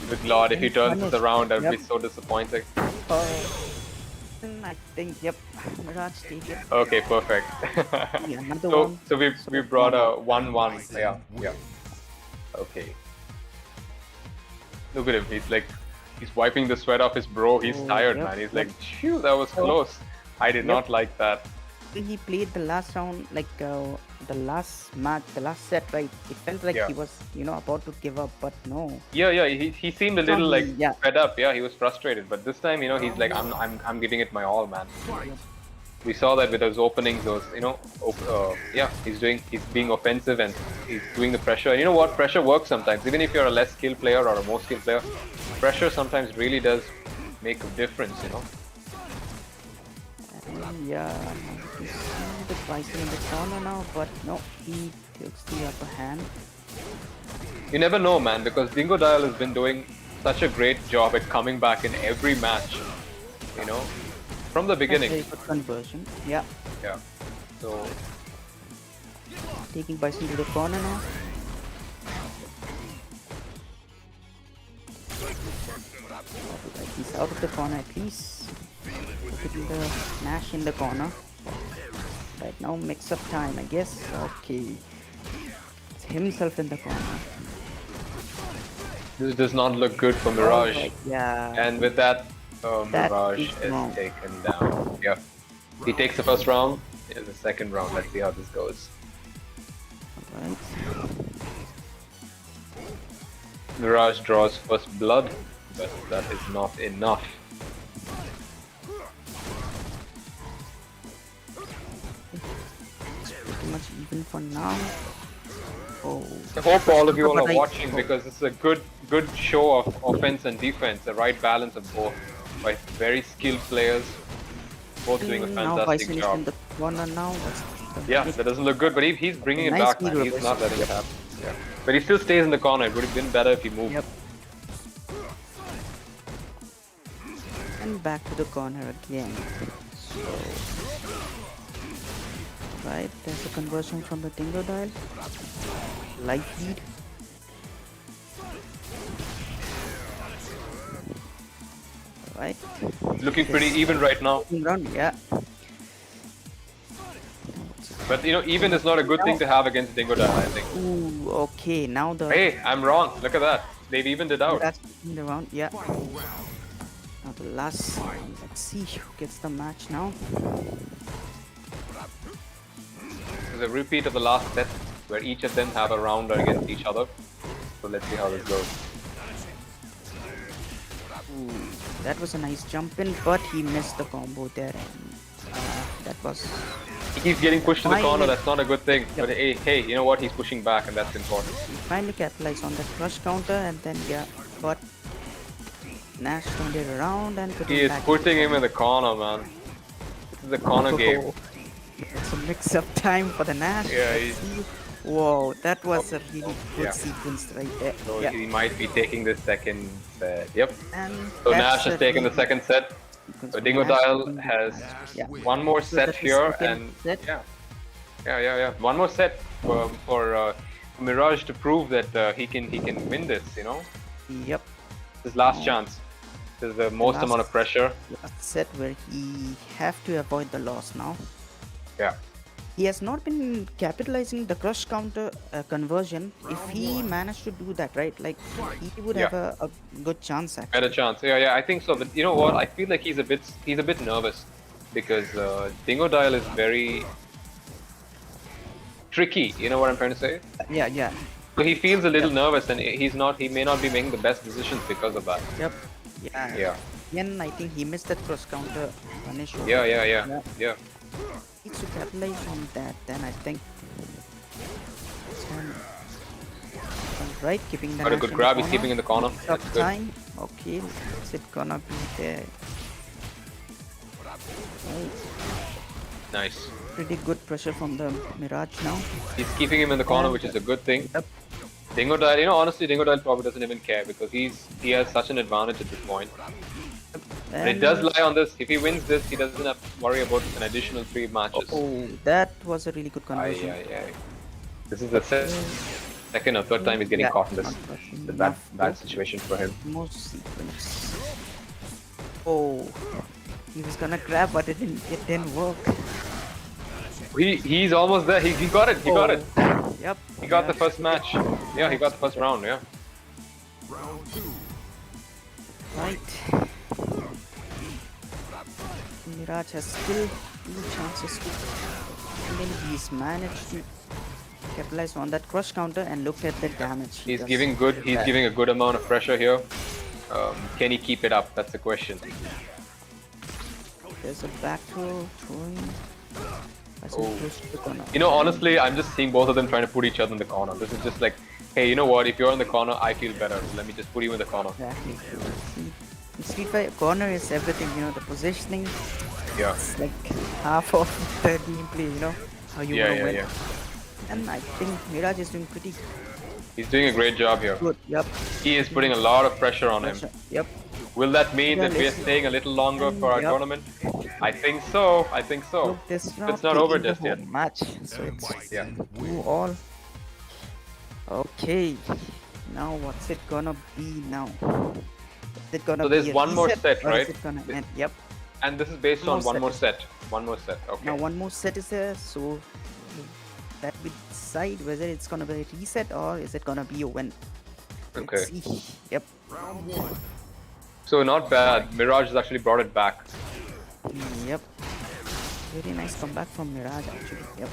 Good lord, if he turns this Punish. around, that would be Yep. so disappointing. I think, yep. Miraj take it. Okay, perfect. Yeah, another so one. so we brought a 1-1. Yeah. Okay. Look at him. He's wiping the sweat off his bro. He's Oh, tired, yep, man. He's yep. like, phew, that was close. I did not like that. He played the last round, like the last match, the last set, right? It felt like Yeah. he was, about to give up, but no. Yeah. He seemed a little like Yeah. fed up. Yeah, he was frustrated. But this time, he's like, I'm giving it my all, man. We saw that with his openings. Those, he's being offensive and he's doing the pressure. And you know what? Pressure works sometimes. Even if you're a less skilled player or a more skilled player, pressure sometimes really does make a difference. And yeah, you see the Bison in the corner now, but no, he takes the upper hand. You never know, man, because Dingodile has been doing such a great job at coming back in every match. From the beginning. Very good conversion. Yeah, Yeah. So taking Bison to the corner now. He's out of the corner at least. Putting the Nash in the corner. Right now, mix up time, I guess. Okay. It's himself in the corner. this does not look good for Miraj. Alright, yeah. And with that, That Miraj is is wrong. taken down. Yeah. He takes the first round. Here's the second round. Let's see how this goes. Alright. Miraj draws first blood, but that is not enough. It's pretty much even for now. Oh. I hope all of you all But are I- watching because it's a good show of offense and defense, the right balance of both by very skilled players, both doing a Now fantastic Bison is job. in the corner now. Yeah, that doesn't look good, but he's bringing it Nice back, man. knee He's reversal. not letting it happen. Yeah. But he still stays in the corner. It would have been better if he moved. Yep. And back to the corner again. So, right, there's a conversion from the Dingodile. Life lead. Right. Looking pretty even right now. Round, yeah. But even is not a good thing to have against Dingodile, I think. Ooh, okay. Now the Hey, I'm wrong. Look at that. They've evened it out. that's in the round, yeah. Now the last. Let's see who gets the match now. is a repeat of the last set where each of them have a round against each other. So let's see how this goes. Ooh, that was a nice jump in, but he missed the combo there, and that was. He keeps getting pushed to the corner. Finally. That's not a good thing. Yep. But hey, you know what? He's pushing back, and that's important. He finally capitalized on that crush counter, and then but Nash turned it around and put He him is back. putting him in the corner, man. This is a corner game. It's a mix-up time for the Nash. Yeah, Let's he's- see. Whoa, that was a really good yeah. sequence right there. So Yeah, he might be taking the second set. Yep. and So that's Nash has a taken the really second set. sequence So for Dingodile Nash. has Yeah. one more So set that's the here, second and set. yeah. One more set for Miraj to prove that he can win this. You know, Yep. his last chance. This is the most Last- amount of pressure. Last set where he have to avoid the loss now. Yeah. He has not been capitalizing the crush counter conversion. If he managed to do that, right, like he would have a good chance actually. Better chance. Yeah, I think so. But you know what? I feel like he's a bit nervous because Dingodile is very tricky. You know what I'm trying to say? Yeah. So he feels a little nervous, and he may not be making the best decisions because of that. Yep. Yeah. Yeah. Again, I think he missed that cross counter punish. Yeah. Needs to capitalize on that. Then I think. Right, keeping the. Got a Nash good in grab. the He's corner. keeping in the corner. Mix up That's good. time. Okay, is it gonna be there? Oh, Nice. pretty good pressure from the Miraj now. He's keeping him in the corner, which is a good thing. Yep. Dingodile, you know, honestly, Dingodile probably doesn't even care because he has such an advantage at this point. And it does lie on this. If he wins this, he doesn't have to worry about an additional 3 matches. Oh, that was a really good conversion. Aye. This is the second or third time he's getting Yeah, caught in this. unfortunately It's a bad, enough. bad situation for him. Most sequence. Oh, he was gonna grab, but it didn't work. He's almost there. He got it. He got it. Yep. He got the first match. Yeah, he got the first round. Yeah. Round 2. Right. Miraj has still 2 chances to, and then he's managed to capitalize on that crush counter and look at the damage. he He's does. giving good. He's giving a good amount of pressure here. Can he keep it up? That's the question. There's a back throw throwing. As Oh. close to the corner. You know, honestly, I'm just seeing both of them trying to put each other in the corner. This is just like, hey, you know what? If you're in the corner, I feel better. Let me just put you in the corner. Exactly. See, in Street Fighter, corner is everything. You know, the positioning. Yeah. It's like half of the gameplay. You know how you want to win. And I think Miraj is doing pretty He's doing a great job here. good. Yep. He is putting a lot of pressure on him. Yep. Will that mean Yeah, that we are let's- staying a little longer for our Yep. tournament? I think so. I think so. Look, this is It's not over taking the just yet. whole match, so it's Yeah. 2 all. Okay. Now what's it gonna be now? Is it gonna So there's be a one more reset, set, or right? Is it gonna end? Yep. And this is based One on more one more set. set. One more set. Okay. Now one more set is there, so that will decide whether it's gonna be a reset or is it gonna be a win. Okay. Let's see. Yep. Round 1. So not bad. Miraj has actually brought it back. Yep. Very nice comeback from Miraj actually. Yep.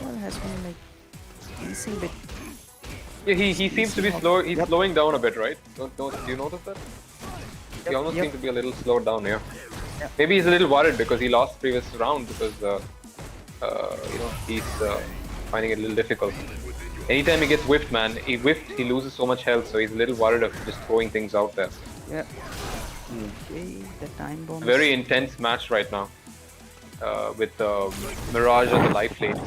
Well, has been like decent bit. Yeah, he seems to be slow. He's Yep. slowing down a bit, right? Do you notice that? He almost Yep. seems to be a little slowed down here. Yep. Maybe he's a little worried because he lost previous round because you know, he's finding it a little difficult. Anytime he gets whiffed, man, he loses so much health, so he's a little worried of just throwing things out there. Yep. Okay, the time bomb. Very intense match right now with Miraj on the life lead.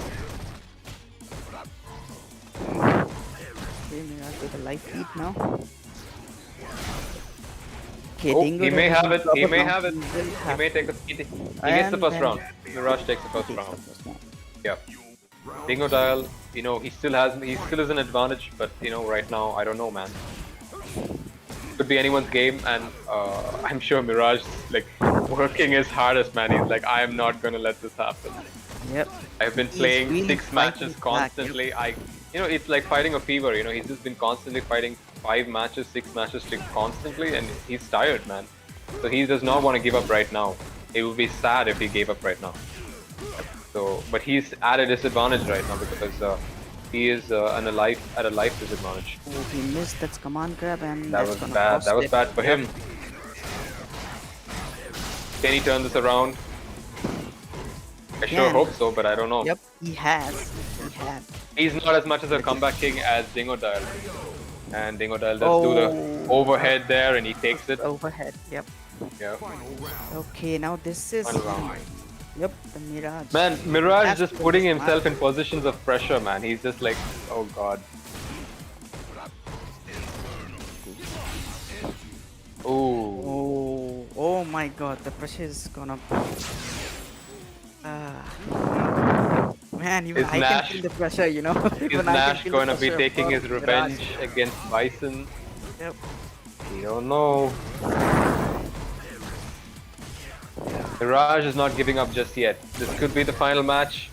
Okay, Miraj with a life lead now. Okay, Oh, Dingo he may doesn't have it. drop He may now. have it. will He have may to take the. He gets the And first then- round. Miraj takes the first take the round. first round. Yeah. Dingodile, you know, he still is an advantage, but you know, right now, I don't know, man. Could be anyone's game, and I'm sure Miraj is like working his hardest, man. He's like, I am not gonna let this happen. Yep. I've been He's playing really 6 matches fighting back, constantly. You know, it's like fighting a fever. You know, he's just been constantly fighting 5 matches, 6 matches constantly, and he's tired, man. So he does not want to give up right now. it would be sad if he gave up right now. So, but he's at a disadvantage right now because he is at a life disadvantage. Oh, he missed that command grab, and That that's was gonna bad. cost That was it. bad for him. Can he turn this around? I sure Can. hope so, but I don't know. Yep, he has. He had. He's not as much as a comeback king as Dingodile. And Dingodile does do the overhead there and he takes it. Overhead. Yep. Yeah. Final round. Okay, now this is. Final round. Yep, the Miraj. Man, Miraj That's just the putting smart. himself in positions of pressure, man. He's just like, oh god. Ooh. Oh my god, the pressure is gonna. Man, even Is I Nash- can feel the pressure, you know. Is Even I can Nash feel the going to be pressure taking from his revenge Miraj. against Bison? Yep. We don't know. Miraj is not giving up just yet. This could be the final match.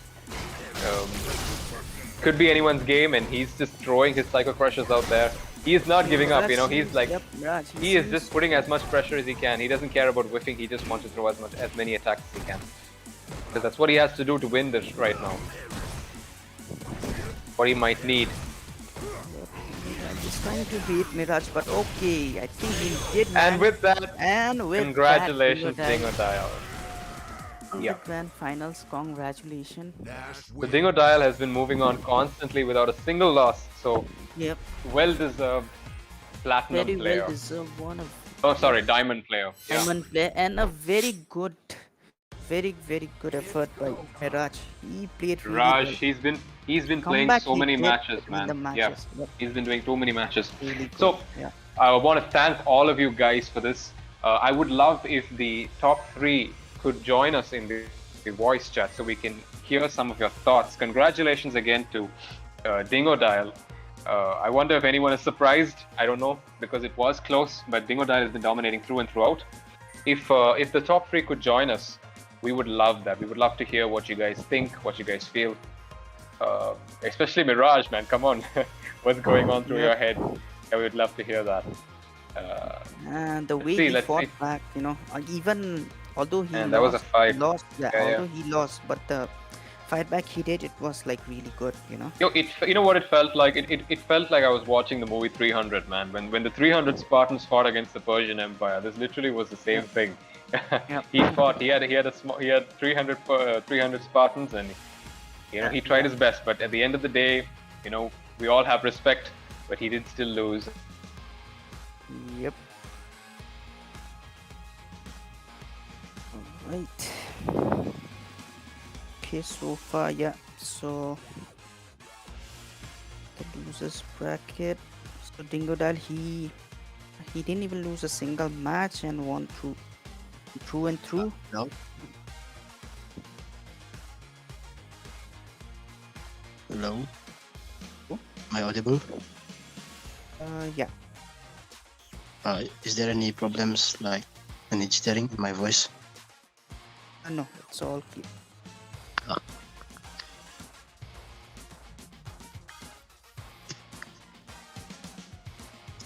Could be anyone's game, and he's just throwing his Psycho Crushers out there. He is not giving up, you know. He's like, Yep, Miraj, he is just putting as much pressure as he can. He doesn't care about whiffing. He just wants to throw as many attacks as he can. Because that's what he has to do to win this right now. What he might need. He's trying to beat Miraj, but okay, I think he did. And with that, and with congratulations, that, Dingodile. Yeah. Grand finals, congratulations. Nash The wins. Dingodile has been moving on constantly without a single loss, so Yep, well-deserved platinum very player. well deserved one of Oh, sorry, diamond player. Yeah. diamond player, and a very good effort by Miraj. He played really Raj, well. he's been playing Comeback so he many did matches, between man. the Yeah, matches. Yep, he's been doing too many matches. really good. So yeah. I want to thank all of you guys for this. I would love if the top 3 could join us in the voice chat so we can hear some of your thoughts. Congratulations again to Dingodile. I wonder if anyone is surprised. I don't know, because it was close, but Dingodile has been dominating through and throughout. If the top 3 could join us, we would love that. We would love to hear what you guys think, what you guys feel. Especially Miraj, man, come on. What's going on through your head? Yeah, we would love to hear that. And the way see, he let's fought see. back, you know, even although he And lost, that was a fight. he lost, yeah, Yeah, yeah. although he lost, but the fight back he did, it was like really good, you know. You know what it felt like? It felt like I was watching the movie 300, man. When the 300 Spartans fought against the Persian Empire, this literally was the same thing. Yep. He fought. He had 300 Spartans, and you know he tried his best. But at the end of the day, you know, we all have respect, but he did still lose. Yep. Alright. Okay, so far, yeah. So the losers bracket. So Dingodile, he didn't even lose a single match and won through and through. No. Hello. Am I audible? Yeah. Is there any problems like any jittering in my voice? No, it's all clear.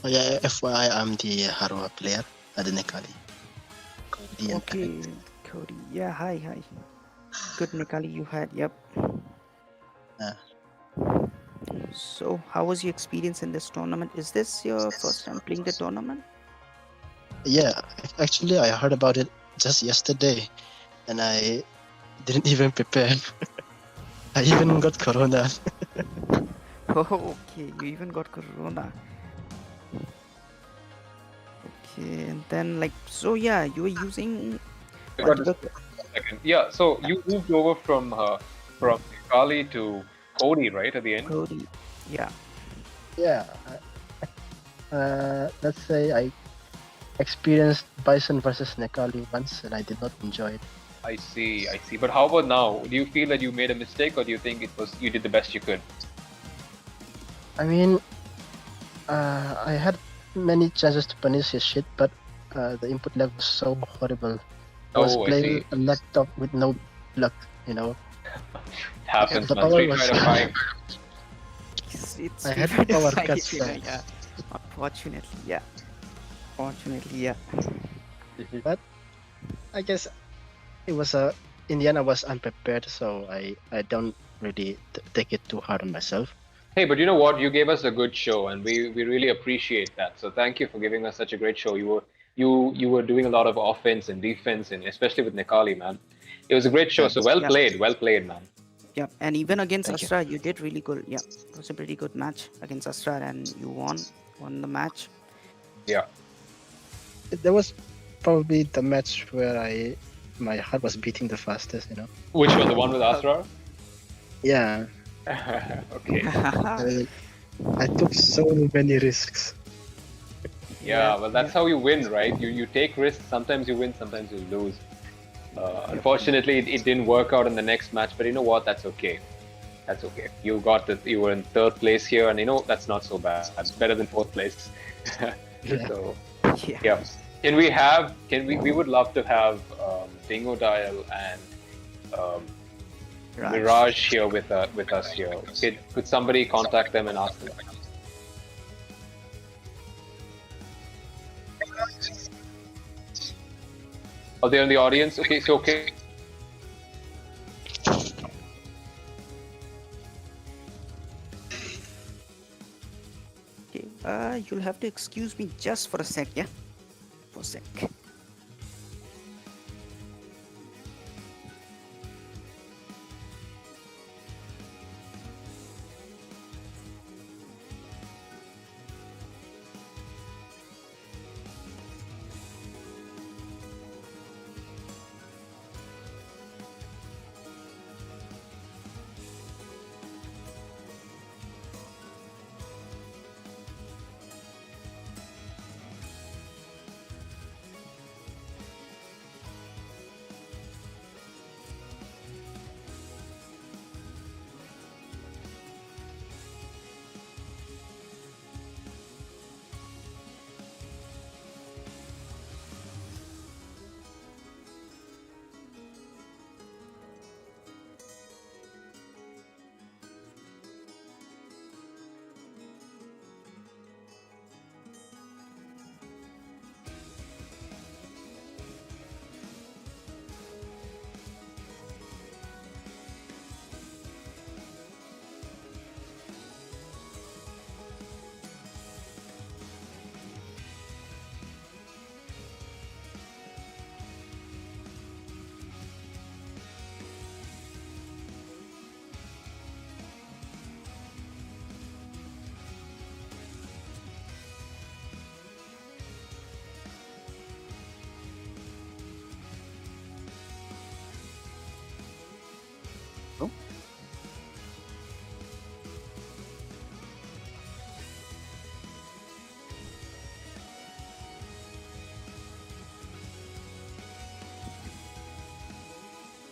Oh yeah, FYI, I'm the Harua player at the Nekali. Cody and Okay, Kenneth. Cody. Yeah, hi. Good Nikali you had, yep. Yeah. So, how was your experience in this tournament? Is this your first time playing the tournament? Yeah, actually, I heard about it just yesterday, and I didn't even prepare. I even got corona. Oh, okay, you even got corona. Okay, and then like, so yeah, you were using. I got this second. Yeah, so you moved over from Kali to Cody, right, at the end? Cody. Yeah. Yeah. Let's say I experienced Bison versus Nekali once and I did not enjoy it. I see. But how about now? Do you feel that you made a mistake, or do you think you did the best you could? I mean, I had many chances to punish his shit, but the input level was so horrible. I was Oh, I playing see. a laptop with no luck, you know. Happens, The man. power Street was- Fighter 5. It's I had Street power Fighter cuts, 5, yeah. Unfortunately, yeah. Fortunately, yeah. But I guess it was a. In the end, I was unprepared, so I don't really take it too hard on myself. Hey, but you know what? You gave us a good show, and we really appreciate that. So thank you for giving us such a great show. You were doing a lot of offense and defense, and especially with Nekali, man. It was a great show. So well played, man. Yeah, and even against Thank you. Asraar, you did really good. Yeah, it was a pretty good match against Asraar, and you won the match. Yeah. That was probably the match where my heart was beating the fastest. You know. Which one? The one with Asraar? Yeah. Okay. I took so many risks. Yeah, well, that's how you win, right? You take risks. Sometimes you win, sometimes you lose. Unfortunately, it didn't work out in the next match, but you know what? That's okay. That's okay. You were in third place here, and you know that's not so bad. That's better than fourth place. So, yeah. We would love to have Dingodile and Miraj here with us here. Could somebody contact them and ask them? Are they in the audience? Okay, so okay. Okay, you'll have to excuse me just for a sec, yeah? For a sec.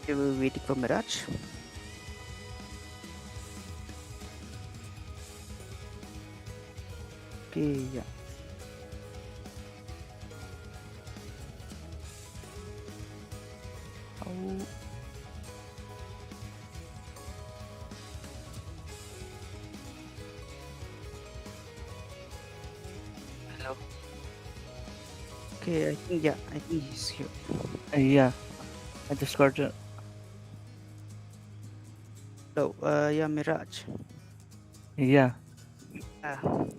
We were waiting for Miraj. Okay, yeah. Oh. Hello. Okay, I think he's here. Yeah, I just got a So, yeah, Miraj. yeah.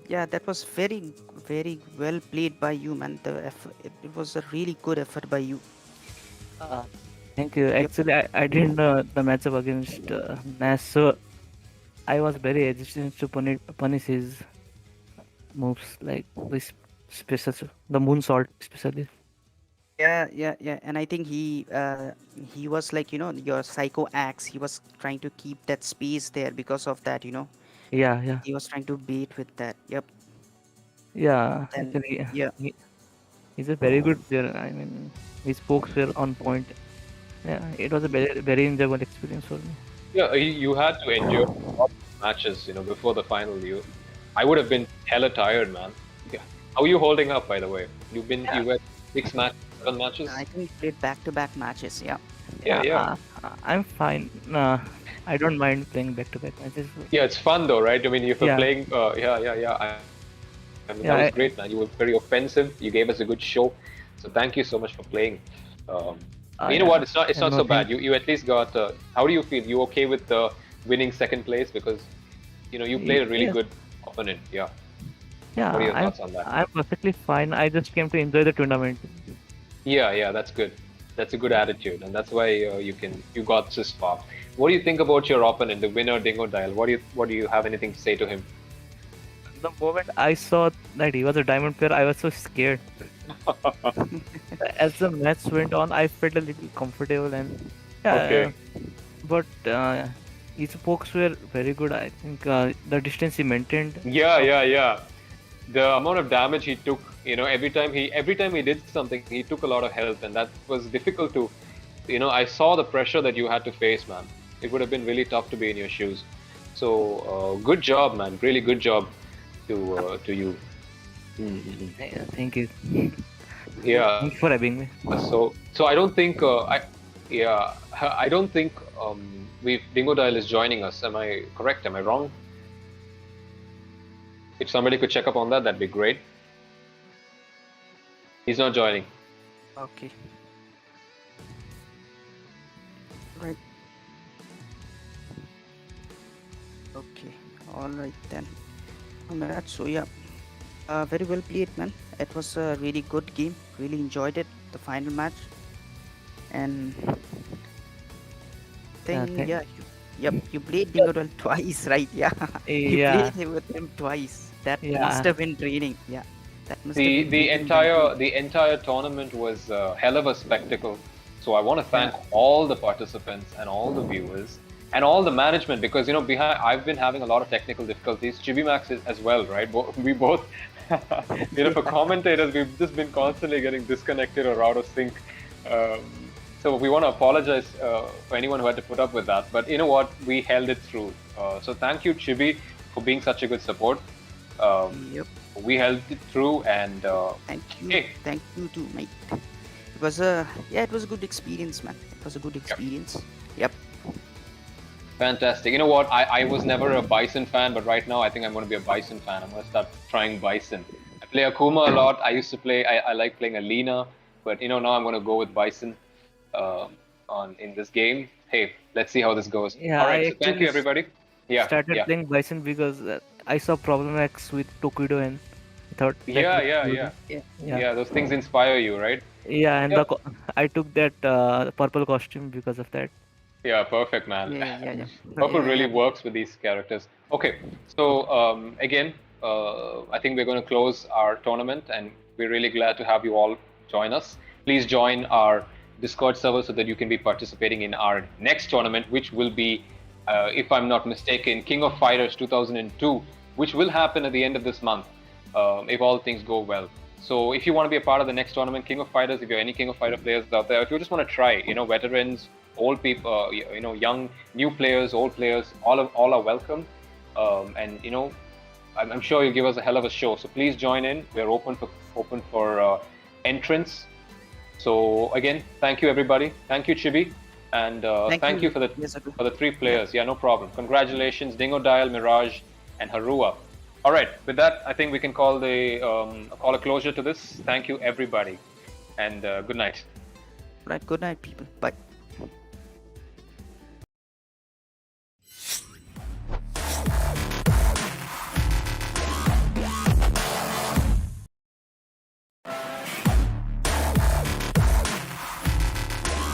Yeah, that was very, very well played by you, man. It was a really good effort by you. Thank you. Actually, I didn't know the matchup against Nash, so I was very hesitant to punish his moves like this special, the moonsault especially. Yeah. And I think he was like, your psycho axe. He was trying to keep that space there because of that, Yeah. He was trying to bait with that. Yep. Yeah, And actually, yeah. he's a very good player. I mean, his pokes were on point. Yeah, it was a very enjoyable experience for me. Yeah, you had to endure a lot of matches, before the final. I would have been hella tired, man. Yeah. How are you holding up, by the way? You were 7 matches. I think he played back-to-back matches. Yeah. Yeah. I'm fine. I don't mind playing back-to-back matches. Yeah, it's fun though, right? I mean, if you're Yeah. playing, I mean, that was great, man. You were very offensive. You gave us a good show. So thank you so much for playing. You know what? It's not I'm so okay. bad. You at least got. How do you feel? You okay with winning second place because you played a really Yes. good opponent. Yeah. Yeah, What are your I'm thoughts on that? I'm perfectly fine. I just came to enjoy the tournament. Yeah, that's good. That's a good attitude, and that's why you got this far. What do you think about your opponent, the winner, Dingodile? What do you have anything to say to him? The moment I saw that he was a diamond player, I was so scared. As the match went on, I felt a little comfortable and yeah, Okay. but his pokes were very good. I think the distance he maintained. Yeah. The amount of damage he took, every time he did something, he took a lot of health, and that was difficult to, I saw the pressure that you had to face, man. It would have been really tough to be in your shoes. So good job, man. Really good job to you. Yeah, thank you. Yeah. Thanks for having me. So I don't think I don't think Dingodile is joining us. Am I correct? Am I wrong? If somebody could check up on that, that'd be great. He's not joining. Okay. Right. Okay. All right then. Miraj, so yeah, very well played, man. It was a really good game. Really enjoyed it. The final match, and Thank- you played Dingodile twice, right? Yeah, you Yeah, played with him twice. That Yeah. must have been training. Yeah, that must have The been the training entire the entire tournament was a hell of a spectacle. So I want to thank all the participants and all the viewers and all the management because behind I've been having a lot of technical difficulties. Chibimax is as well, right? We both for commentators we've just been constantly getting disconnected or out of sync. So we want to apologize for anyone who had to put up with that. But you know what? We held it through. So thank you, Chibi, for being such a good support. Yep. We held it through, and Thank you. Hey. Thank you too, mate. It was it was a good experience, man. It was a good experience. Yep. fantastic. You know what? I was never a Bison fan, but right now I think I'm going to be a Bison fan. I'm going to start trying Bison. I play Akuma a lot. I used to play. I like playing Alina, but now I'm going to go with Bison in this game. Hey, let's see how this goes. Yeah, All right. I So thank you, actually everybody. Yeah. started Yeah. playing Bison because I saw Problem X with Tokido and I thought that Yeah. looked Yeah. good. Yeah. Yeah. Yeah. Those things inspire you, right? Yeah, and Yep. I took that purple costume because of that. Yeah, perfect, man. Yeah. Purple Yeah, really yeah. works with these characters. Okay, so again, I think we're going to close our tournament, and we're really glad to have you all join us. Please join our Discord server so that you can be participating in our next tournament, which will be, if I'm not mistaken, King of Fighters 2002, which will happen at the end of this month, if all things go well. So if you want to be a part of the next tournament, King of Fighters, if you're any King of Fighter players out there, if you just want to try, veterans, old people, young, new players, old players, all are welcome. And I'm sure you'll give us a hell of a show. So please join in. We're open for entrance. So again, thank you everybody. Thank you Chibi, and thank you for the Yes, okay. for the 3 players. Yeah, no problem. Congratulations, Dingodile, Miraj, and Harua. All right, with that, I think we can call a closure to this. Thank you everybody, and good night. Right. Good night, people. Bye.